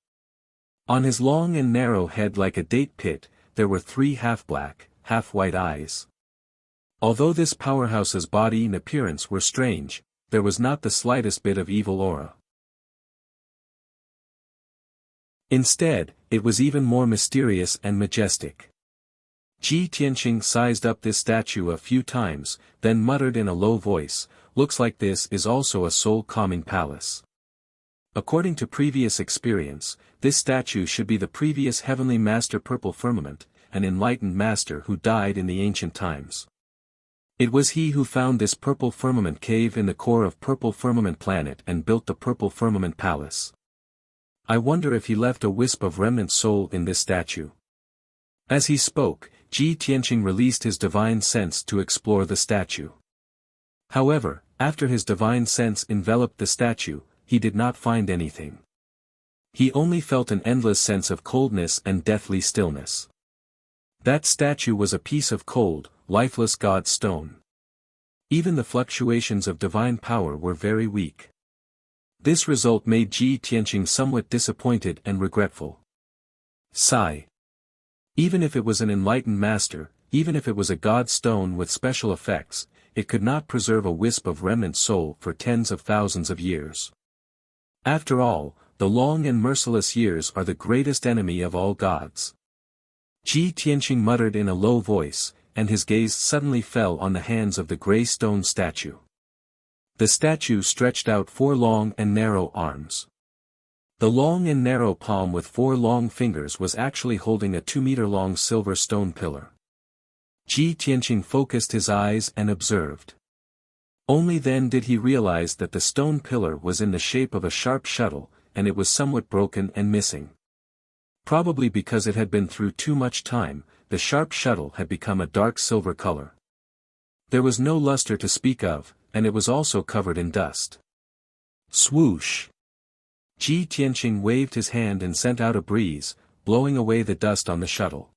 Speaker 1: On his long and narrow head like a date pit, there were 3 half-black, half-white eyes. Although this powerhouse's body and appearance were strange, there was not the slightest bit of evil aura. Instead, it was even more mysterious and majestic. Ji Tianqing sized up this statue a few times, then muttered in a low voice, "Looks like this is also a soul-calming palace." According to previous experience, this statue should be the previous heavenly master Purple Firmament, an enlightened master who died in the ancient times. It was he who found this Purple Firmament cave in the core of Purple Firmament planet and built the Purple Firmament Palace. I wonder if he left a wisp of remnant soul in this statue. As he spoke, Ji Tianqing released his divine sense to explore the statue. However, after his divine sense enveloped the statue, he did not find anything. He only felt an endless sense of coldness and deathly stillness. That statue was a piece of cold, lifeless god stone. Even the fluctuations of divine power were very weak. This result made Ji Tianqing somewhat disappointed and regretful. Sigh. Even if it was an enlightened master, even if it was a god stone with special effects, it could not preserve a wisp of remnant soul for tens of thousands of years. After all, the long and merciless years are the greatest enemy of all gods. Ji Tianqing muttered in a low voice, and his gaze suddenly fell on the hands of the gray stone statue. The statue stretched out 4 long and narrow arms. The long and narrow palm with 4 long fingers was actually holding a 2-meter-long silver stone pillar. Ji Tianqing focused his eyes and observed. Only then did he realize that the stone pillar was in the shape of a sharp shuttle, and it was somewhat broken and missing. Probably because it had been through too much time, the sharp shuttle had become a dark silver color. There was no luster to speak of, and it was also covered in dust. Swoosh! Ji Tianqing waved his hand and sent out a breeze, blowing away the dust on the shuttle.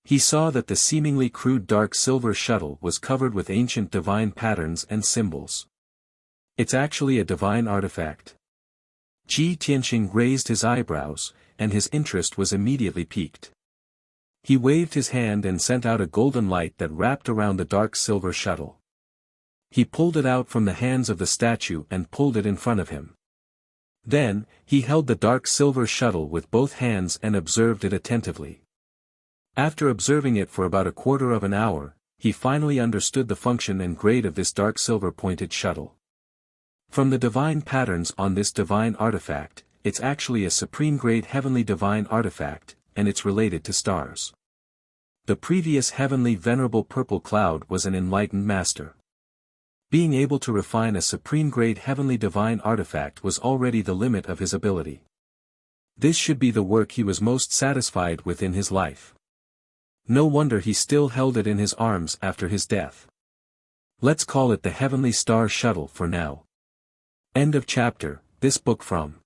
Speaker 1: He saw that the seemingly crude dark silver shuttle was covered with ancient divine patterns and symbols. It's actually a divine artifact. Ji Tianqing raised his eyebrows, and his interest was immediately piqued. He waved his hand and sent out a golden light that wrapped around the dark silver shuttle. He pulled it out from the hands of the statue and pulled it in front of him. Then, he held the dark silver shuttle with both hands and observed it attentively. After observing it for about a quarter of an hour, he finally understood the function and grade of this dark silver pointed shuttle. From the divine patterns on this divine artifact, it's actually a supreme-grade heavenly divine artifact, and it's related to stars. The previous heavenly venerable purple cloud was an enlightened master. Being able to refine a supreme-grade heavenly divine artifact was already the limit of his ability. This should be the work he was most satisfied with in his life. No wonder he still held it in his arms after his death. Let's call it the Heavenly Star Shuttle for now. End of chapter. This book from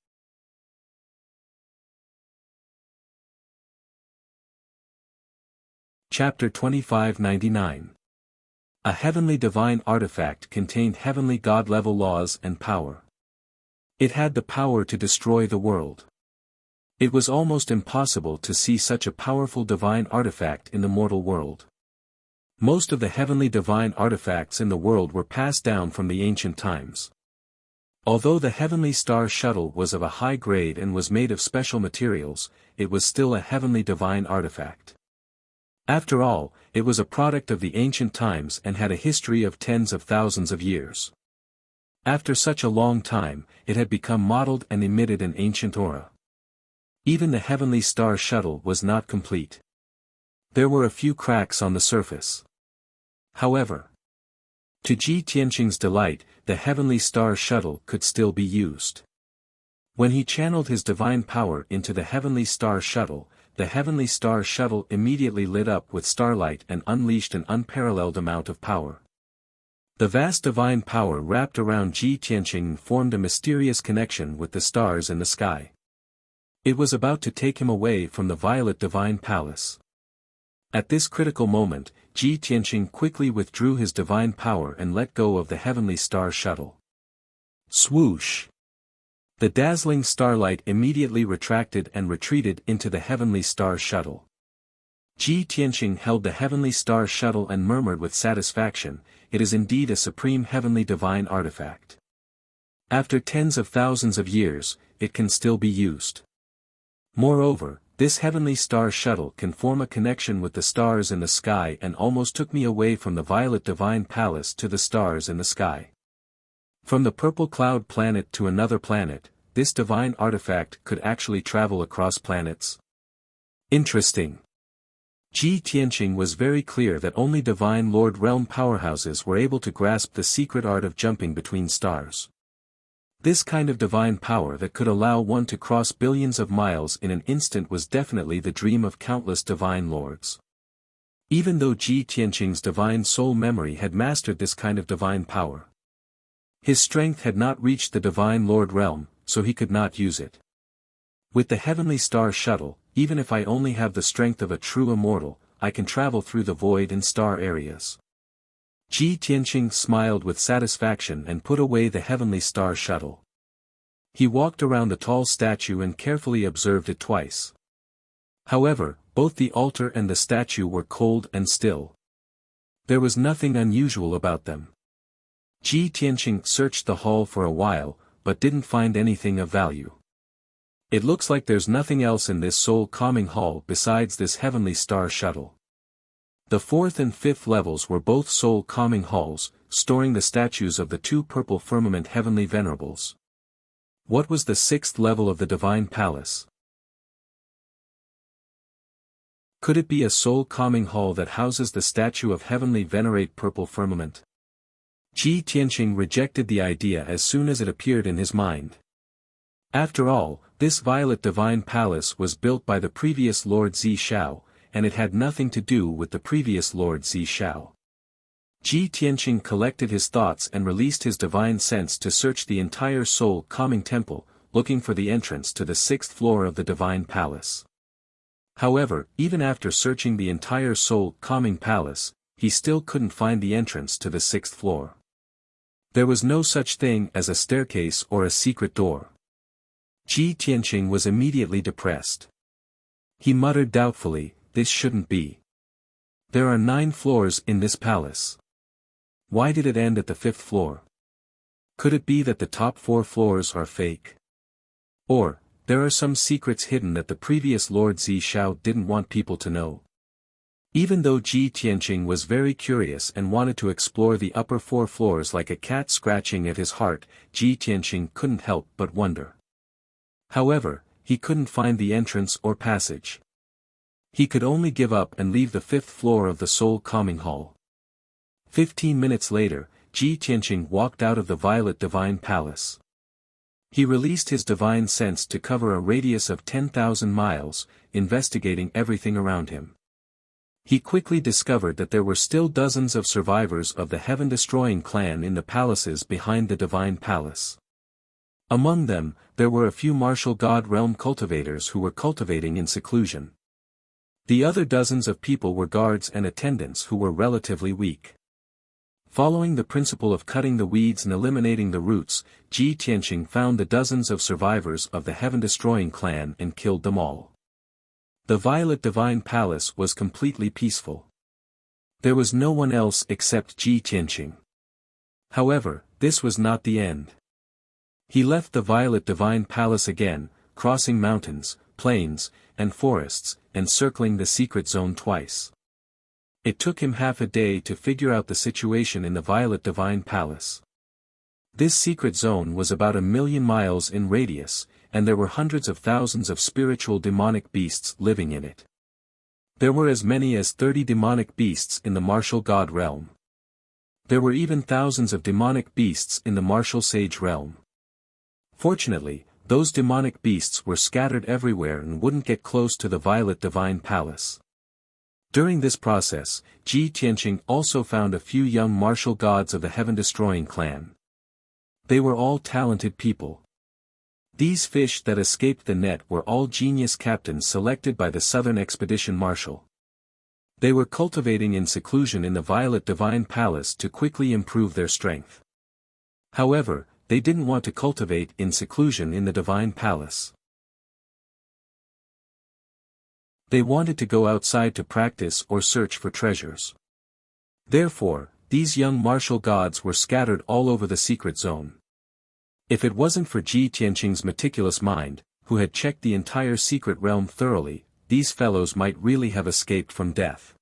Speaker 1: Chapter 2599. A heavenly divine artifact contained heavenly God-level laws and power. It had the power to destroy the world. It was almost impossible to see such a powerful divine artifact in the mortal world. Most of the heavenly divine artifacts in the world were passed down from the ancient times. Although the Heavenly Star Shuttle was of a high grade and was made of special materials, it was still a heavenly divine artifact. After all, it was a product of the ancient times and had a history of tens of thousands of years. After such a long time, it had become mottled and emitted an ancient aura. Even the Heavenly Star Shuttle was not complete. There were a few cracks on the surface. However, to Ji Tianqing's delight, the Heavenly Star Shuttle could still be used. When he channeled his divine power into the Heavenly Star Shuttle, the Heavenly Star Shuttle immediately lit up with starlight and unleashed an unparalleled amount of power. The vast divine power wrapped around Ji Tianqing and formed a mysterious connection with the stars in the sky. It was about to take him away from the Violet Divine Palace. At this critical moment, Ji Tianqing quickly withdrew his divine power and let go of the Heavenly Star Shuttle. Swoosh! The dazzling starlight immediately retracted and retreated into the Heavenly Star Shuttle. Ji Tianqing held the Heavenly Star Shuttle and murmured with satisfaction, "It is indeed a supreme heavenly divine artifact. After tens of thousands of years, it can still be used. Moreover, this Heavenly Star Shuttle can form a connection with the stars in the sky and almost took me away from the Violet Divine Palace to the stars in the sky. From the Purple Cloud planet to another planet, this divine artifact could actually travel across planets. Interesting." Ji Tianqing was very clear that only Divine Lord Realm powerhouses were able to grasp the secret art of jumping between stars. This kind of divine power that could allow one to cross billions of miles in an instant was definitely the dream of countless divine lords. Even though Ji Tianqing's divine soul memory had mastered this kind of divine power, his strength had not reached the Divine Lord Realm, so he could not use it. With the Heavenly Star Shuttle, even if I only have the strength of a true immortal, I can travel through the void and star areas. Ji Tianqing smiled with satisfaction and put away the Heavenly Star Shuttle. He walked around the tall statue and carefully observed it twice. However, both the altar and the statue were cold and still. There was nothing unusual about them. Ji Tianqing searched the hall for a while, but didn't find anything of value. It looks like there's nothing else in this soul-calming hall besides this Heavenly Star Shuttle. The fourth and fifth levels were both soul-calming halls, storing the statues of the two purple firmament heavenly venerables. What was the sixth level of the Divine Palace? Could it be a soul-calming hall that houses the statue of heavenly venerate purple firmament? Ji Tianqing rejected the idea as soon as it appeared in his mind. After all, this Violet Divine Palace was built by the previous Lord Zi Shao, and it had nothing to do with the previous Lord Zi Shao. Ji Tianqing collected his thoughts and released his divine sense to search the entire soul-calming temple, looking for the entrance to the sixth floor of the Divine Palace. However, even after searching the entire soul-calming palace, he still couldn't find the entrance to the sixth floor. There was no such thing as a staircase or a secret door. Ji Tianqing was immediately depressed. He muttered doubtfully, "This shouldn't be. There are 9 floors in this palace. Why did it end at the 5th floor? Could it be that the top 4 floors are fake? Or, there are some secrets hidden that the previous Lord Zi Shao didn't want people to know?" Even though Ji Tianqing was very curious and wanted to explore the upper 4 floors like a cat scratching at his heart, Ji Tianqing couldn't help but wonder. However, he couldn't find the entrance or passage. He could only give up and leave the 5th floor of the Soul Calming Hall. 15 minutes later, Ji Tianqing walked out of the Violet Divine Palace. He released his divine sense to cover a radius of 10,000 miles, investigating everything around him. He quickly discovered that there were still dozens of survivors of the heaven-destroying clan in the palaces behind the Divine Palace. Among them, there were a few martial god realm cultivators who were cultivating in seclusion. The other dozens of people were guards and attendants who were relatively weak. Following the principle of cutting the weeds and eliminating the roots, Ji Tianqing found the dozens of survivors of the heaven-destroying clan and killed them all. The Violet Divine Palace was completely peaceful. There was no one else except Ji Tianqing. However, this was not the end. He left the Violet Divine Palace again, crossing mountains, plains, and forests, and circling the secret zone twice. It took him half a day to figure out the situation in the Violet Divine Palace. This secret zone was about 1,000,000 miles in radius, and there were hundreds of thousands of spiritual demonic beasts living in it. There were as many as 30 demonic beasts in the martial god realm. There were even thousands of demonic beasts in the martial sage realm. Fortunately, those demonic beasts were scattered everywhere and wouldn't get close to the Violet Divine Palace. During this process, Ji Tianqing also found a few young martial gods of the heaven-destroying clan. They were all talented people. These fish that escaped the net were all genius captains selected by the Southern Expedition Marshal. They were cultivating in seclusion in the Violet Divine Palace to quickly improve their strength. However, they didn't want to cultivate in seclusion in the Divine Palace. They wanted to go outside to practice or search for treasures. Therefore, these young martial gods were scattered all over the secret zone. If it wasn't for Ji Tianqing's meticulous mind, who had checked the entire secret realm thoroughly, these fellows might really have escaped from death.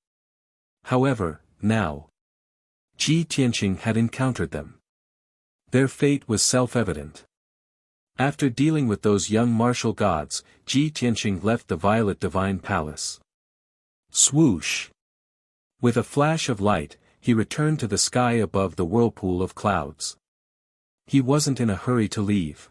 Speaker 1: However, now, Ji Tianqing had encountered them. Their fate was self-evident. After dealing with those young martial gods, Ji Tianqing left the Violet Divine Palace. Swoosh! With a flash of light, he returned to the sky above the whirlpool of clouds. He wasn't in a hurry to leave.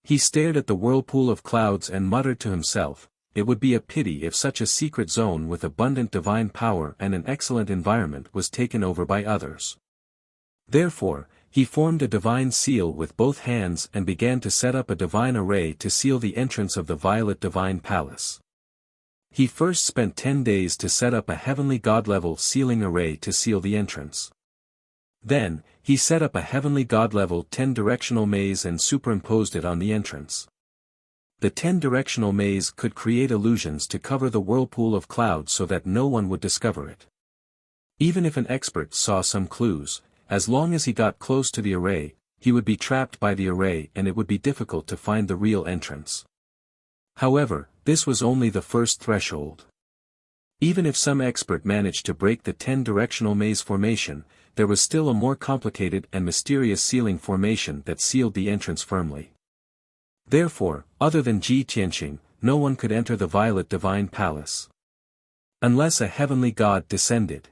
Speaker 1: He stared at the whirlpool of clouds and muttered to himself, it would be a pity if such a secret zone with abundant divine power and an excellent environment was taken over by others. Therefore, he formed a divine seal with both hands and began to set up a divine array to seal the entrance of the Violet Divine Palace. He first spent 10 days to set up a heavenly god-level sealing array to seal the entrance. Then, he set up a heavenly god-level 10-directional maze and superimposed it on the entrance. The 10-directional maze could create illusions to cover the whirlpool of clouds so that no one would discover it. Even if an expert saw some clues, as long as he got close to the array, he would be trapped by the array and it would be difficult to find the real entrance. However, this was only the first threshold. Even if some expert managed to break the 10-directional maze formation, there was still a more complicated and mysterious sealing formation that sealed the entrance firmly. Therefore, other than Ji Tianqing, no one could enter the Violet Divine Palace. Unless a heavenly god descended.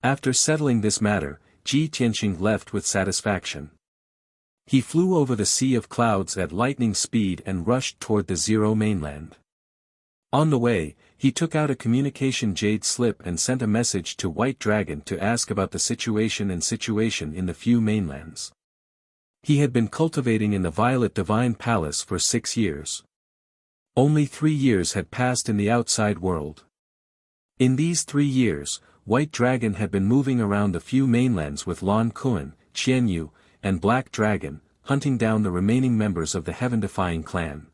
Speaker 1: After settling this matter, Ji Tianqing left with satisfaction. He flew over the sea of clouds at lightning speed and rushed toward the Zero mainland. On the way, he took out a communication jade slip and sent a message to White Dragon to ask about the situation in the few mainlands. He had been cultivating in the Violet Divine Palace for 6 years. Only 3 years had passed in the outside world. In these 3 years, White Dragon had been moving around the few mainlands with Lan Kuan, Qianyu, and Black Dragon, hunting down the remaining members of the Heaven-defying clan.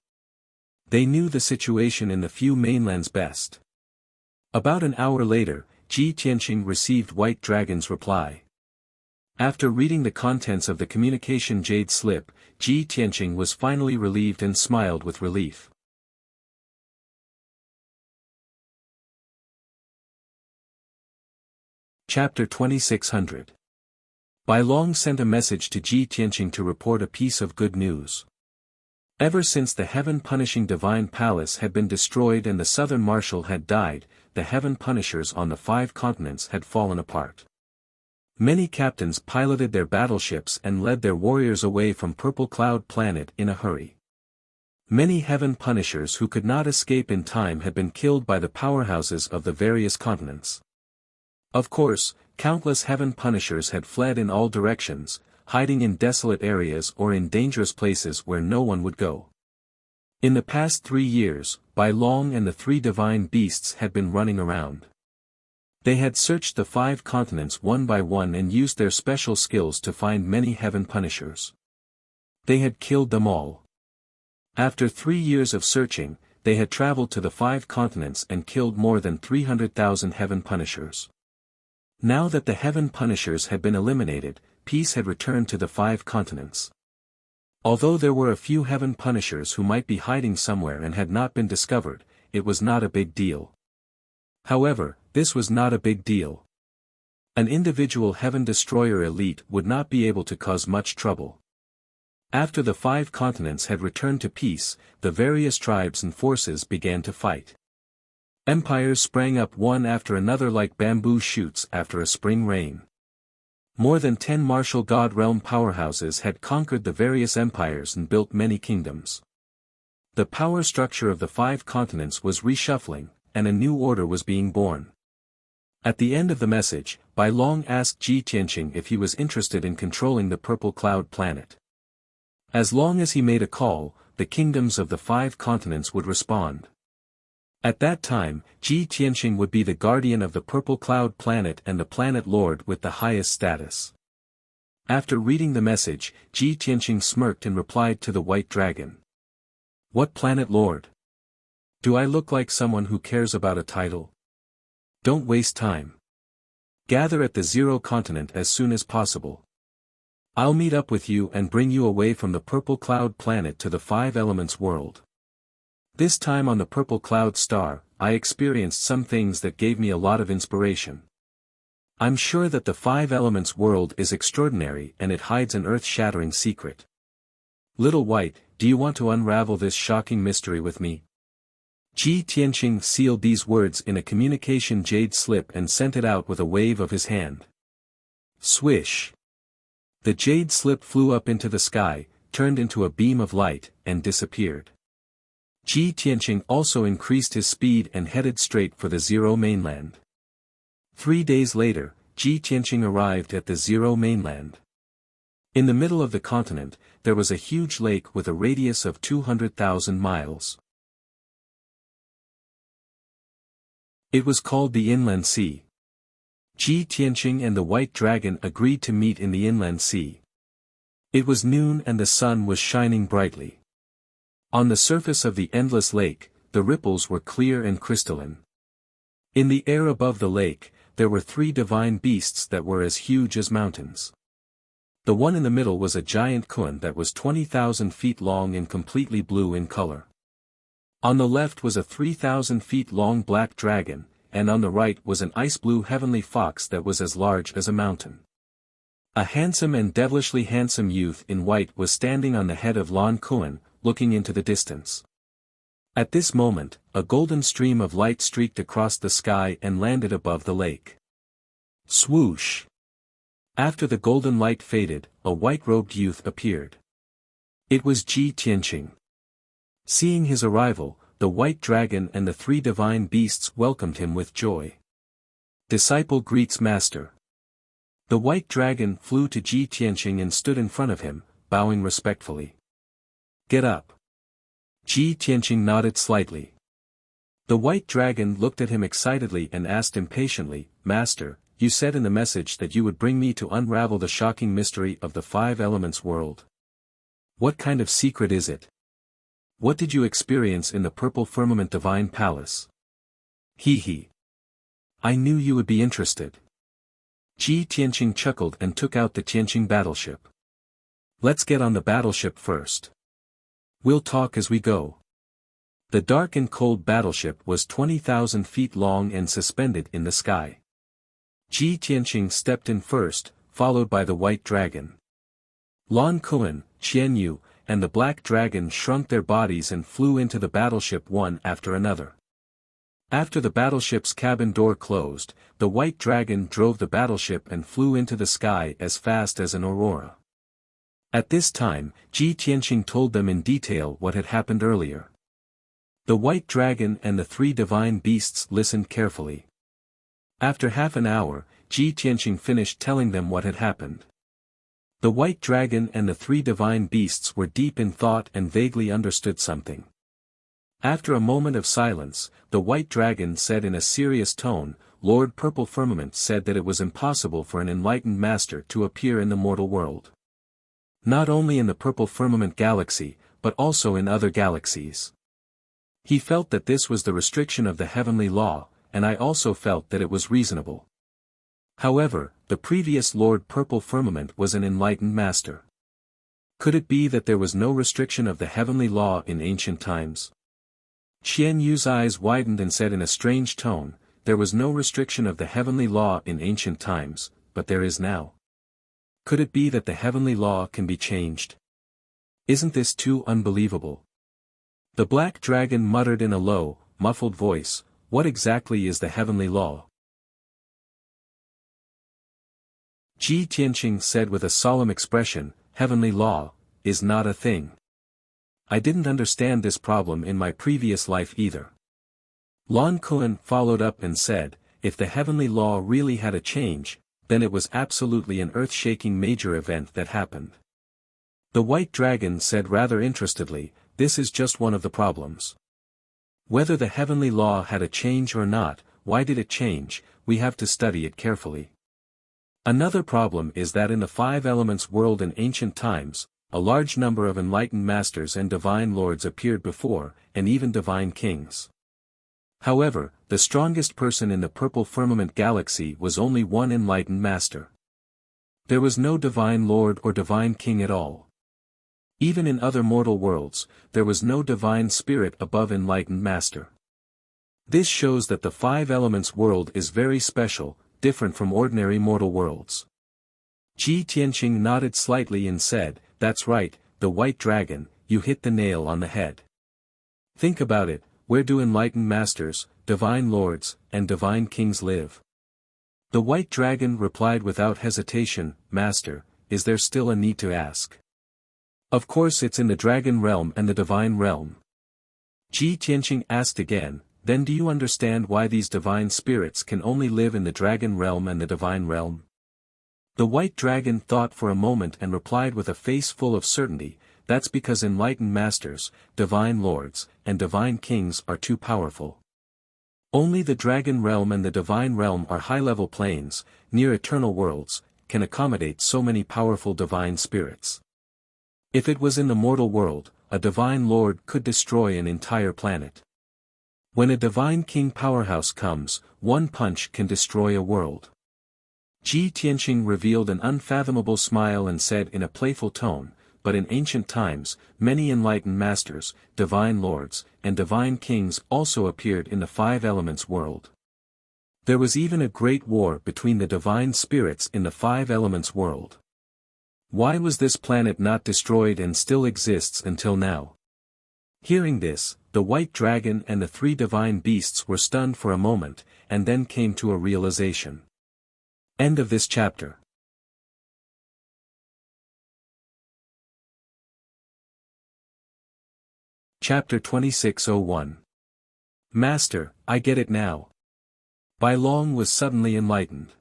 Speaker 1: They knew the situation in the few mainlands best. About an hour later, Ji Tianqing received White Dragon's reply. After reading the contents of the communication jade slip, Ji Tianqing was finally relieved and smiled with relief. Chapter 2600. Bai Long sent a message to Ji Tianqing to report a piece of good news. Ever since the heaven-punishing divine palace had been destroyed and the southern marshal had died, the heaven punishers on the 5 continents had fallen apart. Many captains piloted their battleships and led their warriors away from Purple Cloud Planet in a hurry. Many heaven punishers who could not escape in time had been killed by the powerhouses of the various continents. Of course, countless heaven punishers had fled in all directions, hiding in desolate areas or in dangerous places where no one would go. In the past 3 years, Bai Long and the 3 divine beasts had been running around. They had searched the 5 continents one by one and used their special skills to find many heaven punishers. They had killed them all. After 3 years of searching, they had traveled to the 5 continents and killed more than 300,000 heaven punishers. Now that the heaven punishers had been eliminated, peace had returned to the 5 continents. Although there were a few heaven punishers who might be hiding somewhere and had not been discovered, it was not a big deal. However, this was not a big deal. An individual heaven destroyer elite would not be able to cause much trouble. After the 5 continents had returned to peace, the various tribes and forces began to fight. Empires sprang up one after another like bamboo shoots after a spring rain. More than 10 martial god realm powerhouses had conquered the various empires and built many kingdoms. The power structure of the 5 continents was reshuffling, and a new order was being born. At the end of the message, Bai Long asked Ji Tianqing if he was interested in controlling the Purple Cloud Planet. As long as he made a call, the kingdoms of the 5 continents would respond. At that time, Ji Tianqing would be the guardian of the Purple Cloud Planet and the planet lord with the highest status. After reading the message, Ji Tianqing smirked and replied to the White Dragon. What planet lord? Do I look like someone who cares about a title? Don't waste time. Gather at the 0 continent as soon as possible. I'll meet up with you and bring you away from the Purple Cloud Planet to the 5 Elements world. This time on the Purple Cloud Star, I experienced some things that gave me a lot of inspiration. I'm sure that the 5 Elements world is extraordinary and it hides an earth-shattering secret. Little White, do you want to unravel this shocking mystery with me? Ji Tianqing sealed these words in a communication jade slip and sent it out with a wave of his hand. Swish! The jade slip flew up into the sky, turned into a beam of light, and disappeared. Ji Tianqing also increased his speed and headed straight for the 0 mainland. 3 days later, Ji Tianqing arrived at the 0 mainland. In the middle of the continent, there was a huge lake with a radius of 200,000 miles. It was called the Inland Sea. Ji Tianqing and the White Dragon agreed to meet in the Inland Sea. It was noon and the sun was shining brightly. On the surface of the endless lake, the ripples were clear and crystalline. In the air above the lake, there were 3 divine beasts that were as huge as mountains. The one in the middle was a giant kun that was 20,000 feet long and completely blue in color. On the left was a 3,000 feet long black dragon, and on the right was an ice-blue heavenly fox that was as large as a mountain. A handsome and devilishly handsome youth in white was standing on the head of Lan Kuan, looking into the distance. At this moment, a golden stream of light streaked across the sky and landed above the lake. Swoosh! After the golden light faded, a white-robed youth appeared. It was Ji Tianqing. Seeing his arrival, the White Dragon and the 3 divine beasts welcomed him with joy. Disciple greets master. The White Dragon flew to Ji Tianqing and stood in front of him, bowing respectfully. Get up. Ji Tianqing nodded slightly. The White Dragon looked at him excitedly and asked impatiently, Master, you said in the message that you would bring me to unravel the shocking mystery of the 5 Elements world. What kind of secret is it? What did you experience in the Purple Firmament Divine Palace? Hee. I knew you would be interested. Ji Tianqing chuckled and took out the Tianqing battleship. Let's get on the battleship first. We'll talk as we go. The dark and cold battleship was 20,000 feet long and suspended in the sky. Ji Tianqing stepped in first, followed by the White Dragon. Lan Kuan, Qian Yu, and the black dragon shrunk their bodies and flew into the battleship one after another. After the battleship's cabin door closed, the white dragon drove the battleship and flew into the sky as fast as an aurora. At this time, Ji Tianqing told them in detail what had happened earlier. The white dragon and the three divine beasts listened carefully. After half an hour, Ji Tianqing finished telling them what had happened. The white dragon and the three divine beasts were deep in thought and vaguely understood something. After a moment of silence, the white dragon said in a serious tone, "Lord Purple Firmament said that it was impossible for an enlightened master to appear in the mortal world. Not only in the Purple Firmament galaxy, but also in other galaxies. He felt that this was the restriction of the heavenly law, and I also felt that it was reasonable. However, the previous Lord Purple Firmament was an enlightened master. Could it be that there was no restriction of the heavenly law in ancient times?" Qian Yu's eyes widened and said in a strange tone, "There was no restriction of the heavenly law in ancient times, but there is now. Could it be that the heavenly law can be changed? Isn't this too unbelievable?" The black dragon muttered in a low, muffled voice, "What exactly is the heavenly law?" Ji Tianqing said with a solemn expression, "Heavenly law is not a thing. I didn't understand this problem in my previous life either." Lan Kuan followed up and said, "If the heavenly law really had a change, then it was absolutely an earth-shaking major event that happened." The white dragon said rather interestedly, "This is just one of the problems. Whether the heavenly law had a change or not, why did it change, we have to study it carefully. Another problem is that in the five elements world in ancient times, a large number of enlightened masters and divine lords appeared before, and even divine kings. However, the strongest person in the Purple Firmament galaxy was only one enlightened master. There was no divine lord or divine king at all. Even in other mortal worlds, there was no divine spirit above enlightened master. This shows that the five elements world is very special, different from ordinary mortal worlds." Ji Tianqing nodded slightly and said, "That's right, the white dragon, you hit the nail on the head. Think about it, where do enlightened masters, divine lords, and divine kings live?" The white dragon replied without hesitation, "Master, is there still a need to ask? Of course it's in the dragon realm and the divine realm." Ji Tianqing asked again, "Then do you understand why these divine spirits can only live in the dragon realm and the divine realm?" The white dragon thought for a moment and replied with a face full of certainty, "That's because enlightened masters, divine lords, and divine kings are too powerful. Only the dragon realm and the divine realm are high-level planes, near eternal worlds, can accommodate so many powerful divine spirits. If it was in the mortal world, a divine lord could destroy an entire planet. When a divine king powerhouse comes, one punch can destroy a world." Ji Tianqing revealed an unfathomable smile and said in a playful tone, "But in ancient times, many enlightened masters, divine lords, and divine kings also appeared in the five elements world. There was even a great war between the divine spirits in the five elements world. Why was this planet not destroyed and still exists until now?" Hearing this, the white dragon and the three divine beasts were stunned for a moment, and then came to a realization. End of this chapter. Chapter 2601. Master, I get it now. Bai Long was suddenly enlightened.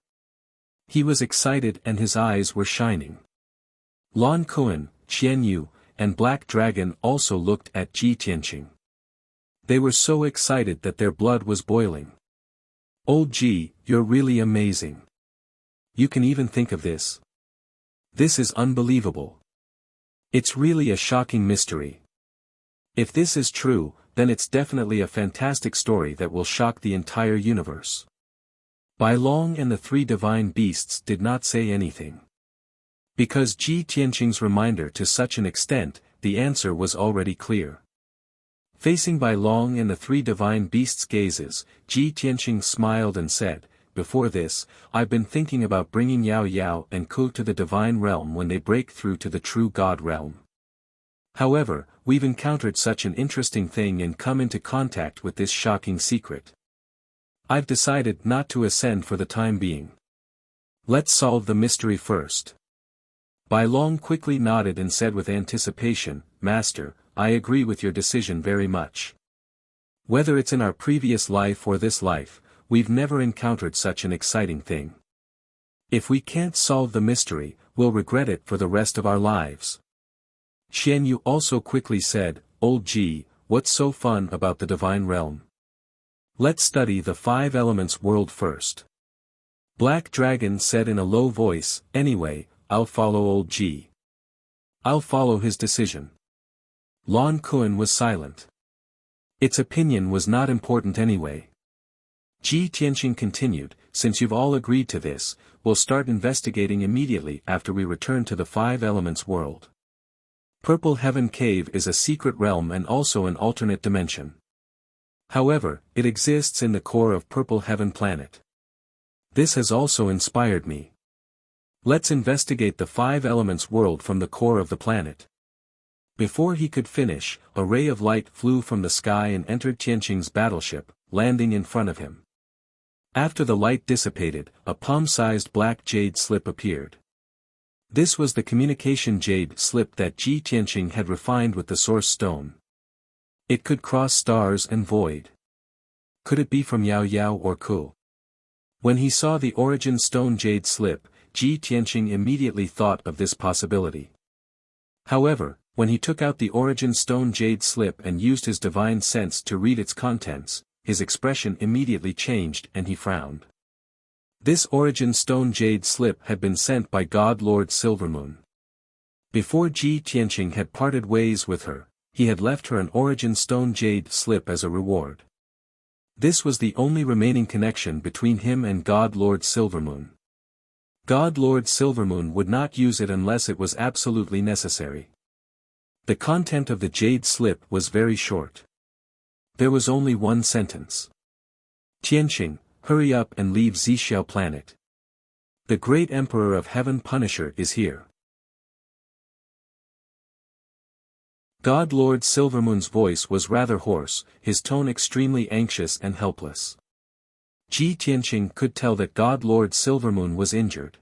Speaker 1: He was excited and his eyes were shining. Lan Kuan, Qian Yu, and Black Dragon also looked at Ji Tianqing. They were so excited that their blood was boiling. "Old Ji, you're really amazing. You can even think of this. This is unbelievable. It's really a shocking mystery. If this is true, then it's definitely a fantastic story that will shock the entire universe." Bai Long and the three divine beasts did not say anything. Because Ji Tianqing's reminder to such an extent, the answer was already clear. Facing Bai Long and the three divine beasts' gazes, Ji Tianqing smiled and said, "Before this, I've been thinking about bringing Yao Yao and Ku to the divine realm when they break through to the true God realm. However, we've encountered such an interesting thing and come into contact with this shocking secret. I've decided not to ascend for the time being. Let's solve the mystery first. Bai Long quickly nodded and said with anticipation, Master, I agree with your decision very much. Whether it's in our previous life or this life, we've never encountered such an exciting thing. If we can't solve the mystery, we'll regret it for the rest of our lives. Xian Yu also quickly said, Old Ji, what's so fun about the divine realm? Let's study the 5 elements world first. Black Dragon said in a low voice, Anyway, I'll follow Old Ji. I'll follow his decision. Lon Kuan was silent. Its opinion was not important anyway. Ji Tianqing continued, Since you've all agreed to this, we'll start investigating immediately after we return to the 5 elements world. Purple Heaven Cave is a secret realm and also an alternate dimension. However, it exists in the core of Purple Heaven planet. This has also inspired me. Let's investigate the 5 elements world from the core of the planet. Before he could finish, a ray of light flew from the sky and entered Tianqing's battleship, landing in front of him. After the light dissipated, a palm-sized black jade slip appeared. This was the communication jade slip that Ji Tianqing had refined with the source stone. It could cross stars and void. Could it be from Yao Yao or Ku? When he saw the origin stone jade slip, Ji Tianqing immediately thought of this possibility. However, when he took out the origin stone jade slip and used his divine sense to read its contents, his expression immediately changed and he frowned. This origin stone jade slip had been sent by God Lord Silvermoon. Before Ji Tianqing had parted ways with her, he had left her an origin stone jade slip as a reward. This was the only remaining connection between him and God Lord Silvermoon. God Lord Silvermoon would not use it unless it was absolutely necessary. The content of the jade slip was very short. There was only one sentence. Tianqing, hurry up and leave Zixiao planet. The great Emperor of Heaven Punisher is here. God Lord Silvermoon's voice was rather hoarse, his tone extremely anxious and helpless. Ji Tianqing could tell that God Lord Silvermoon was injured.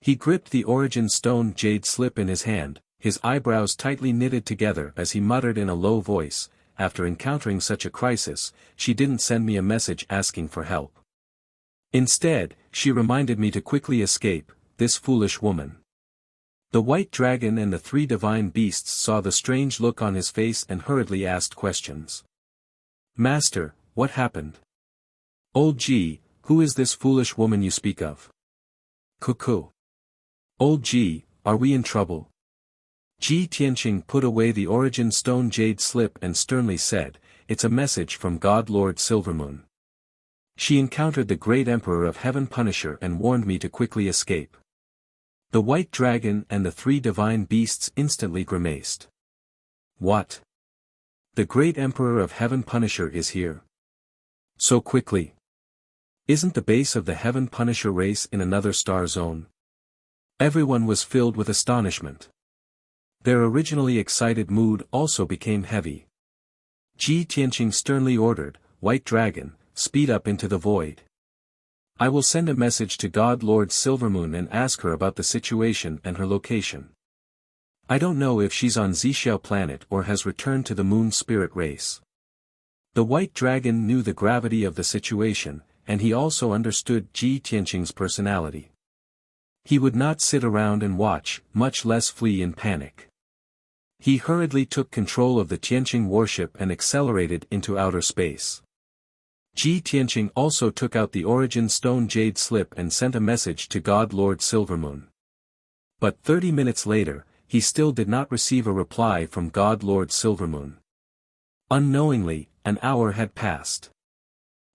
Speaker 1: He gripped the origin stone jade slip in his hand, his eyebrows tightly knitted together as he muttered in a low voice, After encountering such a crisis, she didn't send me a message asking for help. Instead, she reminded me to quickly escape, this foolish woman. The white dragon and the 3 divine beasts saw the strange look on his face and hurriedly asked questions. Master, what happened? Old Ji, who is this foolish woman you speak of? Cuckoo. Old Ji, are we in trouble? Ji Tianqing put away the origin stone jade slip and sternly said, It's a message from God Lord Silvermoon. She encountered the great Emperor of Heaven Punisher and warned me to quickly escape. The white dragon and the 3 divine beasts instantly grimaced. What? The great Emperor of Heaven Punisher is here? So quickly? Isn't the base of the Heaven Punisher race in another star zone? Everyone was filled with astonishment. Their originally excited mood also became heavy. Ji Tianqing sternly ordered, White Dragon, speed up into the void. I will send a message to God Lord Silvermoon and ask her about the situation and her location. I don't know if she's on Zixiao planet or has returned to the moon spirit race. The white dragon knew the gravity of the situation, and he also understood Ji Tianqing's personality. He would not sit around and watch, much less flee in panic. He hurriedly took control of the Tianqing warship and accelerated into outer space. Ji Tianqing also took out the origin stone jade slip and sent a message to God Lord Silvermoon. But 30 minutes later, he still did not receive a reply from God Lord Silvermoon. Unknowingly, an hour had passed.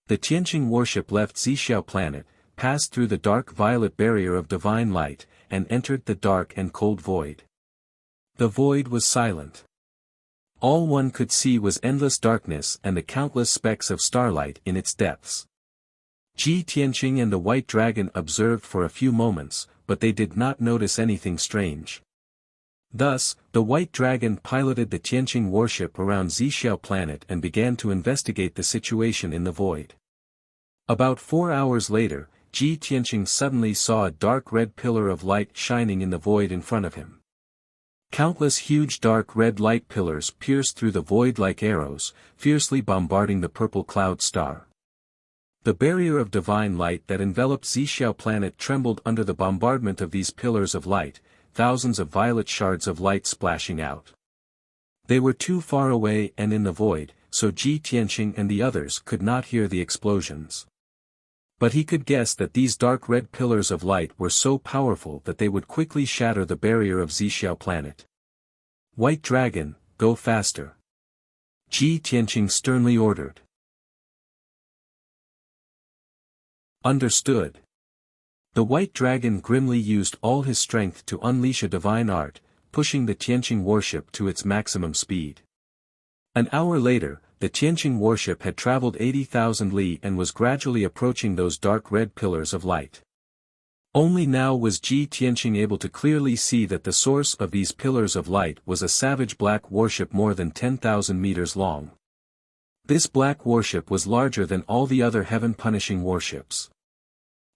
Speaker 1: The Tianqing warship left Zixiao planet, passed through the dark violet barrier of divine light, and entered the dark and cold void. The void was silent. All one could see was endless darkness and the countless specks of starlight in its depths. Ji Tianqing and the white dragon observed for a few moments, but they did not notice anything strange. Thus, the White Dragon piloted the Tianqing warship around Zixiao planet and began to investigate the situation in the void. About 4 hours later, Ji Tianqing suddenly saw a dark red pillar of light shining in the void in front of him. Countless huge dark red light pillars pierced through the void like arrows, fiercely bombarding the purple cloud star. The barrier of divine light that enveloped Zixiao planet trembled under the bombardment of these pillars of light, thousands of violet shards of light splashing out. They were too far away and in the void, so Ji Tianqing and the others could not hear the explosions. But he could guess that these dark red pillars of light were so powerful that they would quickly shatter the barrier of Zixiao planet. White Dragon, go faster. Ji Tianqing sternly ordered. Understood. The White Dragon grimly used all his strength to unleash a divine art, pushing the Tianqing warship to its maximum speed. An hour later, the Tianqing warship had traveled 80,000 li and was gradually approaching those dark red pillars of light. Only now was Ji Tianqing able to clearly see that the source of these pillars of light was a savage black warship more than 10,000 meters long. This black warship was larger than all the other heaven-punishing warships.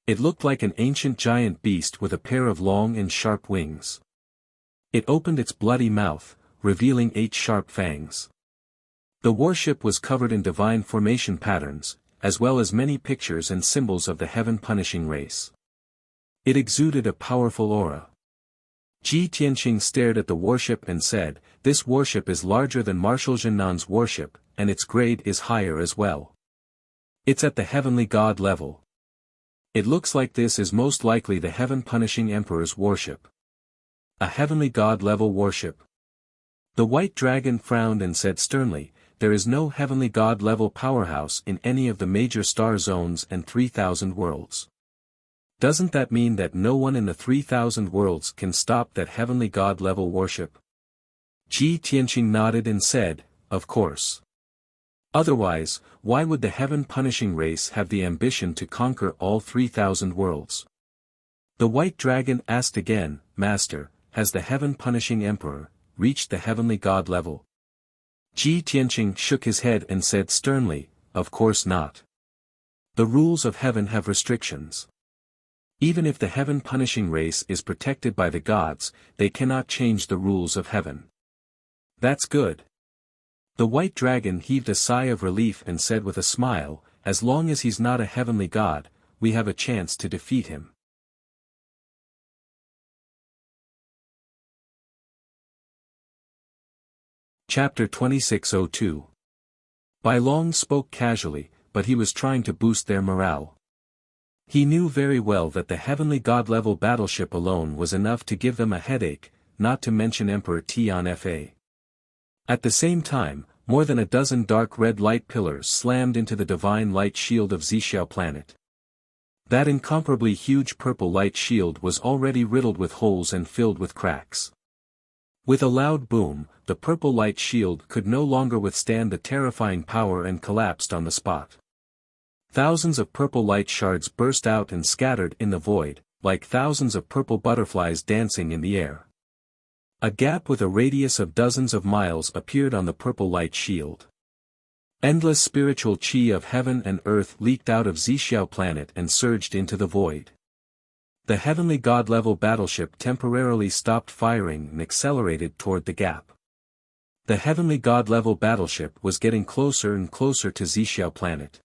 Speaker 1: It looked like an ancient giant beast with a pair of long and sharp wings. It opened its bloody mouth, revealing 8 sharp fangs. The warship was covered in divine formation patterns, as well as many pictures and symbols of the heaven-punishing race. It exuded a powerful aura. Ji Tianqing stared at the warship and said, "This warship is larger than Marshal Jinnan's warship, and its grade is higher as well. It's at the heavenly god level. It looks like this is most likely the heaven-punishing emperor's warship. A heavenly god level warship." The White Dragon frowned and said sternly, "There is no heavenly god level powerhouse in any of the major star zones and 3,000 worlds. Doesn't that mean that no one in the 3,000 worlds can stop that heavenly god level warship?" Ji Tianqing nodded and said, "Of course. Otherwise, why would the heaven-punishing race have the ambition to conquer all 3,000 worlds?" The White Dragon asked again, "Master, has the heaven-punishing emperor reached the heavenly god level?" Ji Tianqing shook his head and said sternly, "Of course not. The rules of heaven have restrictions. Even if the heaven-punishing race is protected by the gods, they cannot change the rules of heaven." "That's good." The White Dragon heaved a sigh of relief and said with a smile, "As long as he's not a heavenly god, we have a chance to defeat him." Chapter 2602. Bai Long spoke casually, but he was trying to boost their morale. He knew very well that the heavenly god-level battleship alone was enough to give them a headache, not to mention Emperor Tian Fa. At the same time, more than a dozen dark red light pillars slammed into the divine light shield of Zixiao planet. That incomparably huge purple light shield was already riddled with holes and filled with cracks. With a loud boom, the purple light shield could no longer withstand the terrifying power and collapsed on the spot. Thousands of purple light shards burst out and scattered in the void, like thousands of purple butterflies dancing in the air. A gap with a radius of dozens of miles appeared on the purple light shield. Endless spiritual chi of heaven and earth leaked out of Zixiao planet and surged into the void. The heavenly god-level battleship temporarily stopped firing and accelerated toward the gap. The heavenly god-level battleship was getting closer and closer to Zixiao planet.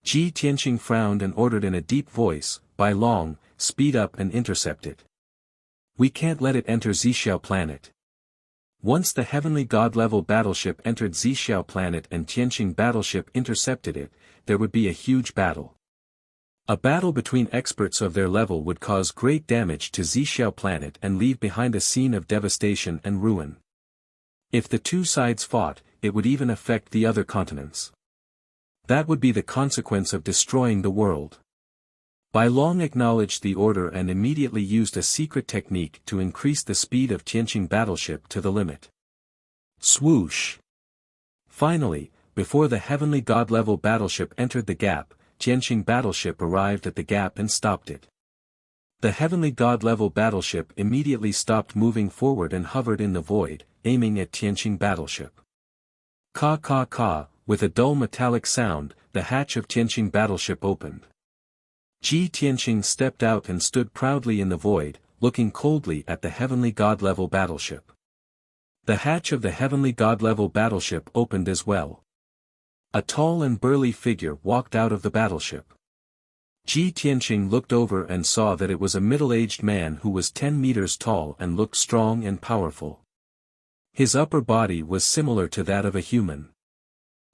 Speaker 1: Ji Tianqing frowned and ordered in a deep voice, "Bai Long, speed up and intercept it. We can't let it enter Zixiao planet." Once the heavenly god-level battleship entered Zixiao planet and Tianqing battleship intercepted it, there would be a huge battle. A battle between experts of their level would cause great damage to Zixiao planet and leave behind a scene of devastation and ruin. If the two sides fought, it would even affect the other continents. That would be the consequence of destroying the world. Bai Long acknowledged the order and immediately used a secret technique to increase the speed of Tianqing battleship to the limit. Swoosh! Finally, before the heavenly god-level battleship entered the gap, Tianqing battleship arrived at the gap and stopped it. The heavenly god-level battleship immediately stopped moving forward and hovered in the void, aiming at Tianqing battleship. Ka ka ka, with a dull metallic sound, the hatch of Tianqing battleship opened. Ji Tianqing stepped out and stood proudly in the void, looking coldly at the heavenly god-level battleship. The hatch of the heavenly god-level battleship opened as well. A tall and burly figure walked out of the battleship. Ji Tianqing looked over and saw that it was a middle-aged man who was 10 meters tall and looked strong and powerful. His upper body was similar to that of a human.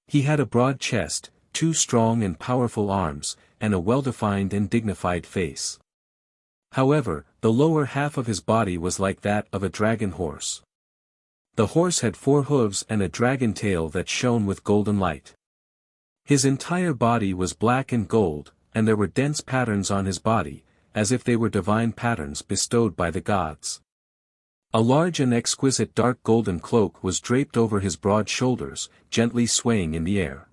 Speaker 1: He had a broad chest, 2 strong and powerful arms, and a well-defined and dignified face. However, the lower half of his body was like that of a dragon horse. The horse had 4 hooves and a dragon tail that shone with golden light. His entire body was black and gold, and there were dense patterns on his body, as if they were divine patterns bestowed by the gods. A large and exquisite dark golden cloak was draped over his broad shoulders, gently swaying in the air.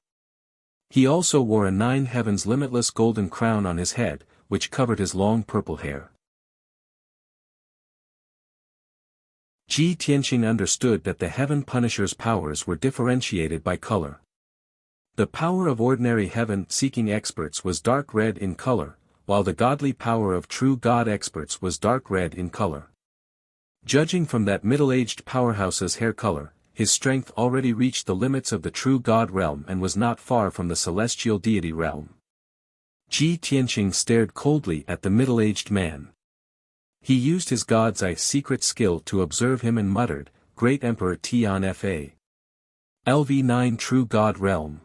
Speaker 1: He also wore a 9 heavens limitless golden crown on his head, which covered his long purple hair. Ji Tianqing understood that the Heaven Punisher's powers were differentiated by color. The power of ordinary heaven-seeking experts was dark red in color, while the godly power of true god experts was dark red in color. Judging from that middle-aged powerhouse's hair color, his strength already reached the limits of the true god realm and was not far from the celestial deity realm. Ji Tianqing stared coldly at the middle-aged man. He used his god's eye secret skill to observe him and muttered, "Great Emperor Tian Fa. LV9 True God Realm."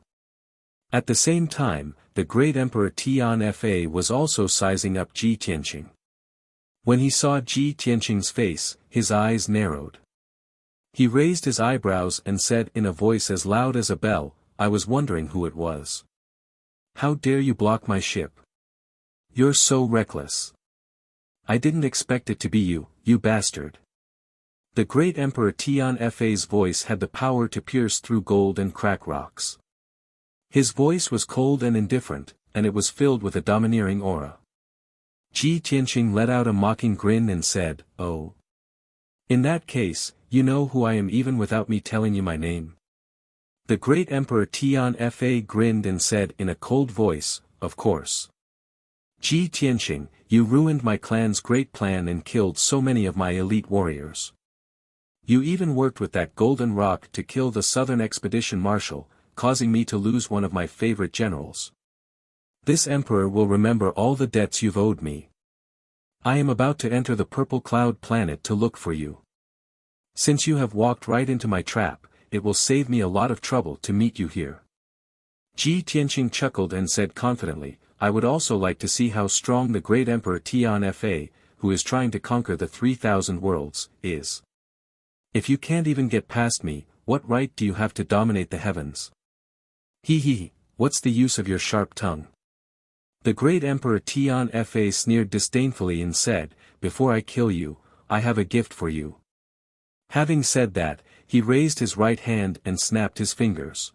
Speaker 1: At the same time, the great Emperor Tian Fa was also sizing up Ji Tianqing. When he saw Ji Tianqing's face, his eyes narrowed. He raised his eyebrows and said in a voice as loud as a bell, "I was wondering who it was. How dare you block my ship? You're so reckless. I didn't expect it to be you, you bastard." The great Emperor Tian Fa's voice had the power to pierce through gold and crack rocks. His voice was cold and indifferent, and it was filled with a domineering aura. Ji Tianqing let out a mocking grin and said, "Oh. In that case, you know who I am even without me telling you my name." The great Emperor Tian Fa grinned and said in a cold voice, "Of course. Ji Tianqing, you ruined my clan's great plan and killed so many of my elite warriors. You even worked with that golden rock to kill the Southern Expedition Marshal, causing me to lose one of my favorite generals. This emperor will remember all the debts you've owed me. I am about to enter the Purple Cloud planet to look for you. Since you have walked right into my trap, it will save me a lot of trouble to meet you here." Ji Tianqing chuckled and said confidently, "I would also like to see how strong the great Emperor Tian Fa, who is trying to conquer the 3,000 worlds, is. If you can't even get past me, what right do you have to dominate the heavens? He, what's the use of your sharp tongue?" The great Emperor Tian Fa sneered disdainfully and said, "Before I kill you, I have a gift for you." Having said that, he raised his right hand and snapped his fingers.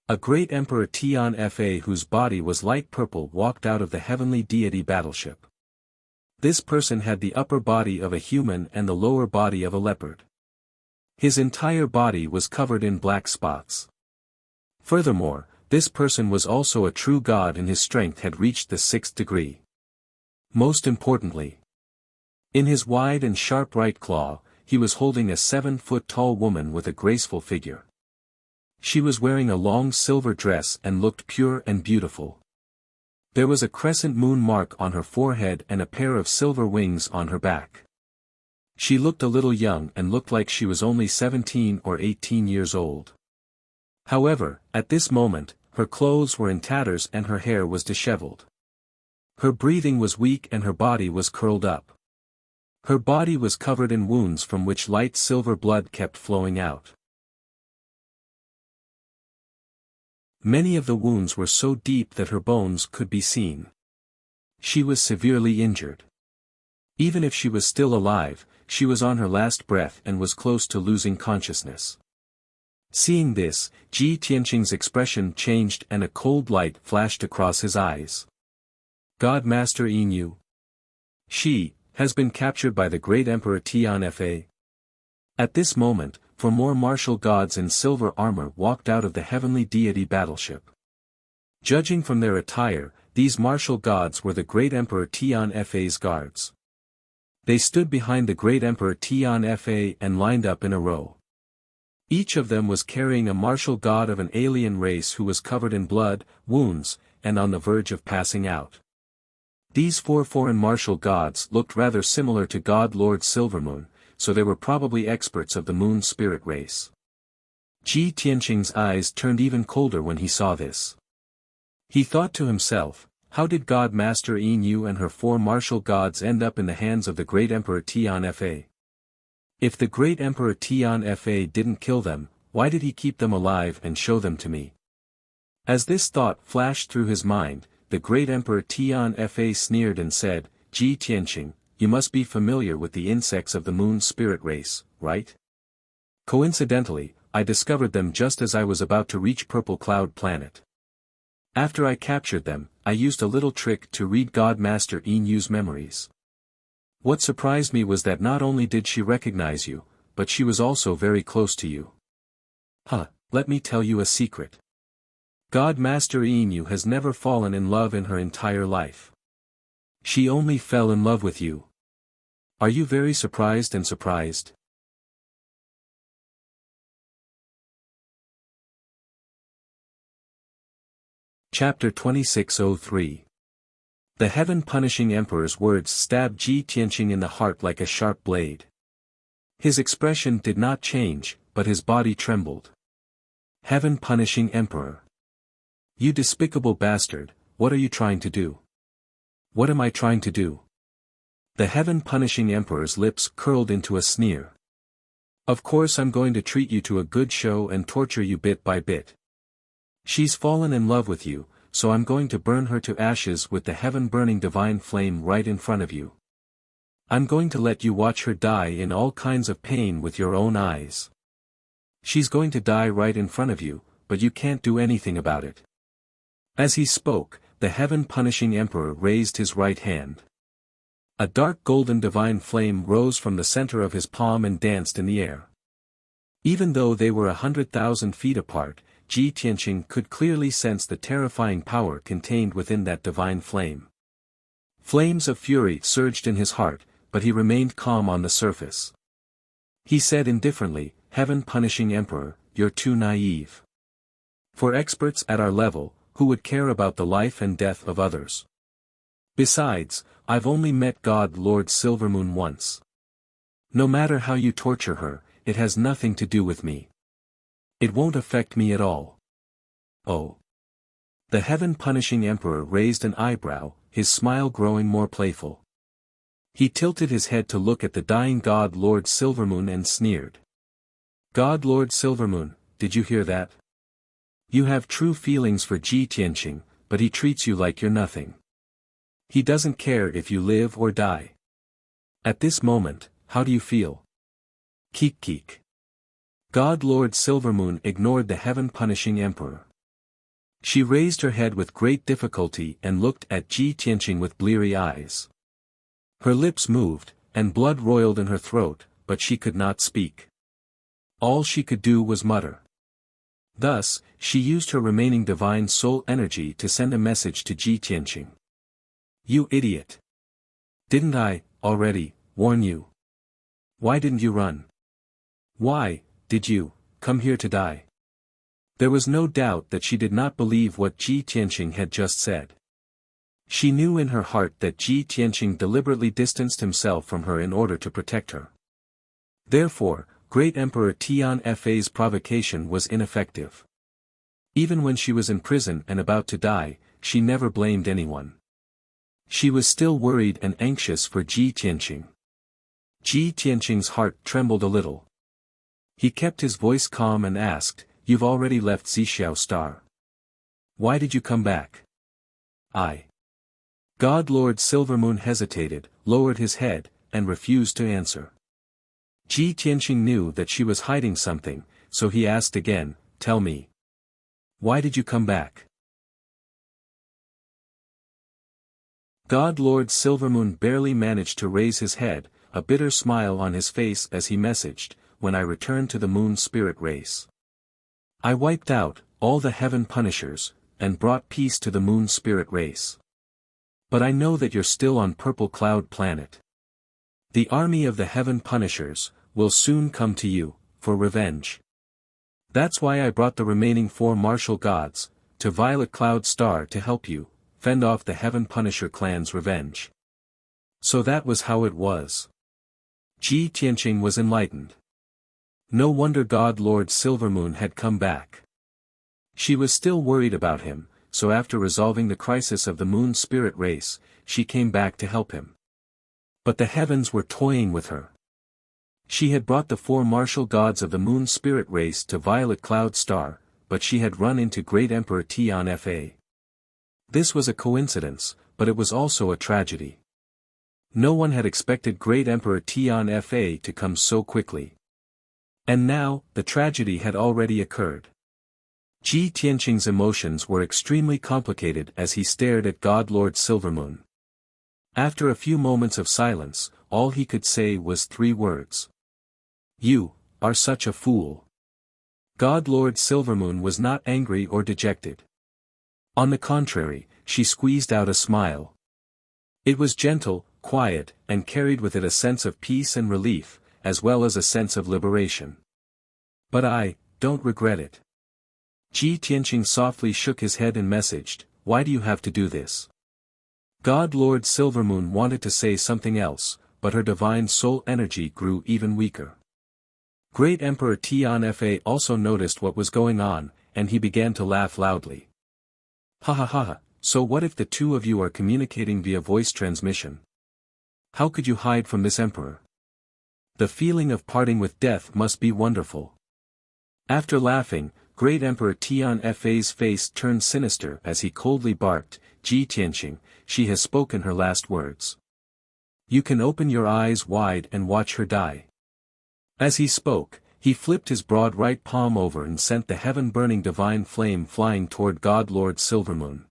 Speaker 1: A great Emperor Tian Fa whose body was light purple walked out of the heavenly deity battleship. This person had the upper body of a human and the lower body of a leopard. His entire body was covered in black spots. Furthermore, this person was also a true god and his strength had reached the 6th degree. Most importantly, in his wide and sharp right claw, he was holding a 7-foot-tall woman with a graceful figure. She was wearing a long silver dress and looked pure and beautiful. There was a crescent moon mark on her forehead and a pair of silver wings on her back. She looked a little young and looked like she was only 17 or 18 years old. However, at this moment, her clothes were in tatters and her hair was disheveled. Her breathing was weak and her body was curled up. Her body was covered in wounds from which light silver blood kept flowing out. Many of the wounds were so deep that her bones could be seen. She was severely injured. Even if she was still alive, she was on her last breath and was close to losing consciousness. Seeing this, Ji Tianqing's expression changed and a cold light flashed across his eyes. "God Master Inu. She has been captured by the great Emperor Tian Fa. At this moment, 4 more martial gods in silver armor walked out of the heavenly deity battleship. Judging from their attire, these martial gods were the great Emperor Tian Fa's guards. They stood behind the great Emperor Tian Fa and lined up in a row. Each of them was carrying a martial god of an alien race who was covered in blood, wounds, and on the verge of passing out. These 4 foreign martial gods looked rather similar to God Lord Silvermoon, so they were probably experts of the moon spirit race. Ji Tianqing's eyes turned even colder when he saw this. He thought to himself, how did God Master Yin Yu and her 4 martial gods end up in the hands of the great Emperor Tian Fa? If the great Emperor Tian Fa didn't kill them, why did he keep them alive and show them to me? As this thought flashed through his mind, the great Emperor Tian Fa sneered and said, Ji Tianqing, you must be familiar with the insects of the moon spirit race, right? Coincidentally, I discovered them just as I was about to reach Purple Cloud Planet. After I captured them, I used a little trick to read God Master Yin Yu's memories. What surprised me was that not only did she recognize you, but she was also very close to you. Let me tell you a secret. God Master Yin Yu has never fallen in love in her entire life. She only fell in love with you. Are you very surprised and surprised? Chapter 2603. The heaven-punishing emperor's words stabbed Ji Tianqing in the heart like a sharp blade. His expression did not change, but his body trembled. Heaven-punishing emperor. You despicable bastard, what are you trying to do? What am I trying to do? The heaven-punishing emperor's lips curled into a sneer. Of course I'm going to treat you to a good show and torture you bit by bit. She's fallen in love with you, so I'm going to burn her to ashes with the heaven-burning divine flame right in front of you. I'm going to let you watch her die in all kinds of pain with your own eyes. She's going to die right in front of you, but you can't do anything about it. As he spoke, the heaven-punishing emperor raised his right hand. A dark golden divine flame rose from the center of his palm and danced in the air. Even though they were 100,000 feet apart, Ji Tianqing could clearly sense the terrifying power contained within that divine flame. Flames of fury surged in his heart, but he remained calm on the surface. He said indifferently, Heaven-punishing Emperor, you're too naive. For experts at our level, who would care about the life and death of others? Besides, I've only met God Lord Silvermoon once. No matter how you torture her, it has nothing to do with me. It won't affect me at all. Oh. The heaven-punishing emperor raised an eyebrow, his smile growing more playful. He tilted his head to look at the dying God Lord Silvermoon and sneered. God Lord Silvermoon, did you hear that? You have true feelings for Ji Tianqing, but he treats you like you're nothing. He doesn't care if you live or die. At this moment, how do you feel? Keek keek. God Lord Silvermoon ignored the heaven-punishing emperor. She raised her head with great difficulty and looked at Ji Tianqing with bleary eyes. Her lips moved, and blood roiled in her throat, but she could not speak. All she could do was mutter. Thus, she used her remaining divine soul energy to send a message to Ji Tianqing. You idiot! Didn't I, already, warn you? Why didn't you run? Why, did you, come here to die? There was no doubt that she did not believe what Ji Tianqing had just said. She knew in her heart that Ji Tianqing deliberately distanced himself from her in order to protect her. Therefore, Great Emperor Tian Fa's provocation was ineffective. Even when she was in prison and about to die, she never blamed anyone. She was still worried and anxious for Ji Tianqing. Ji Tianqing's heart trembled a little. He kept his voice calm and asked, You've already left Zixiao Star. Why did you come back? God Lord Silvermoon hesitated, lowered his head, and refused to answer. Ji Tianqing knew that she was hiding something, so he asked again, Tell me. Why did you come back? God Lord Silvermoon barely managed to raise his head, a bitter smile on his face as he messaged, "When I return to the moon spirit race, I wiped out all the heaven punishers, and brought peace to the moon spirit race. But I know that you're still on Purple Cloud Planet. The army of the heaven punishers will soon come to you, for revenge. That's why I brought the remaining 4 martial gods, to Violet Cloud Star to help you, fend off the heaven punisher clan's revenge." So that was how it was. Ji Tianqing was enlightened. No wonder God Lord Silvermoon had come back. She was still worried about him, so after resolving the crisis of the moon spirit race, she came back to help him. But the heavens were toying with her. She had brought the 4 martial gods of the moon spirit race to Violet Cloud Star, but she had run into Great Emperor Tian Fa. This was a coincidence, but it was also a tragedy. No one had expected Great Emperor Tian Fa to come so quickly. And now, the tragedy had already occurred. Ji Tianqing's emotions were extremely complicated as he stared at God Lord Silvermoon. After a few moments of silence, all he could say was 3 words. "You are such a fool." God Lord Silvermoon was not angry or dejected. On the contrary, she squeezed out a smile. It was gentle, quiet, and carried with it a sense of peace and relief, as well as a sense of liberation. "But I don't regret it." Ji Tianqing softly shook his head and messaged, "Why do you have to do this?" God Lord Silvermoon wanted to say something else, but her divine soul energy grew even weaker. Great Emperor Tian Fa also noticed what was going on, and he began to laugh loudly. "Ha ha ha, so what if the 2 of you are communicating via voice transmission? How could you hide from this emperor? The feeling of parting with death must be wonderful." After laughing, Great Emperor Tian Fa's face turned sinister as he coldly barked, "Ji Tianqing, she has spoken her last words. You can open your eyes wide and watch her die." As he spoke, he flipped his broad right palm over and sent the heaven-burning divine flame flying toward God Lord Silvermoon.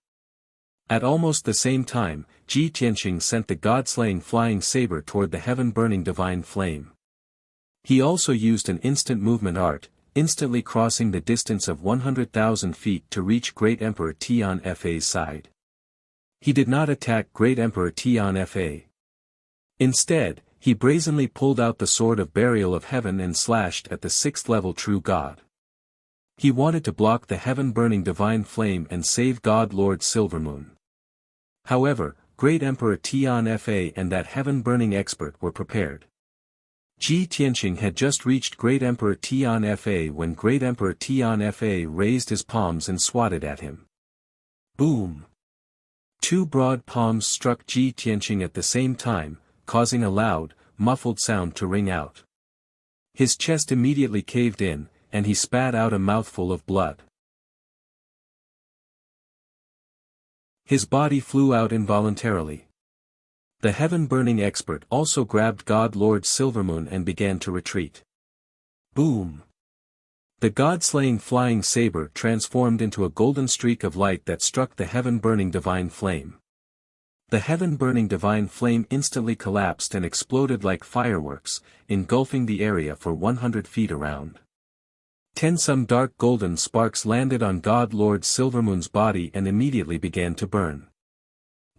Speaker 1: At almost the same time, Ji Tianqing sent the god-slaying flying saber toward the heaven-burning divine flame. He also used an instant movement art, instantly crossing the distance of 100,000 feet to reach Great Emperor Tian Fa's side. He did not attack Great Emperor Tian Fa. Instead, he brazenly pulled out the sword of burial of heaven and slashed at the 6th-level true god. He wanted to block the heaven-burning divine flame and save God Lord Silvermoon. However, Great Emperor Tian Fa and that heaven-burning expert were prepared. Ji Tianqing had just reached Great Emperor Tian Fa when Great Emperor Tian Fa raised his palms and swatted at him. Boom! 2 broad palms struck Ji Tianqing at the same time, causing a loud, muffled sound to ring out. His chest immediately caved in, and he spat out a mouthful of blood. His body flew out involuntarily. The heaven-burning expert also grabbed God Lord Silvermoon and began to retreat. Boom! The god-slaying flying saber transformed into a golden streak of light that struck the heaven-burning divine flame. The heaven-burning divine flame instantly collapsed and exploded like fireworks, engulfing the area for 100 feet around. 10 some dark golden sparks landed on God Lord Silvermoon's body and immediately began to burn.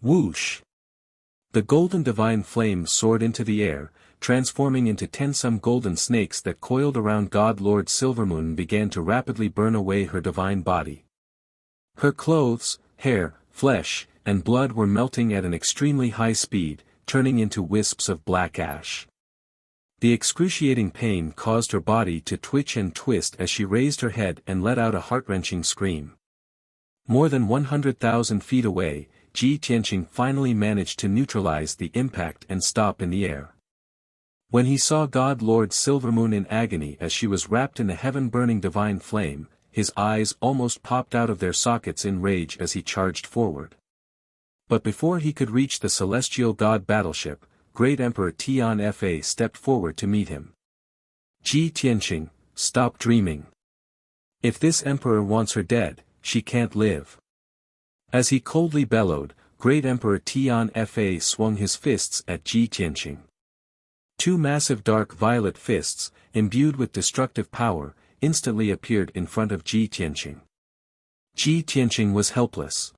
Speaker 1: Whoosh! The golden divine flame soared into the air, transforming into 10 some golden snakes that coiled around God Lord Silvermoon and began to rapidly burn away her divine body. Her clothes, hair, flesh, and blood were melting at an extremely high speed, turning into wisps of black ash. The excruciating pain caused her body to twitch and twist as she raised her head and let out a heart-wrenching scream. More than 100,000 feet away, Ji Tianqing finally managed to neutralize the impact and stop in the air. When he saw God Lord Silvermoon in agony as she was wrapped in the heaven-burning divine flame, his eyes almost popped out of their sockets in rage as he charged forward. But before he could reach the celestial god battleship, Great Emperor Tian Fa stepped forward to meet him. Ji Tianqing, stop dreaming. If this emperor wants her dead, she can't live. As he coldly bellowed, Great Emperor Tian Fa swung his fists at Ji Tianqing. Two massive dark violet fists, imbued with destructive power, instantly appeared in front of Ji Tianqing. Ji Tianqing was helpless.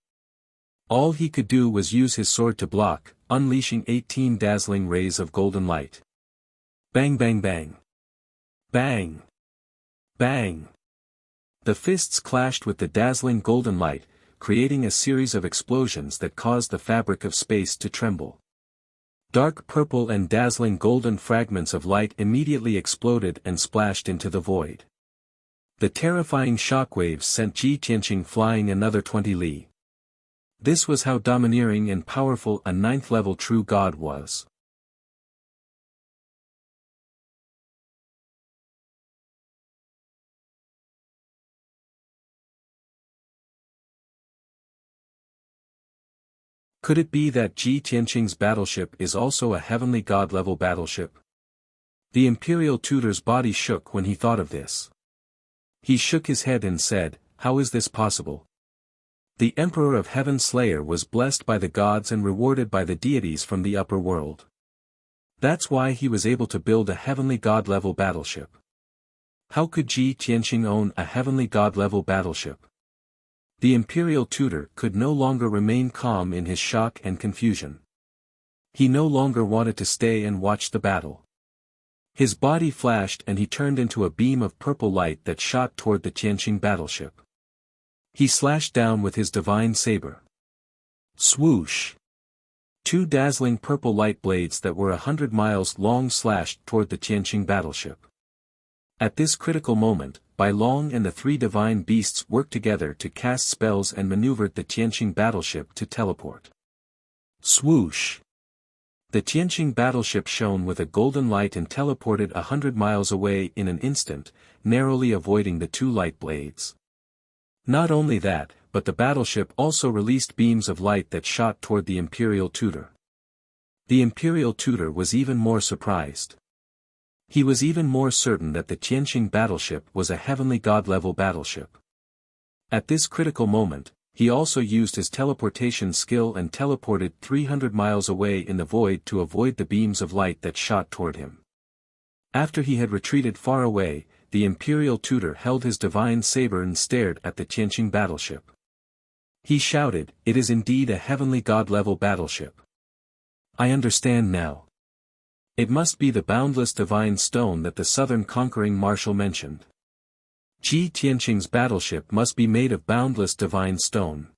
Speaker 1: All he could do was use his sword to block, unleashing 18 dazzling rays of golden light. Bang bang bang. Bang. Bang. The fists clashed with the dazzling golden light, creating a series of explosions that caused the fabric of space to tremble. Dark purple and dazzling golden fragments of light immediately exploded and splashed into the void. The terrifying shockwaves sent Ji Tianqing flying another 20 li. This was how domineering and powerful a 9th-level true god was. Could it be that Ji Tianqing's battleship is also a heavenly god-level battleship? The imperial tutor's body shook when he thought of this. He shook his head and said, "How is this possible? The Emperor of Heaven Slayer was blessed by the gods and rewarded by the deities from the upper world. That's why he was able to build a heavenly god-level battleship. How could Ji Tianqing own a heavenly god-level battleship?" The imperial tutor could no longer remain calm in his shock and confusion. He no longer wanted to stay and watch the battle. His body flashed and he turned into a beam of purple light that shot toward the Tianqing battleship. He slashed down with his divine saber. Swoosh! Two dazzling purple light blades that were 100 miles long slashed toward the Tianqing battleship. At this critical moment, Bai Long and the three divine beasts worked together to cast spells and maneuvered the Tianqing battleship to teleport. Swoosh! The Tianqing battleship shone with a golden light and teleported 100 miles away in an instant, narrowly avoiding the two light blades. Not only that, but the battleship also released beams of light that shot toward the imperial tutor. The imperial tutor was even more surprised. He was even more certain that the Tianqing battleship was a heavenly god-level battleship. At this critical moment, he also used his teleportation skill and teleported 300 miles away in the void to avoid the beams of light that shot toward him. After he had retreated far away, the imperial tutor held his divine saber and stared at the Tianqing battleship. He shouted, "It is indeed a heavenly god-level battleship. I understand now. It must be the boundless divine stone that the southern conquering marshal mentioned. Ji Tianqing's battleship must be made of boundless divine stone.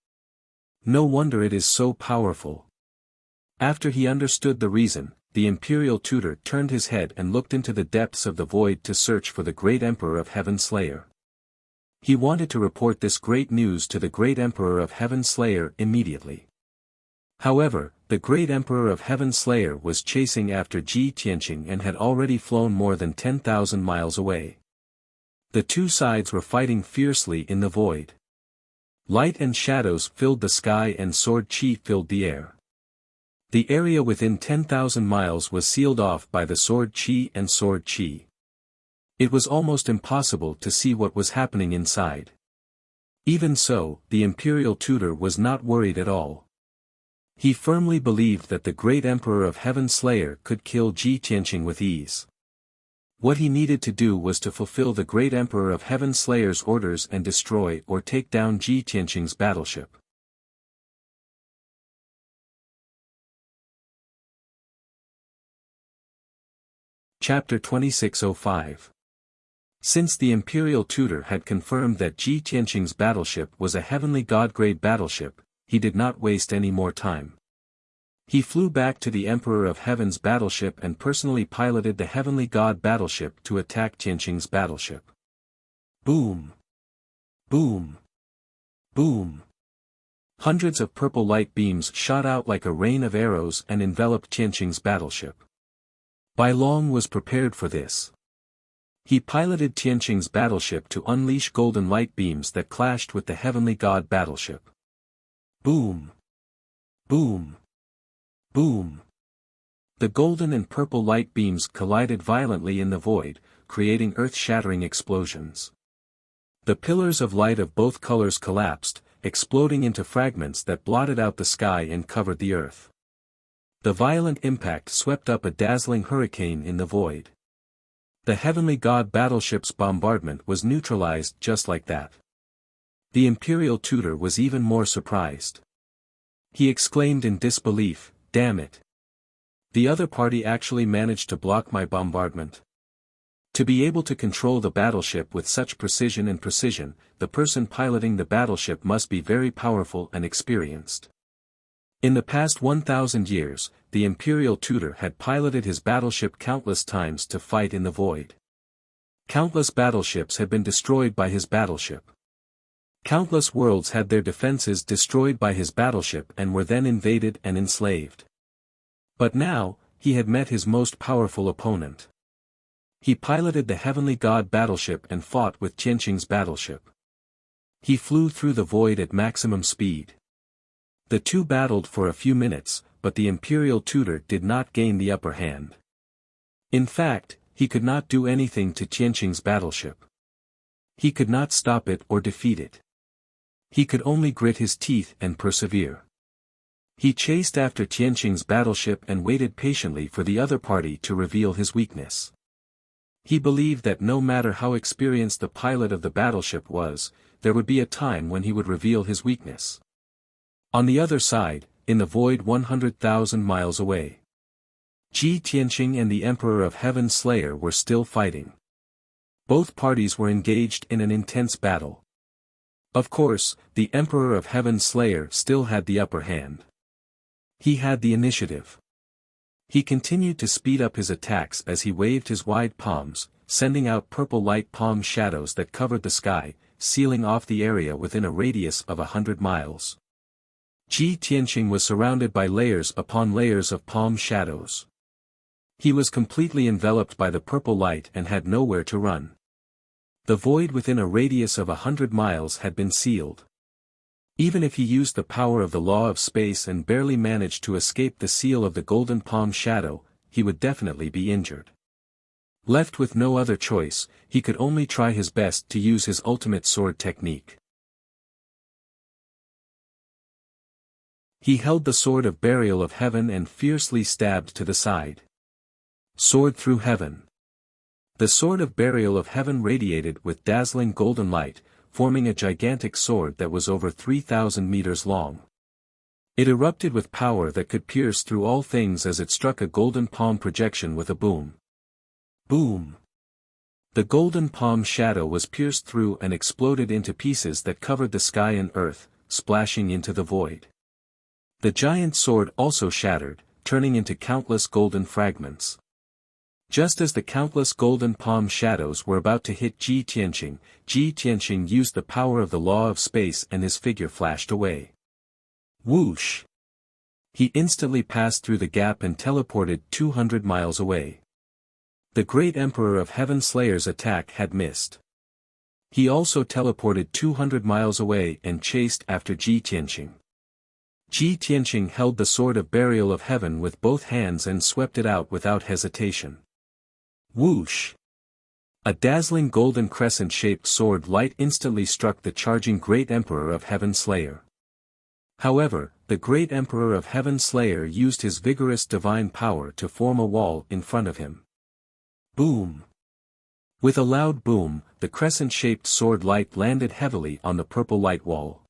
Speaker 1: No wonder it is so powerful." After he understood the reason, the imperial tutor turned his head and looked into the depths of the void to search for the great Emperor of Heaven Slayer. He wanted to report this great news to the great Emperor of Heaven Slayer immediately. However, the great Emperor of Heaven Slayer was chasing after Ji Tianqing and had already flown more than 10,000 miles away. The two sides were fighting fiercely in the void. Light and shadows filled the sky and sword chi filled the air. The area within 10,000 miles was sealed off by the sword chi and sword chi. It was almost impossible to see what was happening inside. Even so, the imperial tutor was not worried at all. He firmly believed that the great Emperor of Heaven Slayer could kill Ji Tianqing with ease. What he needed to do was to fulfill the great Emperor of Heaven Slayer's orders and destroy or take down Ji Tianqing's battleship. Chapter 2605. Since the imperial tutor had confirmed that Ji Tianqing's battleship was a heavenly god-grade battleship, he did not waste any more time. He flew back to the Emperor of Heaven's battleship and personally piloted the heavenly god battleship to attack Tianqing's battleship. Boom! Boom! Boom! Hundreds of purple light beams shot out like a rain of arrows and enveloped Tianqing's battleship. Bai Long was prepared for this. He piloted Tianqing's battleship to unleash golden light beams that clashed with the heavenly god battleship. Boom! Boom! Boom! The golden and purple light beams collided violently in the void, creating earth-shattering explosions. The pillars of light of both colors collapsed, exploding into fragments that blotted out the sky and covered the earth. The violent impact swept up a dazzling hurricane in the void. The heavenly god battleship's bombardment was neutralized just like that. The imperial tutor was even more surprised. He exclaimed in disbelief, "Damn it! The other party actually managed to block my bombardment." To be able to control the battleship with such precision, the person piloting the battleship must be very powerful and experienced. In the past 1,000 years, the imperial tutor had piloted his battleship countless times to fight in the void. Countless battleships had been destroyed by his battleship. Countless worlds had their defenses destroyed by his battleship and were then invaded and enslaved. But now, he had met his most powerful opponent. He piloted the heavenly god battleship and fought with Tianqing's battleship. He flew through the void at maximum speed. The two battled for a few minutes, but the imperial tutor did not gain the upper hand. In fact, he could not do anything to Tianqing's battleship. He could not stop it or defeat it. He could only grit his teeth and persevere. He chased after Tianqing's battleship and waited patiently for the other party to reveal his weakness. He believed that no matter how experienced the pilot of the battleship was, there would be a time when he would reveal his weakness. On the other side, in the void 100,000 miles away, Ji Tianqing and the Emperor of Heaven Slayer were still fighting. Both parties were engaged in an intense battle. Of course, the Emperor of Heaven Slayer still had the upper hand. He had the initiative. He continued to speed up his attacks as he waved his wide palms, sending out purple light palm shadows that covered the sky, sealing off the area within a radius of 100 miles. Ji Tianqing was surrounded by layers upon layers of palm shadows. He was completely enveloped by the purple light and had nowhere to run. The void within a radius of 100 miles had been sealed. Even if he used the power of the law of space and barely managed to escape the seal of the golden palm shadow, he would definitely be injured. Left with no other choice, he could only try his best to use his ultimate sword technique. He held the sword of burial of heaven and fiercely stabbed to the side. Sword through heaven. The sword of burial of heaven radiated with dazzling golden light, forming a gigantic sword that was over 3,000 meters long. It erupted with power that could pierce through all things as it struck a golden palm projection with a boom. Boom! The golden palm shadow was pierced through and exploded into pieces that covered the sky and earth, splashing into the void. The giant sword also shattered, turning into countless golden fragments. Just as the countless golden palm shadows were about to hit Ji Tianqing used the power of the law of space and his figure flashed away. Whoosh! He instantly passed through the gap and teleported 200 miles away. The great Emperor of Heaven Slayer's attack had missed. He also teleported 200 miles away and chased after Ji Tianqing. Ji Tianqing held the sword of burial of heaven with both hands and swept it out without hesitation. Whoosh! A dazzling golden crescent-shaped sword light instantly struck the charging great Emperor of Heaven Slayer. However, the great Emperor of Heaven Slayer used his vigorous divine power to form a wall in front of him. Boom! With a loud boom, the crescent-shaped sword light landed heavily on the purple light wall.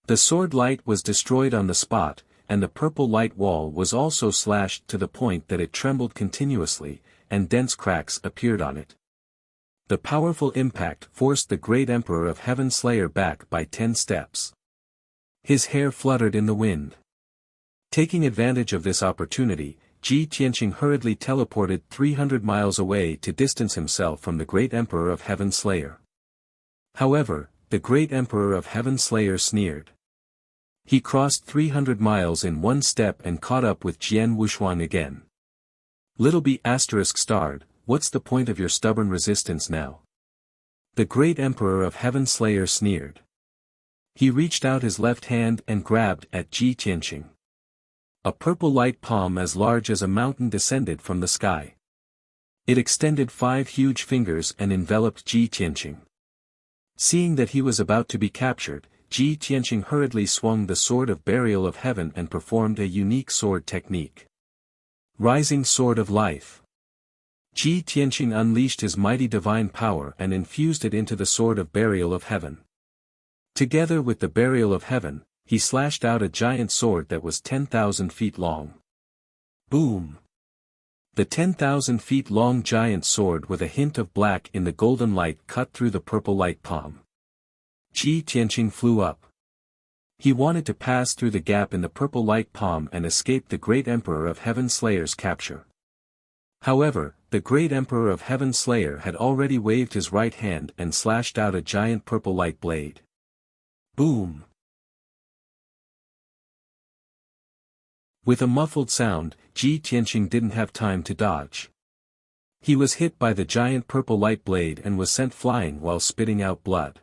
Speaker 1: The sword light was destroyed on the spot, and the purple light wall was also slashed to the point that it trembled continuously, and dense cracks appeared on it. The powerful impact forced the great Emperor of Heaven Slayer back by 10 steps. His hair fluttered in the wind. Taking advantage of this opportunity, Ji Tianqing hurriedly teleported 300 miles away to distance himself from the great Emperor of Heaven Slayer. However, the great Emperor of Heaven Slayer sneered. He crossed 300 miles in one step and caught up with Jian Wuxuan again. Little b****, what's the point of your stubborn resistance now? The great Emperor of Heaven Slayer sneered. He reached out his left hand and grabbed at Ji Tianqing. A purple light palm as large as a mountain descended from the sky. It extended 5 huge fingers and enveloped Ji Tianqing. Seeing that he was about to be captured, Ji Tianqing hurriedly swung the Sword of Burial of Heaven and performed a unique sword technique. Rising Sword of Life. Ji Tianqing unleashed his mighty divine power and infused it into the Sword of Burial of Heaven. Together with the Burial of Heaven, he slashed out a giant sword that was 10,000 feet long. Boom! The 10,000 feet long giant sword with a hint of black in the golden light cut through the purple light palm. Ji Tianqing flew up. He wanted to pass through the gap in the purple light palm and escape the great Emperor of Heaven Slayer's capture. However, the great Emperor of Heaven Slayer had already waved his right hand and slashed out a giant purple light blade. Boom! With a muffled sound, Ji Tianqing didn't have time to dodge. He was hit by the giant purple light blade and was sent flying while spitting out blood.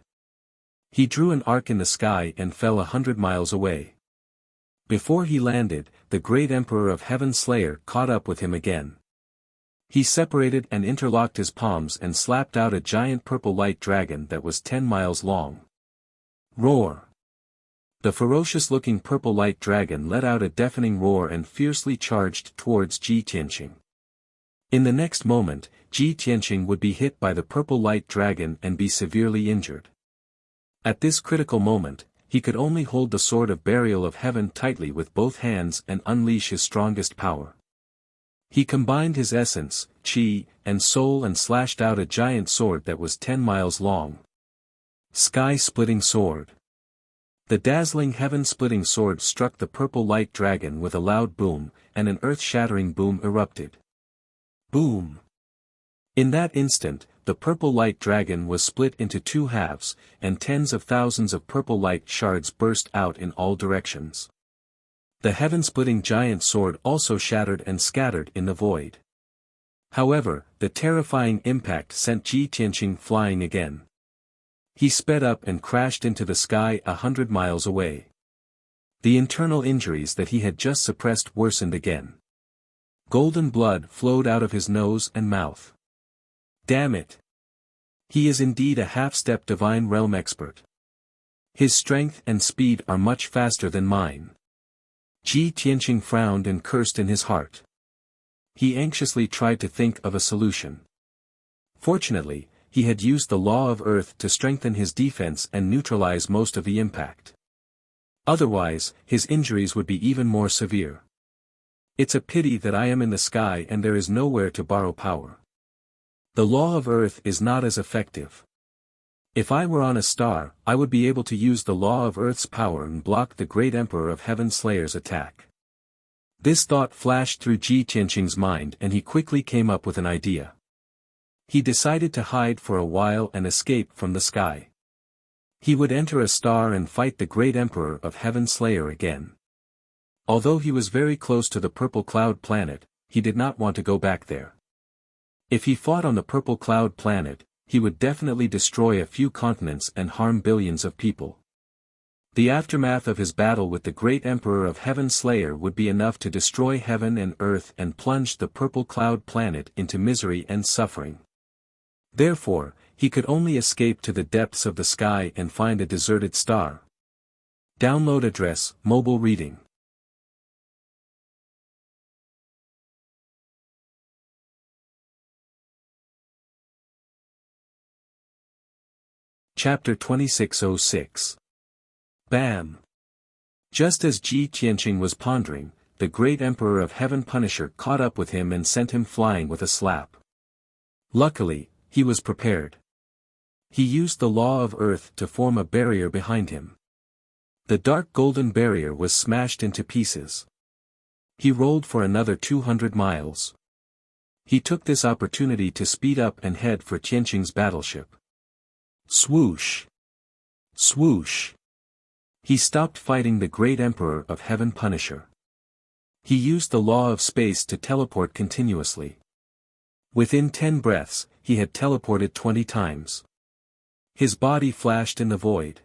Speaker 1: He drew an arc in the sky and fell 100 miles away. Before he landed, the great Emperor of Heaven Slayer caught up with him again. He separated and interlocked his palms and slapped out a giant purple light dragon that was 10 miles long. Roar! The ferocious-looking purple light dragon let out a deafening roar and fiercely charged towards Ji Tianqing. In the next moment, Ji Tianqing would be hit by the purple light dragon and be severely injured. At this critical moment, he could only hold the Sword of Burial of Heaven tightly with both hands and unleash his strongest power. He combined his essence, chi, and soul and slashed out a giant sword that was 10 miles long. Sky-splitting sword. The dazzling heaven-splitting sword struck the purple light dragon with a loud boom, and an earth-shattering boom erupted. Boom! In that instant, the purple light dragon was split into two halves, and tens of thousands of purple light shards burst out in all directions. The heaven-splitting giant sword also shattered and scattered in the void. However, the terrifying impact sent Ji Tianqing flying again. He sped up and crashed into the sky 100 miles away. The internal injuries that he had just suppressed worsened again. Golden blood flowed out of his nose and mouth. Damn it! He is indeed a half-step divine realm expert. His strength and speed are much faster than mine. Ji Tianqing frowned and cursed in his heart. He anxiously tried to think of a solution. Fortunately, he had used the law of Earth to strengthen his defense and neutralize most of the impact. Otherwise, his injuries would be even more severe. It's a pity that I am in the sky and there is nowhere to borrow power. The law of Earth is not as effective. If I were on a star, I would be able to use the law of Earth's power and block the great Emperor of Heaven Slayer's attack. This thought flashed through Ji Tianqing's mind and he quickly came up with an idea. He decided to hide for a while and escape from the sky. He would enter a star and fight the great Emperor of Heaven Slayer again. Although he was very close to the Purple Cloud planet, he did not want to go back there. If he fought on the Purple Cloud planet, he would definitely destroy a few continents and harm billions of people. The aftermath of his battle with the great Emperor of Heaven Slayer would be enough to destroy heaven and earth and plunge the Purple Cloud planet into misery and suffering. Therefore, he could only escape to the depths of the sky and find a deserted star. Download address, mobile reading. Chapter 2606. Bam! Just as Ji Tianqing was pondering, the great Emperor of Heaven Punisher caught up with him and sent him flying with a slap. Luckily, he was prepared. He used the law of Earth to form a barrier behind him. The dark golden barrier was smashed into pieces. He rolled for another 200 miles. He took this opportunity to speed up and head for Tianqing's battleship. Swoosh! Swoosh! He stopped fighting the great Emperor of Heaven Punisher. He used the law of space to teleport continuously. Within 10 breaths, he had teleported 20 times. His body flashed in the void.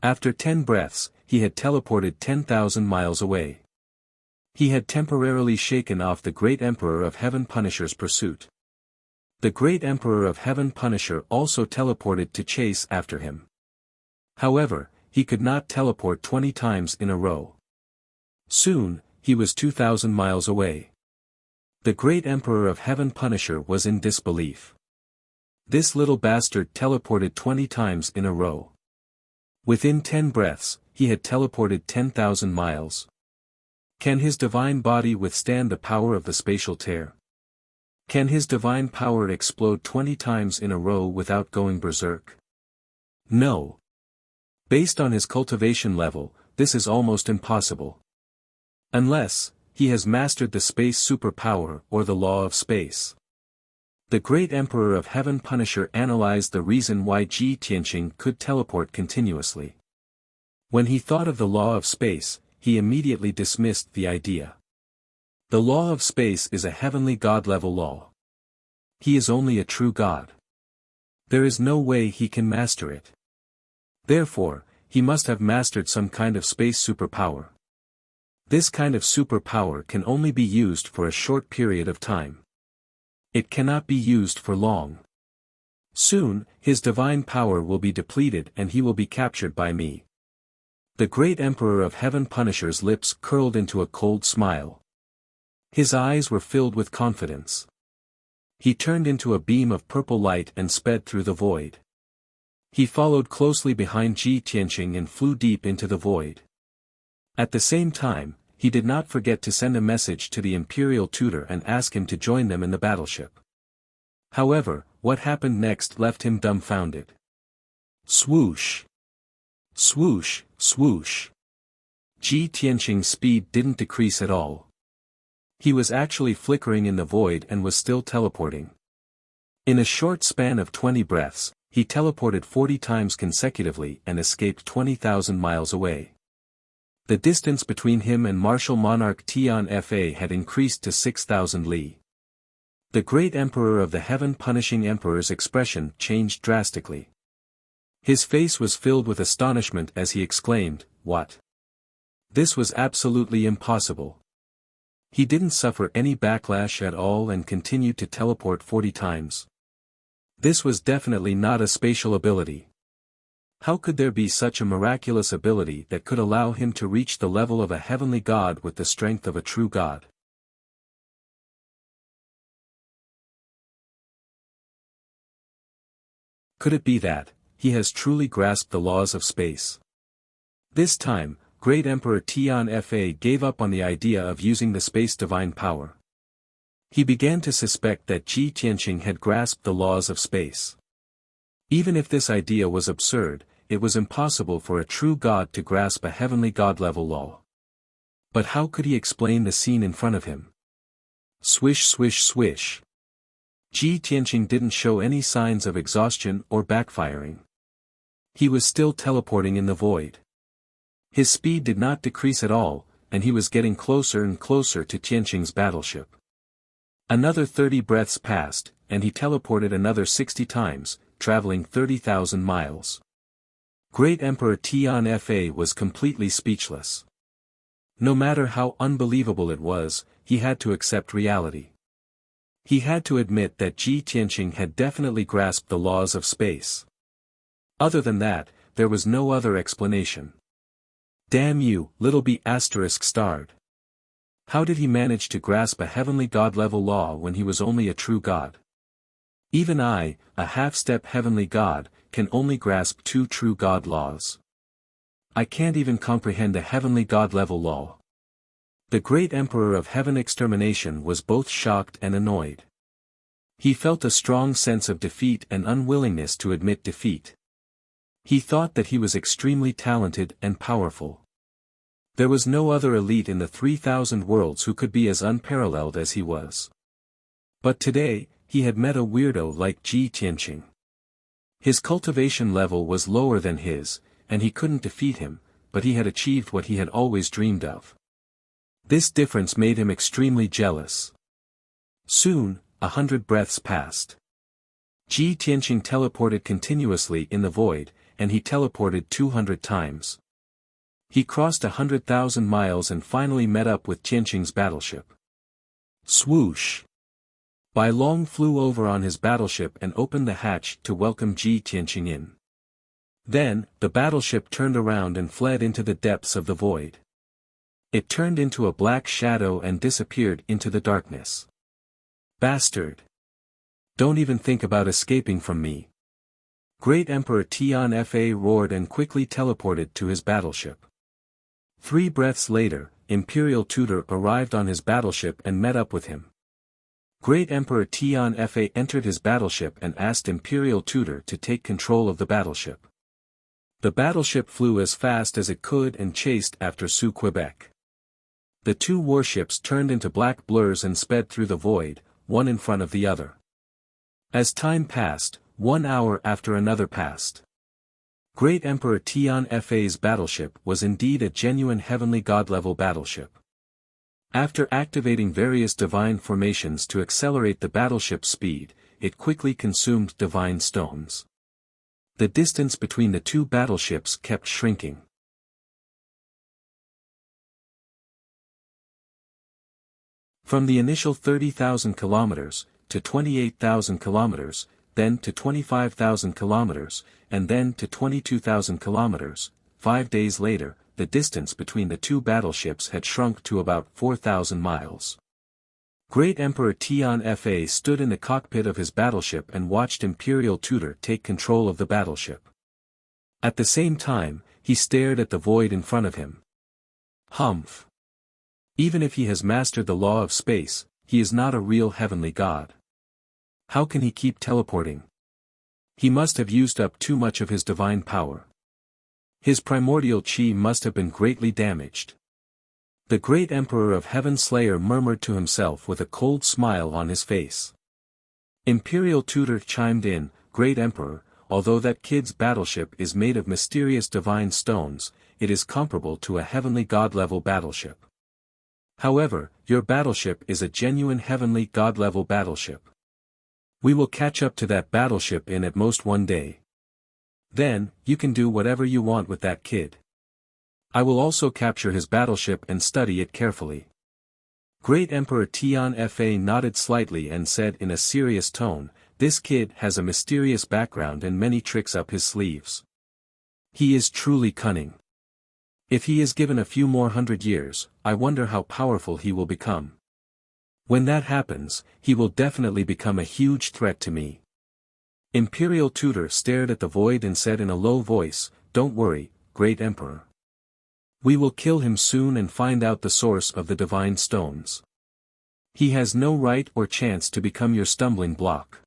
Speaker 1: After 10 breaths, he had teleported 10,000 miles away. He had temporarily shaken off the great Emperor of Heaven Punisher's pursuit. The great Emperor of Heaven Punisher also teleported to chase after him. However, he could not teleport 20 times in a row. Soon, he was 2,000 miles away. The great Emperor of Heaven Punisher was in disbelief. This little bastard teleported 20 times in a row. Within 10 breaths, he had teleported 10,000 miles. Can his divine body withstand the power of the spatial tear? Can his divine power explode 20 times in a row without going berserk? No. Based on his cultivation level, this is almost impossible. Unless, he has mastered the space superpower or the law of space. The great Emperor of Heaven Punisher analyzed the reason why Ji Tianqing could teleport continuously. When he thought of the law of space, he immediately dismissed the idea. The law of space is a heavenly god-level law. He is only a true god. There is no way he can master it. Therefore, he must have mastered some kind of space superpower. This kind of superpower can only be used for a short period of time. It cannot be used for long. Soon, his divine power will be depleted and he will be captured by me. The great Emperor of Heaven Punisher's lips curled into a cold smile. His eyes were filled with confidence. He turned into a beam of purple light and sped through the void. He followed closely behind Ji Tianqing and flew deep into the void. At the same time, he did not forget to send a message to the Imperial Tutor and ask him to join them in the battleship. However, what happened next left him dumbfounded. Swoosh! Swoosh, swoosh! Ji Tianqing's speed didn't decrease at all. He was actually flickering in the void and was still teleporting. In a short span of 20 breaths, he teleported 40 times consecutively and escaped 20,000 miles away. The distance between him and martial monarch Tian Fa had increased to 6,000 li. The great Emperor of the Heaven-Punishing Emperor's expression changed drastically. His face was filled with astonishment as he exclaimed, "What? This was absolutely impossible." He didn't suffer any backlash at all and continued to teleport 40 times. This was definitely not a spatial ability. How could there be such a miraculous ability that could allow him to reach the level of a heavenly god with the strength of a true god? Could it be that he has truly grasped the laws of space? This time, great Emperor Tian Fa gave up on the idea of using the space divine power. He began to suspect that Ji Tianqing had grasped the laws of space. Even if this idea was absurd, it was impossible for a true god to grasp a heavenly god-level law. But how could he explain the scene in front of him? Swish swish swish. Ji Tianqing didn't show any signs of exhaustion or backfiring. He was still teleporting in the void. His speed did not decrease at all, and he was getting closer and closer to Tianqing's battleship. Another 30 breaths passed, and he teleported another 60 times, traveling 30,000 miles. Great Emperor Tian Fa was completely speechless. No matter how unbelievable it was, he had to accept reality. He had to admit that Ji Tianqing had definitely grasped the laws of space. Other than that, there was no other explanation. Damn you, little b*****. How did he manage to grasp a heavenly god-level law when he was only a true god? Even I, a half-step heavenly god, can only grasp 2 true god laws. I can't even comprehend a heavenly god-level law. The great Emperor of Heaven Extermination was both shocked and annoyed. He felt a strong sense of defeat and unwillingness to admit defeat. He thought that he was extremely talented and powerful. There was no other elite in the 3,000 worlds who could be as unparalleled as he was. But today, he had met a weirdo like Ji Tianqing. His cultivation level was lower than his, and he couldn't defeat him, but he had achieved what he had always dreamed of. This difference made him extremely jealous. Soon, 100 breaths passed. Ji Tianqing teleported continuously in the void, and he teleported 200 times. He crossed 100,000 miles and finally met up with Tianqing's battleship. Swoosh! Bai Long flew over on his battleship and opened the hatch to welcome Ji Tianqing in. Then, the battleship turned around and fled into the depths of the void. It turned into a black shadow and disappeared into the darkness. Bastard! Don't even think about escaping from me. Great Emperor Tian Fa roared and quickly teleported to his battleship. 3 breaths later, Imperial Tutor arrived on his battleship and met up with him. Great Emperor Tian Fa entered his battleship and asked Imperial Tutor to take control of the battleship. The battleship flew as fast as it could and chased after Sue Quebec. The 2 warships turned into black blurs and sped through the void, one in front of the other. As time passed, 1 hour after another passed. Great Emperor Tian Fa's battleship was indeed a genuine heavenly god-level battleship. After activating various divine formations to accelerate the battleship's speed, it quickly consumed divine stones. The distance between the 2 battleships kept shrinking. From the initial 30,000 kilometers, to 28,000 kilometers, then to 25,000 kilometers, and then to 22,000 kilometers, 5 days later, the distance between the 2 battleships had shrunk to about 4,000 miles. Great Emperor Tian Fa stood in the cockpit of his battleship and watched Imperial Tutor take control of the battleship. At the same time, he stared at the void in front of him. Humph! Even if he has mastered the law of space, he is not a real heavenly god. How can he keep teleporting? He must have used up too much of his divine power. His primordial chi must have been greatly damaged. The great Emperor of Heaven Slayer murmured to himself with a cold smile on his face. Imperial Tutor chimed in, "Great Emperor, although that kid's battleship is made of mysterious divine stones, it is comparable to a heavenly god-level battleship. However, your battleship is a genuine heavenly god-level battleship. We will catch up to that battleship in at most 1 day. Then, you can do whatever you want with that kid. I will also capture his battleship and study it carefully." Great Emperor Tian Fa nodded slightly and said in a serious tone, "This kid has a mysterious background and many tricks up his sleeves. He is truly cunning. If he is given a few more 100 years, I wonder how powerful he will become. When that happens, he will definitely become a huge threat to me." Imperial Tutor stared at the void and said in a low voice, "Don't worry, Great Emperor. We will kill him soon and find out the source of the divine stones. He has no right or chance to become your stumbling block."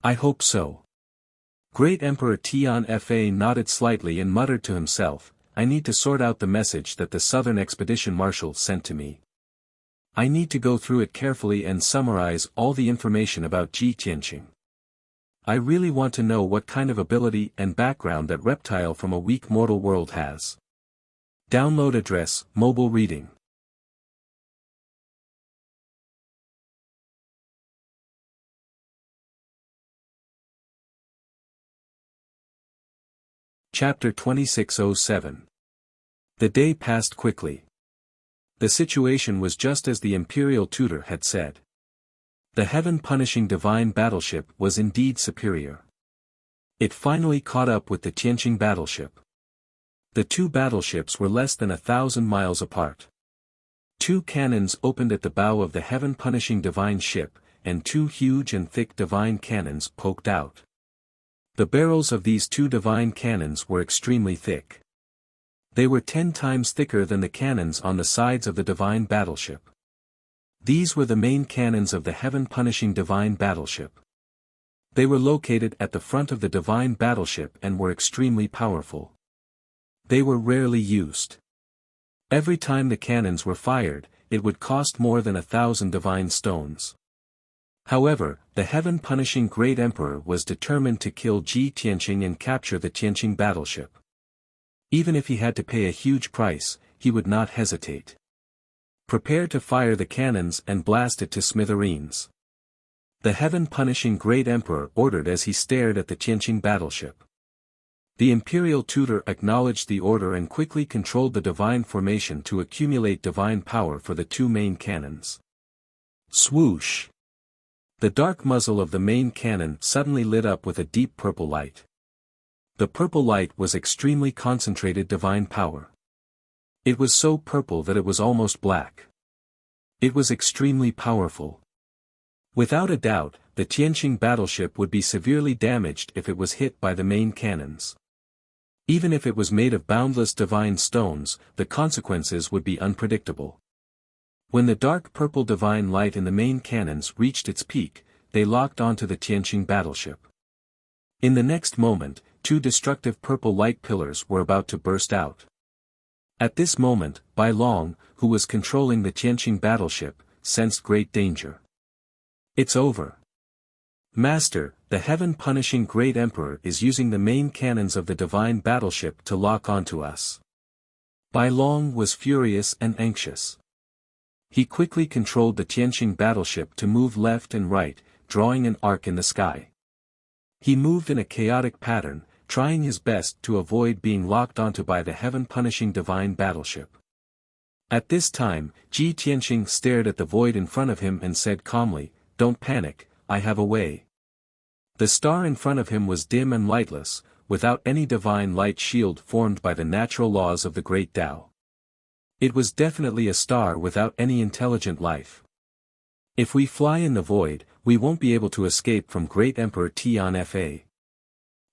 Speaker 1: "I hope so." Great Emperor Tian Fa nodded slightly and muttered to himself, "I need to sort out the message that the Southern Expedition Marshal sent to me. I need to go through it carefully and summarize all the information about Ji Tianqing. I really want to know what kind of ability and background that reptile from a weak mortal world has." Download address, mobile reading. Chapter 2607. The day passed quickly. The situation was just as the Imperial Tutor had said. The heaven-punishing divine battleship was indeed superior. It finally caught up with the Tianqing battleship. The 2 battleships were less than 1,000 miles apart. 2 cannons opened at the bow of the heaven-punishing divine ship, and 2 huge and thick divine cannons poked out. The barrels of these 2 divine cannons were extremely thick. They were 10 times thicker than the cannons on the sides of the divine battleship. These were the main cannons of the heaven-punishing divine battleship. They were located at the front of the divine battleship and were extremely powerful. They were rarely used. Every time the cannons were fired, it would cost more than 1,000 divine stones. However, the heaven-punishing Great Emperor was determined to kill Ji Tianqing and capture the Tianqing battleship. Even if he had to pay a huge price, he would not hesitate. "Prepare to fire the cannons and blast it to smithereens," the heaven-punishing Great Emperor ordered as he stared at the Tianqing battleship. The Imperial Tutor acknowledged the order and quickly controlled the divine formation to accumulate divine power for the 2 main cannons. Swoosh! The dark muzzle of the main cannon suddenly lit up with a deep purple light. The purple light was extremely concentrated divine power. It was so purple that it was almost black. It was extremely powerful. Without a doubt, the Tianqing battleship would be severely damaged if it was hit by the main cannons. Even if it was made of boundless divine stones, the consequences would be unpredictable. When the dark purple divine light in the main cannons reached its peak, they locked onto the Tianqing battleship. In the next moment, two destructive purple light pillars were about to burst out. At this moment, Bai Long, who was controlling the Tianqing battleship, sensed great danger. It's over. Master, the heaven-punishing great emperor is using the main cannons of the divine battleship to lock onto us. Bai Long was furious and anxious. He quickly controlled the Tianqing battleship to move left and right, drawing an arc in the sky. He moved in a chaotic pattern, trying his best to avoid being locked onto by the heaven-punishing divine battleship. At this time, Ji Tianqing stared at the void in front of him and said calmly, "Don't panic, I have a way." The star in front of him was dim and lightless, without any divine light shield formed by the natural laws of the great Tao. It was definitely a star without any intelligent life. If we fly in the void, we won't be able to escape from Great Emperor Tian Fa.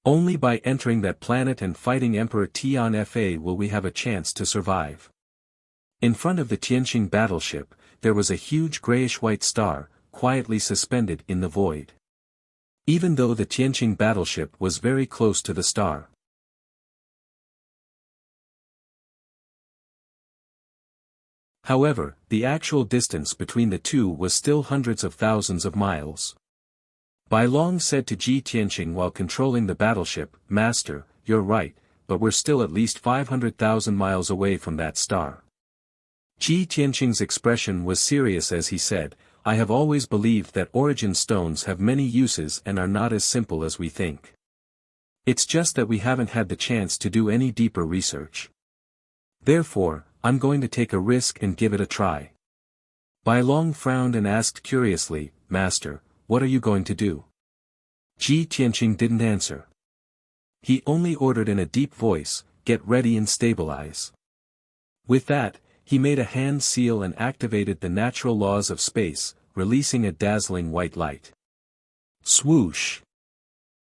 Speaker 1: Only by entering that planet and fighting Emperor Tian Fa will we have a chance to survive. In front of the Tianqing battleship, there was a huge grayish-white star, quietly suspended in the void. Even though the Tianqing battleship was very close to the star. However, the actual distance between the two was still hundreds of thousands of miles. Bai Long said to Ji Tianqing while controlling the battleship, "Master, you're right, but we're still at least 500,000 miles away from that star." Ji Tianqing's expression was serious as he said, "I have always believed that origin stones have many uses and are not as simple as we think. It's just that we haven't had the chance to do any deeper research. Therefore, I'm going to take a risk and give it a try." Bai Long frowned and asked curiously, "Master, what are you going to do?" Ji Tianqing didn't answer. He only ordered in a deep voice, "Get ready and stabilize." With that, he made a hand seal and activated the natural laws of space, releasing a dazzling white light. Swoosh!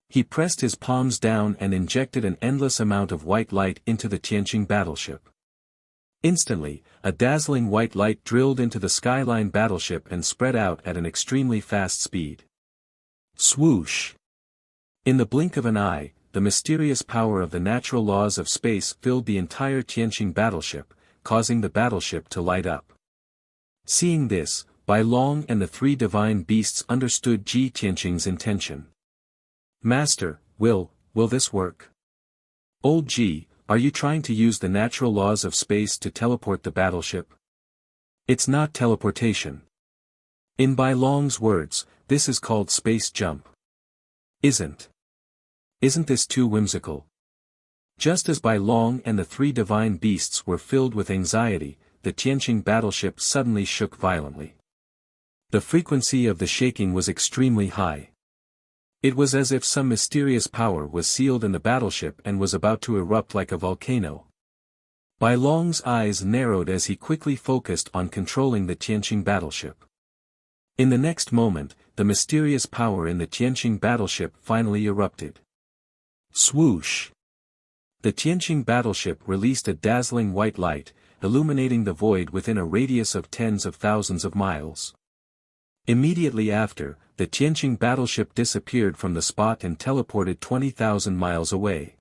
Speaker 1: He pressed his palms down and injected an endless amount of white light into the Tianqing battleship. Instantly, a dazzling white light drilled into the skyline battleship and spread out at an extremely fast speed. Swoosh! In the blink of an eye, the mysterious power of the natural laws of space filled the entire Tianqing battleship, causing the battleship to light up. Seeing this, Bai Long and the three divine beasts understood Ji Tianqing's intention. "Master, will this work? Old Ji, are you trying to use the natural laws of space to teleport the battleship?" "It's not teleportation. In Bai Long's words, this is called space jump." Isn't this too whimsical?" Just as Bai Long and the three divine beasts were filled with anxiety, the Tianqing battleship suddenly shook violently. The frequency of the shaking was extremely high. It was as if some mysterious power was sealed in the battleship and was about to erupt like a volcano. Bai Long's eyes narrowed as he quickly focused on controlling the Tianqing battleship. In the next moment, the mysterious power in the Tianqing battleship finally erupted. Swoosh! The Tianqing battleship released a dazzling white light, illuminating the void within a radius of tens of thousands of miles. Immediately after, the Tianqing battleship disappeared from the spot and teleported 20,000 miles away.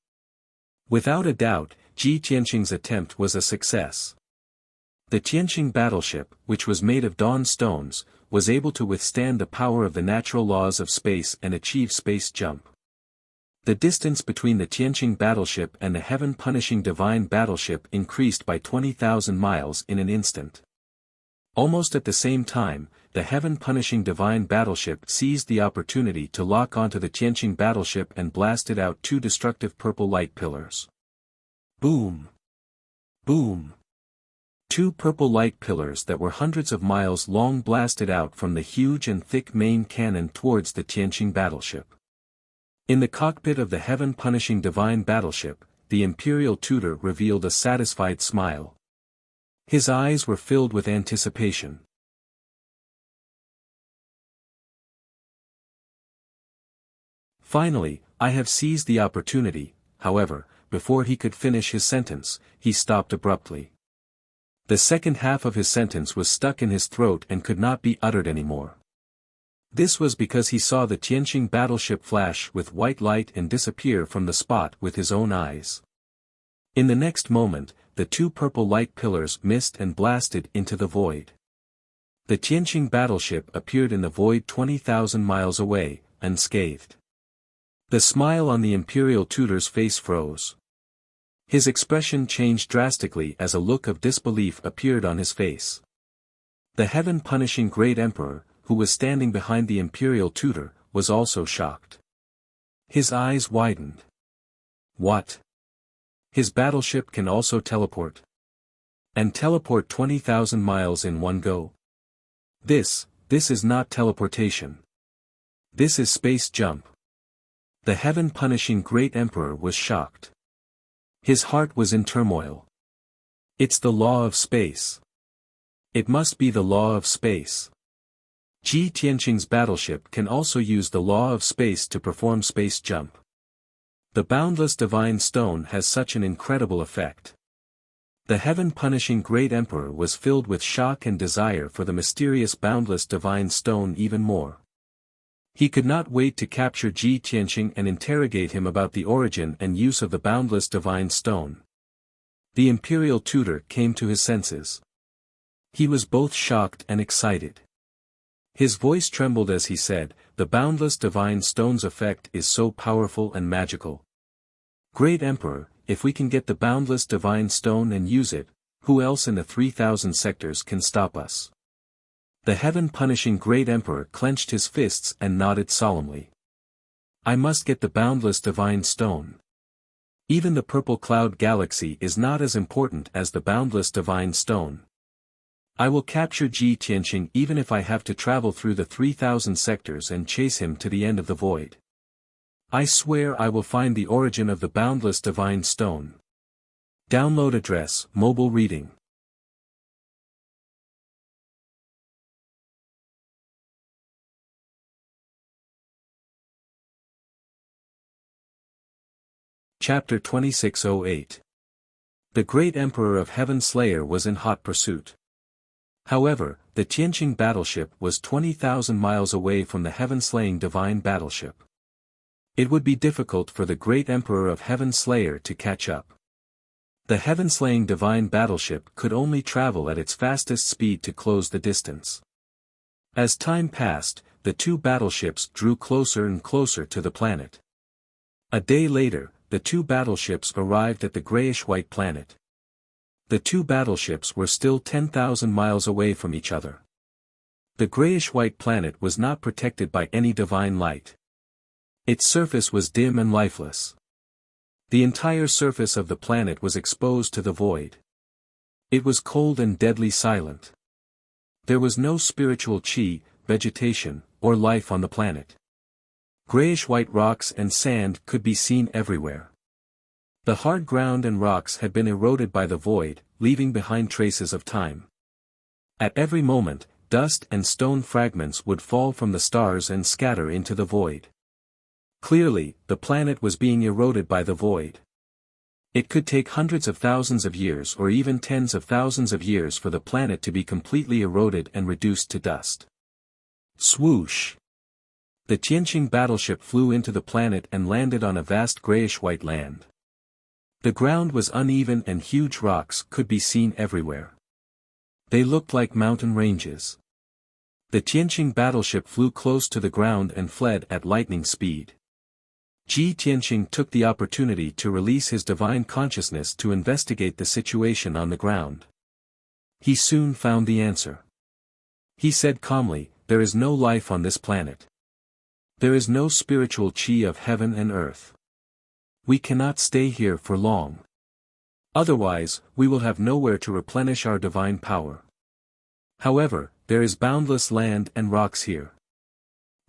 Speaker 1: Without a doubt, Ji Tianqing's attempt was a success. The Tianqing battleship, which was made of dawn stones, was able to withstand the power of the natural laws of space and achieve space jump. The distance between the Tianqing battleship and the heaven-punishing divine battleship increased by 20,000 miles in an instant. Almost at the same time, the heaven-punishing divine battleship seized the opportunity to lock onto the Tianqing battleship and blasted out two destructive purple light pillars. Boom! Boom! Two purple light pillars that were hundreds of miles long blasted out from the huge and thick main cannon towards the Tianqing battleship. In the cockpit of the heaven-punishing divine battleship, the Imperial Tutor revealed a satisfied smile. His eyes were filled with anticipation. Finally, I have seized the opportunity. However, before he could finish his sentence, he stopped abruptly. The second half of his sentence was stuck in his throat and could not be uttered anymore. This was because he saw the Tianqing battleship flash with white light and disappear from the spot with his own eyes. In the next moment, the two purple light pillars missed and blasted into the void. The Tianqing battleship appeared in the void 20,000 miles away, unscathed. The smile on the Imperial Tutor's face froze. His expression changed drastically as a look of disbelief appeared on his face. The heaven-punishing great emperor, who was standing behind the Imperial Tutor, was also shocked. His eyes widened. What? His battleship can also teleport? And teleport 20,000 miles in one go? This is not teleportation. This is space jump. The heaven-punishing great emperor was shocked. His heart was in turmoil. It's the law of space. It must be the law of space. Ji Tianqing's battleship can also use the law of space to perform space jump. The boundless divine stone has such an incredible effect. The heaven-punishing great emperor was filled with shock and desire for the mysterious boundless divine stone even more. He could not wait to capture Ji Tianqing and interrogate him about the origin and use of the boundless divine stone. The Imperial Tutor came to his senses. He was both shocked and excited. His voice trembled as he said, "The boundless divine stone's effect is so powerful and magical. Great Emperor, if we can get the boundless divine stone and use it, who else in the 3,000 sectors can stop us?" The heaven-punishing great emperor clenched his fists and nodded solemnly. "I must get the boundless divine stone. Even the purple cloud galaxy is not as important as the boundless divine stone. I will capture Ji Tianqing even if I have to travel through the 3,000 sectors and chase him to the end of the void. I swear I will find the origin of the boundless divine stone." Download address, mobile reading. Chapter 2608. The great emperor of Heaven Slayer was in hot pursuit. However, the Tianqing battleship was 20,000 miles away from the heaven-slaying divine battleship. It would be difficult for the great emperor of Heaven Slayer to catch up. The heaven-slaying divine battleship could only travel at its fastest speed to close the distance. As time passed, the two battleships drew closer and closer to the planet. A day later, the two battleships arrived at the grayish-white planet. The two battleships were still 10,000 miles away from each other. The grayish-white planet was not protected by any divine light. Its surface was dim and lifeless. The entire surface of the planet was exposed to the void. It was cold and deadly silent. There was no spiritual chi, vegetation, or life on the planet. Grayish-white rocks and sand could be seen everywhere. The hard ground and rocks had been eroded by the void, leaving behind traces of time. At every moment, dust and stone fragments would fall from the stars and scatter into the void. Clearly, the planet was being eroded by the void. It could take hundreds of thousands of years or even tens of thousands of years for the planet to be completely eroded and reduced to dust. Swoosh! The Tianqing battleship flew into the planet and landed on a vast grayish-white land. The ground was uneven and huge rocks could be seen everywhere. They looked like mountain ranges. The Tianqing battleship flew close to the ground and fled at lightning speed. Ji Tianqing took the opportunity to release his divine consciousness to investigate the situation on the ground. He soon found the answer. He said calmly, "There is no life on this planet. There is no spiritual chi of heaven and earth. We cannot stay here for long. Otherwise, we will have nowhere to replenish our divine power. However, there is boundless land and rocks here.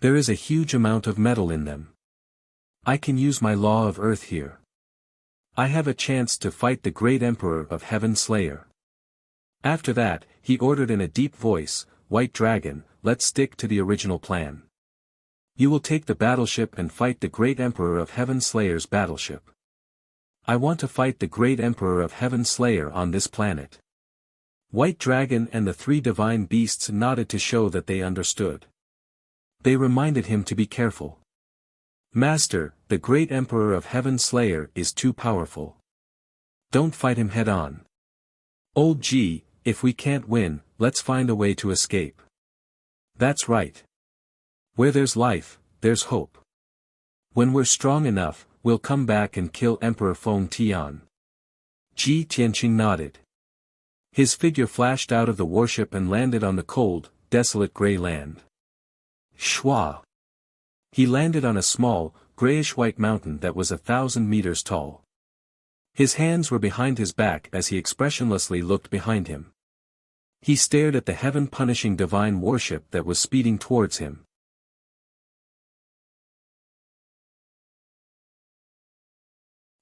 Speaker 1: There is a huge amount of metal in them. I can use my law of Earth here. I have a chance to fight the great Emperor of Heaven Slayer. After that, he ordered in a deep voice, White Dragon, let's stick to the original plan. You will take the battleship and fight the great Emperor of Heaven Slayer's battleship. I want to fight the great Emperor of Heaven Slayer on this planet. White Dragon and the three divine beasts nodded to show that they understood. They reminded him to be careful. Master, the great Emperor of Heaven Slayer is too powerful. Don't fight him head-on. Old G, if we can't win, let's find a way to escape. That's right. Where there's life, there's hope. When we're strong enough, we'll come back and kill Emperor Feng Tian. Ji Tianqing nodded. His figure flashed out of the warship and landed on the cold, desolate gray land. Shwa. He landed on a small, grayish-white mountain that was 1,000 meters tall. His hands were behind his back as he expressionlessly looked behind him. He stared at the heaven-punishing divine warship that was speeding towards him.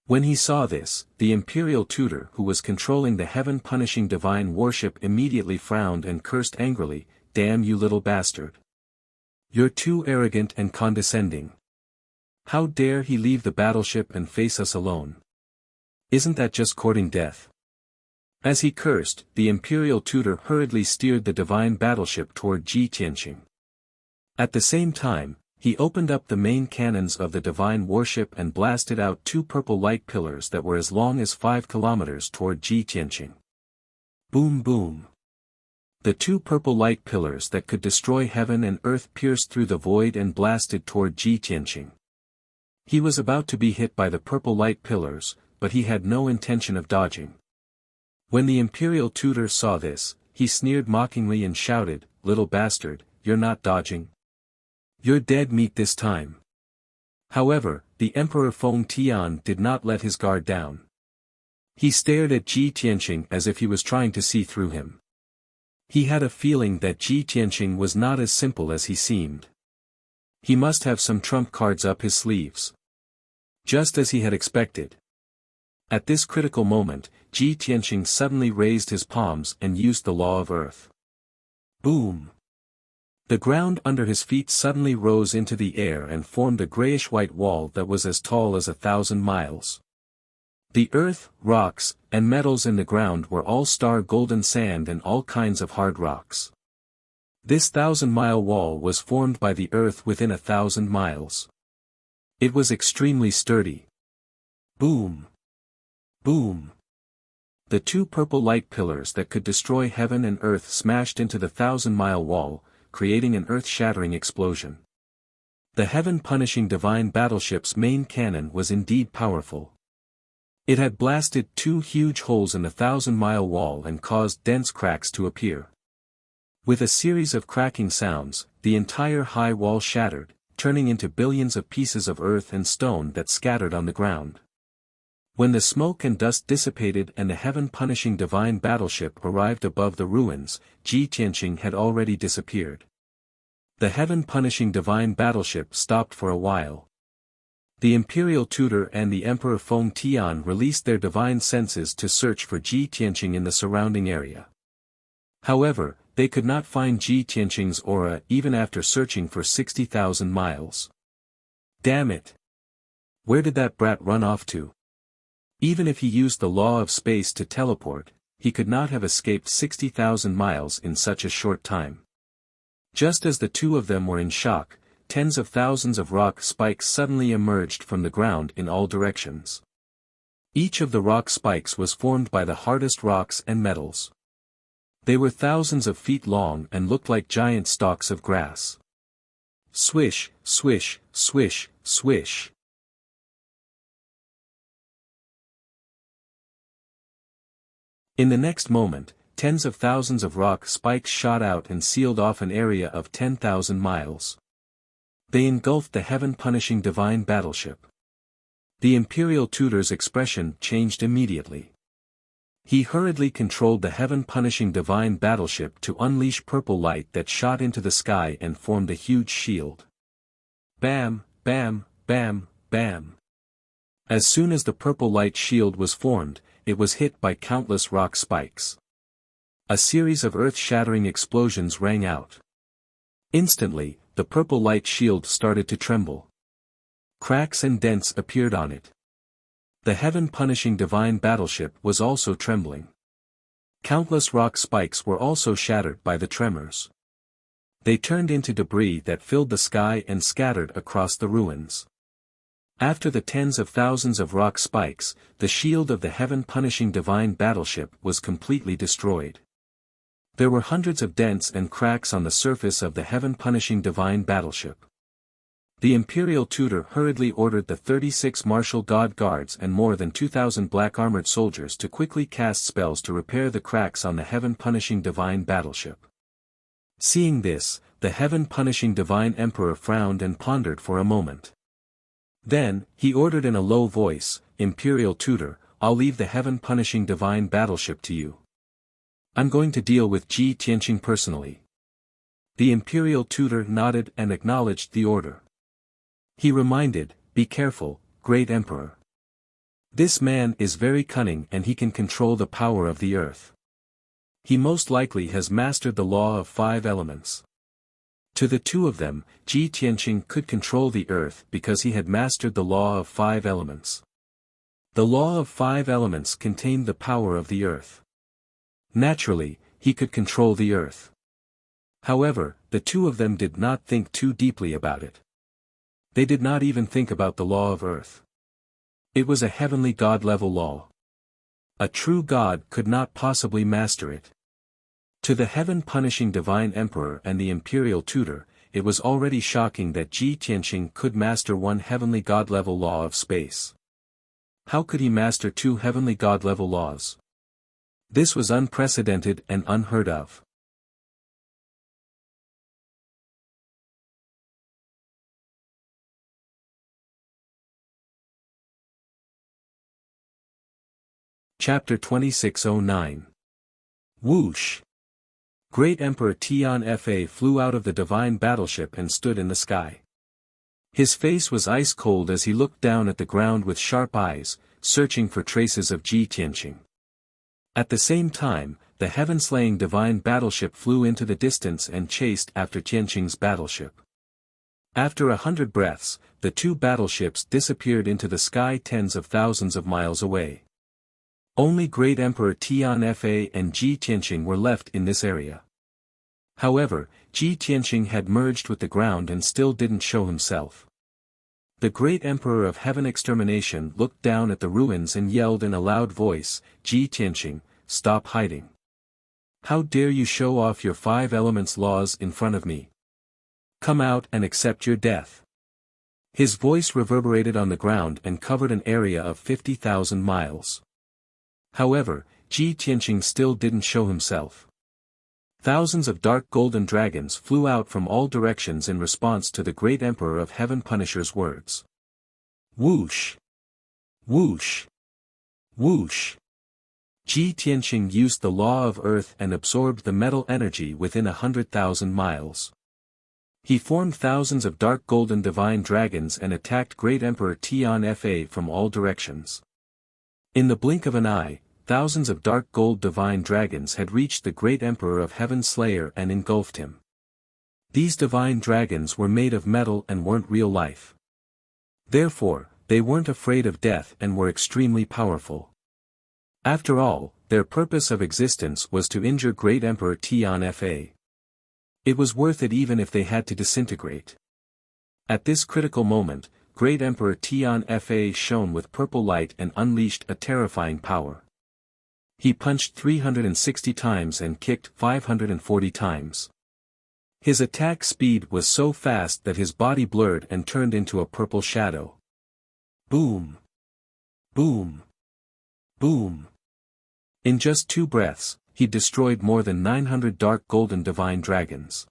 Speaker 1: When he saw this, the imperial tutor who was controlling the heaven-punishing divine warship immediately frowned and cursed angrily, "Damn you little bastard. You're too arrogant and condescending. How dare he leave the battleship and face us alone? Isn't that just courting death?" As he cursed, the imperial tutor hurriedly steered the divine battleship toward Ji Tianqing. At the same time, he opened up the main cannons of the divine warship and blasted out two purple light pillars that were as long as 5 kilometers toward Ji Tianqing. Boom boom. The two purple light pillars that could destroy heaven and earth pierced through the void and blasted toward Ji Tianqing. He was about to be hit by the purple light pillars, but he had no intention of dodging. When the imperial tutor saw this, he sneered mockingly and shouted, "Little bastard, you're not dodging. You're dead meat this time." However, the Emperor Feng Tian did not let his guard down. He stared at Ji Tianqing as if he was trying to see through him. He had a feeling that Ji Tianqing was not as simple as he seemed. He must have some trump cards up his sleeves. Just as he had expected. At this critical moment, Ji Tianqing suddenly raised his palms and used the law of Earth. Boom! The ground under his feet suddenly rose into the air and formed a grayish-white wall that was as tall as 1,000 miles. The earth, rocks, and metals in the ground were all star golden sand and all kinds of hard rocks. This 1,000-mile wall was formed by the earth within 1,000 miles. It was extremely sturdy. Boom! Boom! The two purple light pillars that could destroy heaven and earth smashed into the 1,000-mile wall, creating an earth-shattering explosion. The heaven-punishing divine battleship's main cannon was indeed powerful. It had blasted two huge holes in the 1,000-mile wall and caused dense cracks to appear. With a series of cracking sounds, the entire high wall shattered, turning into billions of pieces of earth and stone that scattered on the ground. When the smoke and dust dissipated and the heaven-punishing divine battleship arrived above the ruins, Ji Tianqing had already disappeared. The heaven-punishing divine battleship stopped for a while. The imperial tutor and the Emperor Feng Tian released their divine senses to search for Ji Tianqing in the surrounding area. However, they could not find Ji Tianqing's aura even after searching for 60,000 miles. Damn it! Where did that brat run off to? Even if he used the law of space to teleport, he could not have escaped 60,000 miles in such a short time. Just as the two of them were in shock, tens of thousands of rock spikes suddenly emerged from the ground in all directions. Each of the rock spikes was formed by the hardest rocks and metals. They were thousands of feet long and looked like giant stalks of grass. Swish, swish, swish, swish. In the next moment, tens of thousands of rock spikes shot out and sealed off an area of 10,000 miles. They engulfed the heaven-punishing divine battleship. The imperial tutor's expression changed immediately. He hurriedly controlled the heaven-punishing divine battleship to unleash purple light that shot into the sky and formed a huge shield. Bam, bam, bam, bam. As soon as the purple light shield was formed, it was hit by countless rock spikes. A series of earth-shattering explosions rang out. Instantly, the purple light shield started to tremble. Cracks and dents appeared on it. The heaven-punishing divine battleship was also trembling. Countless rock spikes were also shattered by the tremors. They turned into debris that filled the sky and scattered across the ruins. After the tens of thousands of rock spikes, the shield of the heaven-punishing divine battleship was completely destroyed. There were hundreds of dents and cracks on the surface of the heaven-punishing divine battleship. The imperial tutor hurriedly ordered the 36 martial god guards and more than 2,000 black-armored soldiers to quickly cast spells to repair the cracks on the heaven-punishing divine battleship. Seeing this, the heaven-punishing divine emperor frowned and pondered for a moment. Then, he ordered in a low voice, "Imperial tutor, I'll leave the heaven-punishing divine battleship to you. I'm going to deal with Ji Tianqing personally." The imperial tutor nodded and acknowledged the order. He reminded, "Be careful, great emperor. This man is very cunning and he can control the power of the earth. He most likely has mastered the law of 5 elements." To the two of them, Ji Tianqing could control the earth because he had mastered the law of 5 elements. The law of 5 elements contained the power of the earth. Naturally, he could control the earth. However, the two of them did not think too deeply about it. They did not even think about the law of earth. It was a heavenly god-level law. A true god could not possibly master it. To the heaven-punishing divine emperor and the imperial tutor, it was already shocking that Ji Tianqing could master one heavenly god-level law of space. How could he master 2 heavenly god-level laws? This was unprecedented and unheard of. Chapter 2609. Whoosh! Great Emperor Tian Fa flew out of the divine battleship and stood in the sky. His face was ice-cold as he looked down at the ground with sharp eyes, searching for traces of Ji Tianqing. At the same time, the heaven-slaying divine battleship flew into the distance and chased after Tianqing's battleship. After 100 breaths, the 2 battleships disappeared into the sky tens of thousands of miles away. Only Great Emperor Tian Fa and Ji Tianqing were left in this area. However, Ji Tianqing had merged with the ground and still didn't show himself. The Great Emperor of Heaven Extermination looked down at the ruins and yelled in a loud voice, "Ji Tianqing, stop hiding. How dare you show off your 5 elements laws in front of me? Come out and accept your death." His voice reverberated on the ground and covered an area of 50,000 miles. However, Ji Tianqing still didn't show himself. Thousands of dark golden dragons flew out from all directions in response to the Great Emperor of Heaven Punisher's words. Whoosh! Whoosh! Whoosh! Ji Tianqing used the law of earth and absorbed the metal energy within 100,000 miles. He formed thousands of dark golden divine dragons and attacked Great Emperor Tian Fa from all directions. In the blink of an eye, thousands of dark gold divine dragons had reached the Great Emperor of Heaven Slayer and engulfed him. These divine dragons were made of metal and weren't real life. Therefore, they weren't afraid of death and were extremely powerful. After all, their purpose of existence was to injure Great Emperor Tian Fa. It was worth it even if they had to disintegrate. At this critical moment, Great Emperor Tian Fa shone with purple light and unleashed a terrifying power. He punched 360 times and kicked 540 times. His attack speed was so fast that his body blurred and turned into a purple shadow. Boom! Boom! Boom! In just 2 breaths, he destroyed more than 900 dark golden divine dragons.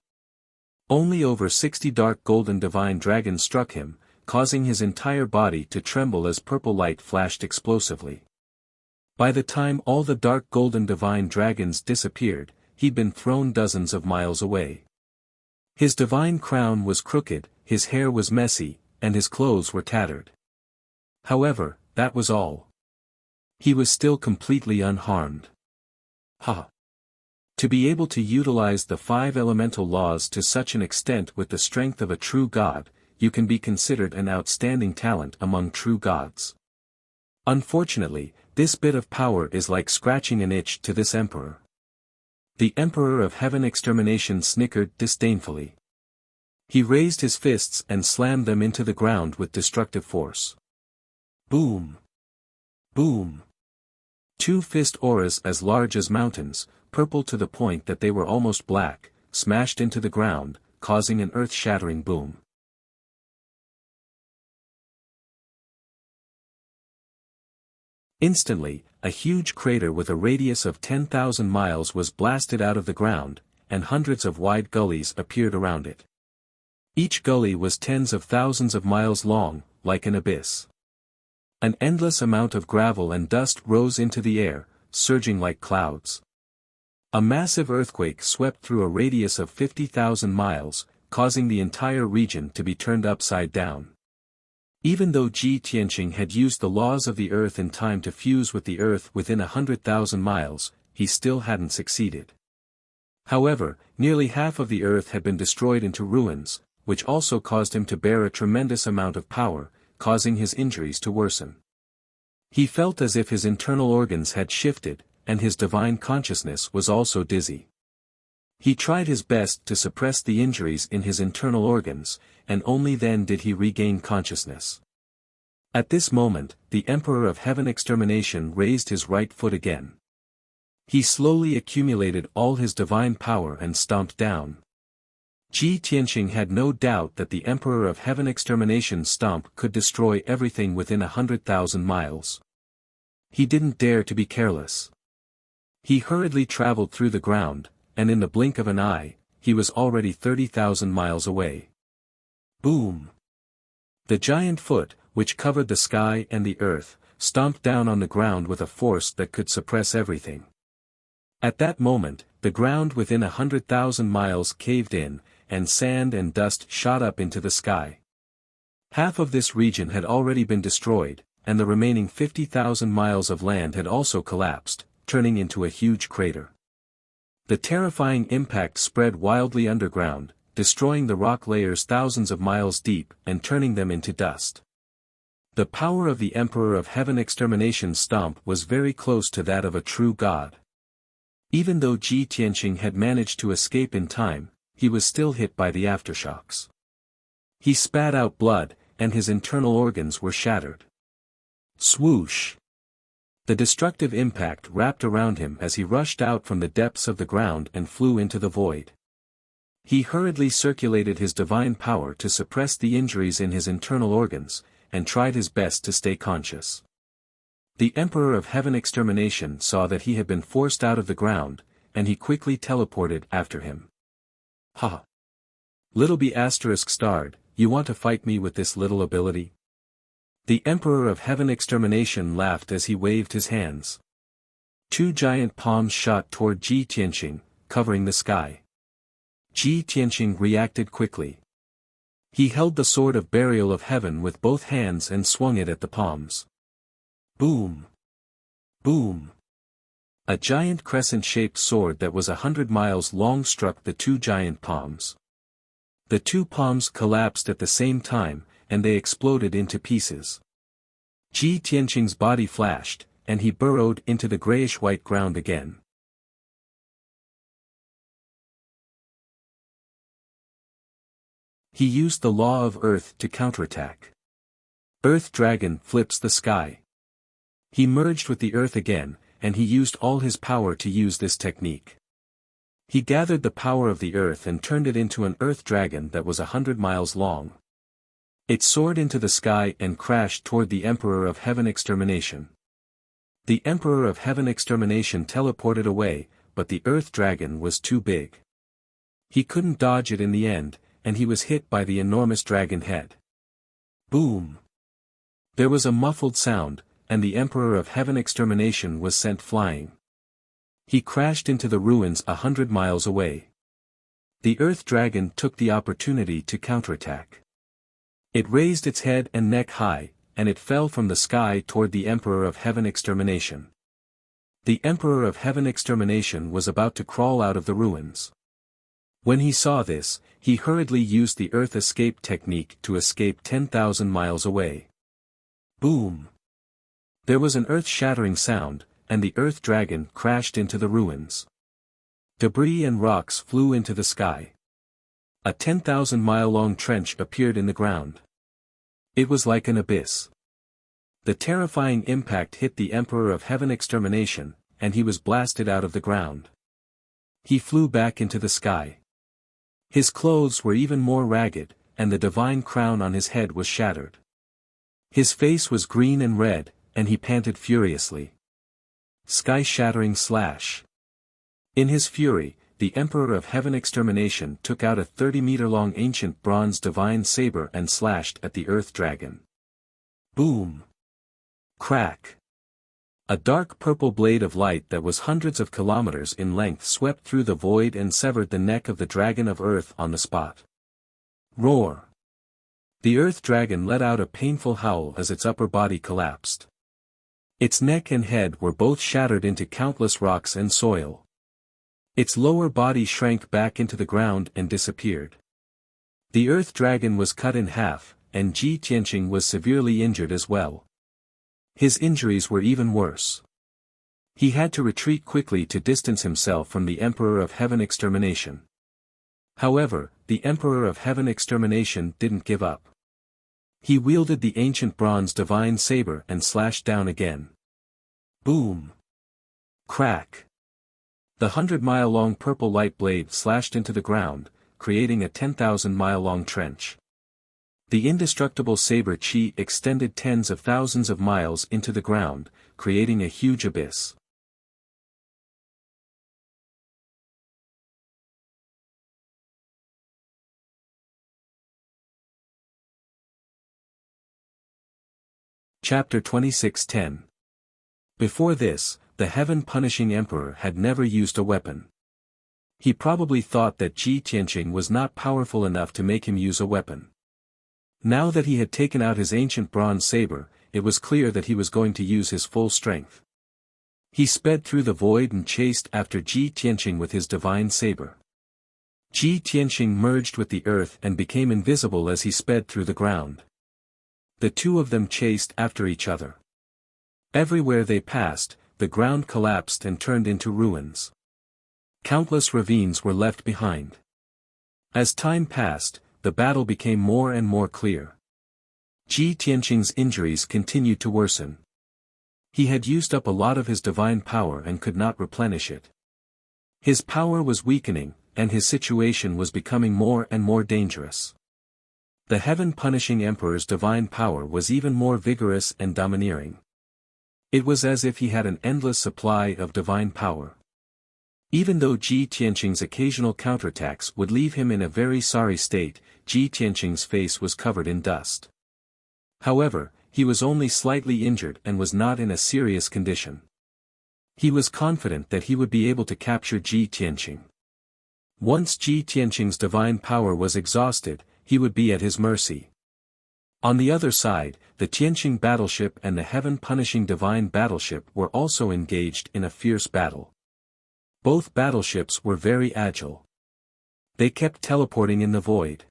Speaker 1: Only over 60 dark golden divine dragons struck him, causing his entire body to tremble as purple light flashed explosively. By the time all the dark golden divine dragons disappeared, he'd been thrown dozens of miles away. His divine crown was crooked, his hair was messy, and his clothes were tattered. However, that was all. He was still completely unharmed. Ha! To be able to utilize the 5 elemental laws to such an extent with the strength of a true god, you can be considered an outstanding talent among true gods. Unfortunately, this bit of power is like scratching an itch to this emperor. The Emperor of Heaven Extermination snickered disdainfully. He raised his fists and slammed them into the ground with destructive force. Boom! Boom! 2 fist auras as large as mountains, purple to the point that they were almost black, smashed into the ground, causing an earth-shattering boom. Instantly, a huge crater with a radius of 10,000 miles was blasted out of the ground, and hundreds of wide gullies appeared around it. Each gully was tens of thousands of miles long, like an abyss. An endless amount of gravel and dust rose into the air, surging like clouds. A massive earthquake swept through a radius of 50,000 miles, causing the entire region to be turned upside down. Even though Ji Tianqing had used the laws of the earth in time to fuse with the earth within 100,000 miles, he still hadn't succeeded. However, nearly half of the earth had been destroyed into ruins, which also caused him to bear a tremendous amount of power, causing his injuries to worsen. He felt as if his internal organs had shifted, and his divine consciousness was also dizzy. He tried his best to suppress the injuries in his internal organs, and only then did he regain consciousness. At this moment, the Emperor of Heaven Extermination raised his right foot again. He slowly accumulated all his divine power and stomped down. Ji Tianqing had no doubt that the Emperor of Heaven Extermination stomp could destroy everything within 100,000 miles. He didn't dare to be careless. He hurriedly traveled through the ground, and in the blink of an eye, he was already 30,000 miles away. Boom! The giant foot, which covered the sky and the earth, stomped down on the ground with a force that could suppress everything. At that moment, the ground within 100,000 miles caved in, and sand and dust shot up into the sky. Half of this region had already been destroyed, and the remaining 50,000 miles of land had also collapsed, turning into a huge crater. The terrifying impact spread wildly underground, destroying the rock layers thousands of miles deep and turning them into dust. The power of the Emperor of Heaven Extermination stomp was very close to that of a true god. Even though Ji Tianqing had managed to escape in time, he was still hit by the aftershocks. He spat out blood, and his internal organs were shattered. Swoosh! The destructive impact wrapped around him as he rushed out from the depths of the ground and flew into the void. He hurriedly circulated his divine power to suppress the injuries in his internal organs, and tried his best to stay conscious. The Emperor of Heaven Extermination saw that he had been forced out of the ground, and he quickly teleported after him. Ha! Little B** starred, you want to fight me with this little ability? The Emperor of Heaven Extermination laughed as he waved his hands. 2 giant palms shot toward Ji Tianqing, covering the sky. Ji Tianqing reacted quickly. He held the sword of burial of heaven with both hands and swung it at the palms. Boom! Boom! A giant crescent-shaped sword that was 100 miles long struck the 2 giant palms. The 2 palms collapsed at the same time, and they exploded into pieces. Ji Tianqing's body flashed, and he burrowed into the grayish-white ground again. He used the law of Earth to counterattack. Earth Dragon flips the sky. He merged with the Earth again, and he used all his power to use this technique. He gathered the power of the Earth and turned it into an Earth Dragon that was 100 miles long. It soared into the sky and crashed toward the Emperor of Heaven Extermination. The Emperor of Heaven Extermination teleported away, but the Earth Dragon was too big. He couldn't dodge it in the end, and he was hit by the enormous dragon head. Boom! There was a muffled sound, and the Emperor of Heaven Extermination was sent flying. He crashed into the ruins 100 miles away. The Earth Dragon took the opportunity to counterattack. It raised its head and neck high, and it fell from the sky toward the Emperor of Heaven Extermination. The Emperor of Heaven Extermination was about to crawl out of the ruins. When he saw this, he hurriedly used the Earth escape technique to escape 10,000 miles away. Boom! There was an earth-shattering sound, and the Earth Dragon crashed into the ruins. Debris and rocks flew into the sky. A 10,000-mile-long trench appeared in the ground. It was like an abyss. The terrifying impact hit the Emperor of Heaven Extermination, and he was blasted out of the ground. He flew back into the sky. His clothes were even more ragged, and the divine crown on his head was shattered. His face was green and red, and he panted furiously. Sky-shattering slash. In his fury, the Emperor of Heaven Extermination took out a 30-meter-long ancient bronze divine saber and slashed at the Earth Dragon. Boom! Crack! A dark purple blade of light that was hundreds of kilometers in length swept through the void and severed the neck of the Dragon of Earth on the spot. Roar! The Earth Dragon let out a painful howl as its upper body collapsed. Its neck and head were both shattered into countless rocks and soil. Its lower body shrank back into the ground and disappeared. The Earth Dragon was cut in half, and Ji Tianqing was severely injured as well. His injuries were even worse. He had to retreat quickly to distance himself from the Emperor of Heaven Extermination. However, the Emperor of Heaven Extermination didn't give up. He wielded the ancient bronze divine saber and slashed down again. Boom! Crack! The 100-mile-long purple light blade slashed into the ground, creating a 10,000-mile-long trench. The indestructible saber chi extended tens of thousands of miles into the ground, creating a huge abyss. Chapter 26:10. Before this, the heaven-punishing emperor had never used a weapon. He probably thought that Ji Tianqing was not powerful enough to make him use a weapon. Now that he had taken out his ancient bronze saber, it was clear that he was going to use his full strength. He sped through the void and chased after Ji Tianqing with his divine saber. Ji Tianqing merged with the earth and became invisible as he sped through the ground. The two of them chased after each other. Everywhere they passed, the ground collapsed and turned into ruins. Countless ravines were left behind. As time passed, the battle became more and more clear. Ji Tianqing's injuries continued to worsen. He had used up a lot of his divine power and could not replenish it. His power was weakening, and his situation was becoming more and more dangerous. The heaven-punishing emperor's divine power was even more vigorous and domineering. It was as if he had an endless supply of divine power. Even though Ji Tianqing's occasional counterattacks would leave him in a very sorry state, Ji Tianqing's face was covered in dust. However, he was only slightly injured and was not in a serious condition. He was confident that he would be able to capture Ji Tianqing. Once Ji Tianqing's divine power was exhausted, he would be at his mercy. On the other side, the Tianqing battleship and the heaven-punishing divine battleship were also engaged in a fierce battle. Both battleships were very agile. They kept teleporting in the void.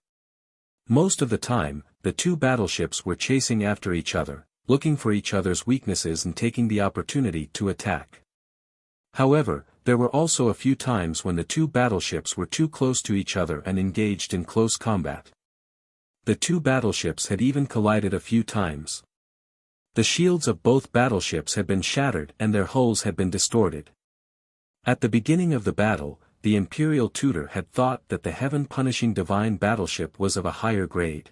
Speaker 1: Most of the time, the two battleships were chasing after each other, looking for each other's weaknesses and taking the opportunity to attack. However, there were also a few times when the two battleships were too close to each other and engaged in close combat. The two battleships had even collided a few times. The shields of both battleships had been shattered and their hulls had been distorted. At the beginning of the battle, the imperial tutor had thought that the heaven-punishing divine battleship was of a higher grade.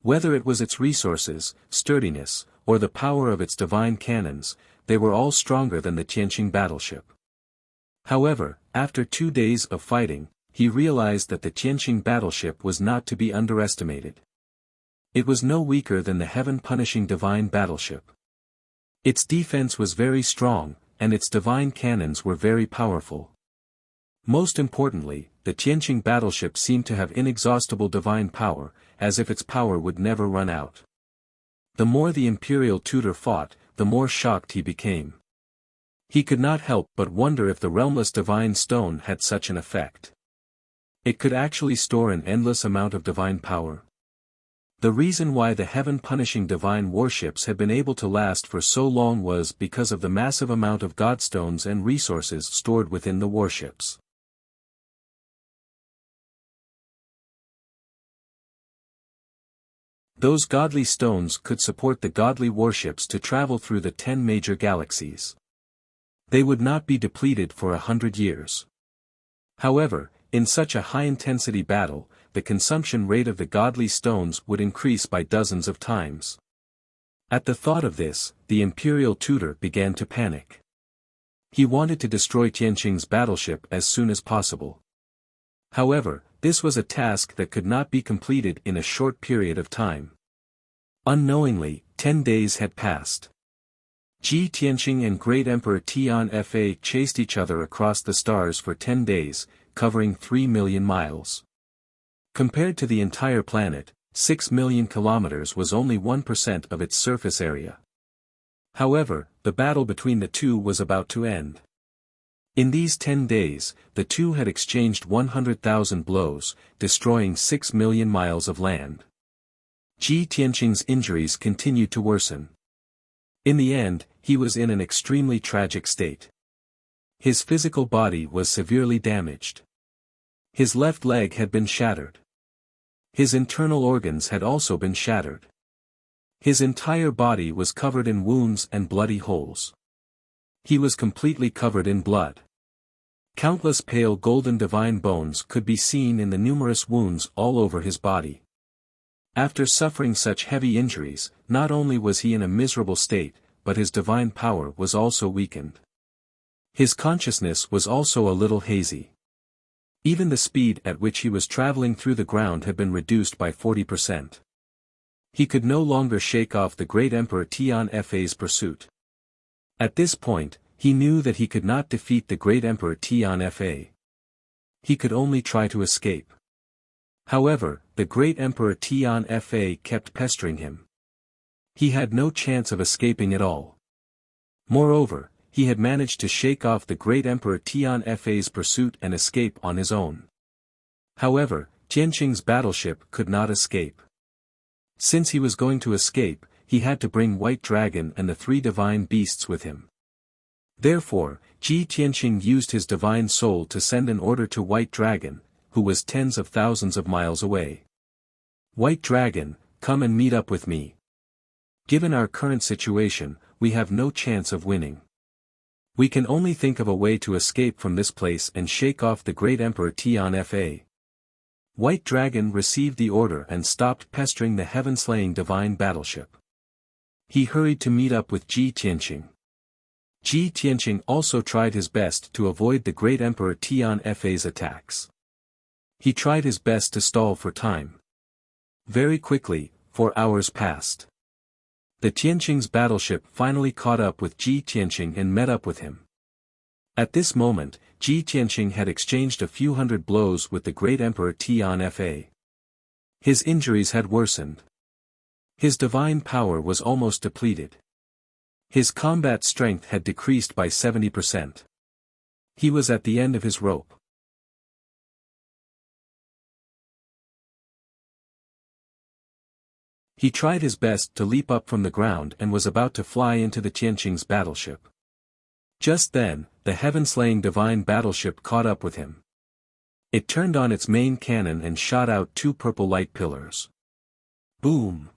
Speaker 1: Whether it was its resources, sturdiness, or the power of its divine cannons, they were all stronger than the Tianqing battleship. However, after 2 days of fighting, he realized that the Tianqing battleship was not to be underestimated. It was no weaker than the heaven-punishing divine battleship. Its defense was very strong, and its divine cannons were very powerful. Most importantly, the Tianqing battleship seemed to have inexhaustible divine power, as if its power would never run out. The more the Imperial tutor fought, the more shocked he became. He could not help but wonder if the realmless divine stone had such an effect. It could actually store an endless amount of divine power. The reason why the heaven-punishing divine warships had been able to last for so long was because of the massive amount of godstones and resources stored within the warships. Those godly stones could support the godly warships to travel through the 10 major galaxies. They would not be depleted for 100 years. However, in such a high-intensity battle, the consumption rate of the godly stones would increase by dozens of times. At the thought of this, the Imperial tutor began to panic. He wanted to destroy Tianqing's battleship as soon as possible. However, this was a task that could not be completed in a short period of time. Unknowingly, 10 days had passed. Ji Tianqing and Great Emperor Tian Fa chased each other across the stars for 10 days, covering 3 million miles. Compared to the entire planet, 6 million kilometers was only 1% of its surface area. However, the battle between the two was about to end. In these 10 days, the two had exchanged 100,000 blows, destroying 6 million miles of land. Ji Tianqing's injuries continued to worsen. In the end, he was in an extremely tragic state. His physical body was severely damaged. His left leg had been shattered. His internal organs had also been shattered. His entire body was covered in wounds and bloody holes. He was completely covered in blood. Countless pale golden divine bones could be seen in the numerous wounds all over his body. After suffering such heavy injuries, not only was he in a miserable state, but his divine power was also weakened. His consciousness was also a little hazy. Even the speed at which he was traveling through the ground had been reduced by 40%. He could no longer shake off the great Emperor Tian Fa's pursuit. At this point, he knew that he could not defeat the great Emperor Tian Fa. He could only try to escape. However, the great Emperor Tian Fa kept pestering him. He had no chance of escaping at all. Moreover, he had managed to shake off the great Emperor Tian Fa's pursuit and escape on his own. However, Tianqing's battleship could not escape. Since he was going to escape, he had to bring White Dragon and the 3 divine beasts with him. Therefore, Ji Tianqing used his divine soul to send an order to White Dragon, who was tens of thousands of miles away. White Dragon, come and meet up with me. Given our current situation, we have no chance of winning. We can only think of a way to escape from this place and shake off the great Emperor Tian Fa. White Dragon received the order and stopped pestering the heaven-slaying divine battleship. He hurried to meet up with Ji Tianqing. Ji Tianqing also tried his best to avoid the great Emperor Tian Fa's attacks. He tried his best to stall for time. Very quickly, 4 hours passed. The Tianqing's battleship finally caught up with Ji Tianqing and met up with him. At this moment, Ji Tianqing had exchanged a few hundred blows with the great Emperor Tian Fa. His injuries had worsened. His divine power was almost depleted. His combat strength had decreased by 70%. He was at the end of his rope. He tried his best to leap up from the ground and was about to fly into the Tianqing's battleship. Just then, the heaven-slaying divine battleship caught up with him. It turned on its main cannon and shot out 2 purple light pillars. Boom!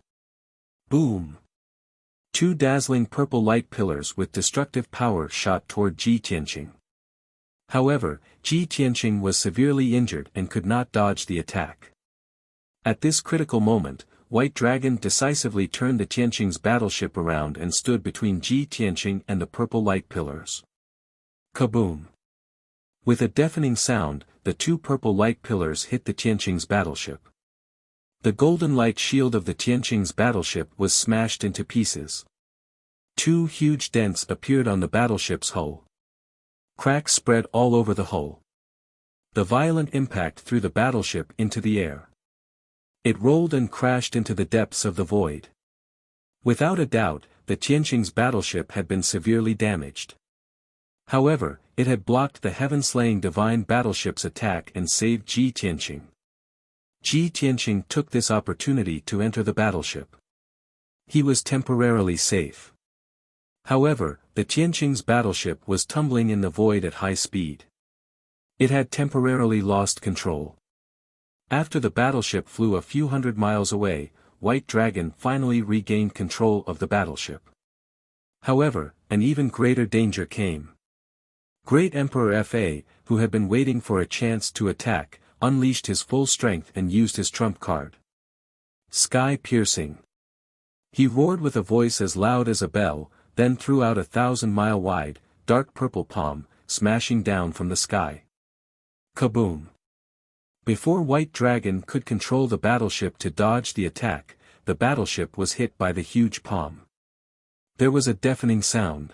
Speaker 1: Boom! 2 dazzling purple light pillars with destructive power shot toward Ji Tianqing. However, Ji Tianqing was severely injured and could not dodge the attack. At this critical moment, White Dragon decisively turned the Tianqing's battleship around and stood between Ji Tianqing and the purple light pillars. Kaboom! With a deafening sound, the 2 purple light pillars hit the Tianqing's battleship. The golden light shield of the Tianqing's battleship was smashed into pieces. 2 huge dents appeared on the battleship's hull. Cracks spread all over the hull. The violent impact threw the battleship into the air. It rolled and crashed into the depths of the void. Without a doubt, the Tianqing's battleship had been severely damaged. However, it had blocked the heaven-slaying divine battleship's attack and saved Ji Tianqing. Ji Tianqing took this opportunity to enter the battleship. He was temporarily safe. However, the Tianqing's battleship was tumbling in the void at high speed. It had temporarily lost control. After the battleship flew a few hundred miles away, White Dragon finally regained control of the battleship. However, an even greater danger came. Great Emperor Fa, who had been waiting for a chance to attack, unleashed his full strength and used his trump card. Sky piercing. He roared with a voice as loud as a bell, then threw out 1,000-mile-wide, dark purple palm, smashing down from the sky. Kaboom! Before White Dragon could control the battleship to dodge the attack, the battleship was hit by the huge palm. There was a deafening sound.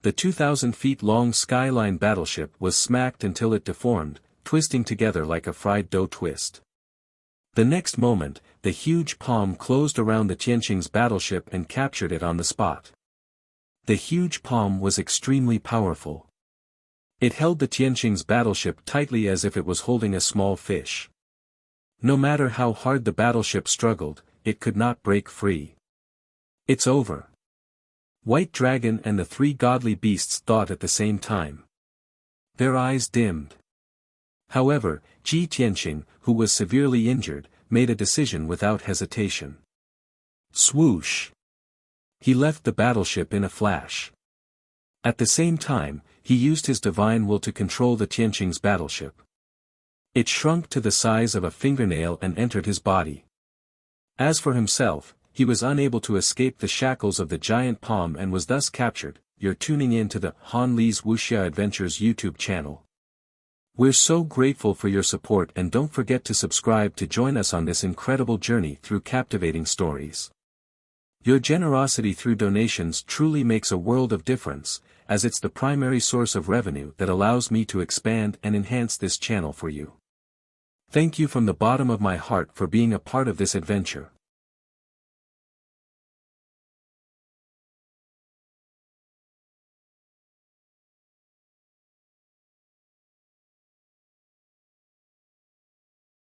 Speaker 1: The 2,000 feet long Skyline battleship was smacked until it deformed, twisting together like a fried dough twist. The next moment, the huge palm closed around the Tianqing's battleship and captured it on the spot. The huge palm was extremely powerful. It held the Tianqing's battleship tightly as if it was holding a small fish. No matter how hard the battleship struggled, it could not break free. It's over. White Dragon and the three godly beasts thought at the same time. Their eyes dimmed. However, Ji Tianqing, who was severely injured, made a decision without hesitation. Swoosh! He left the battleship in a flash. At the same time, he used his divine will to control the Tianqing's battleship. It shrunk to the size of a fingernail and entered his body. As for himself, he was unable to escape the shackles of the giant palm and was thus captured. You're tuning in to the Han Li's Wuxia Adventures YouTube channel. We're so grateful for your support, and don't forget to subscribe to join us on this incredible journey through captivating stories. Your generosity through donations truly makes a world of difference, as it's the primary source of revenue that allows me to expand and enhance this channel for you. Thank you from the bottom of my heart for being a part of this adventure.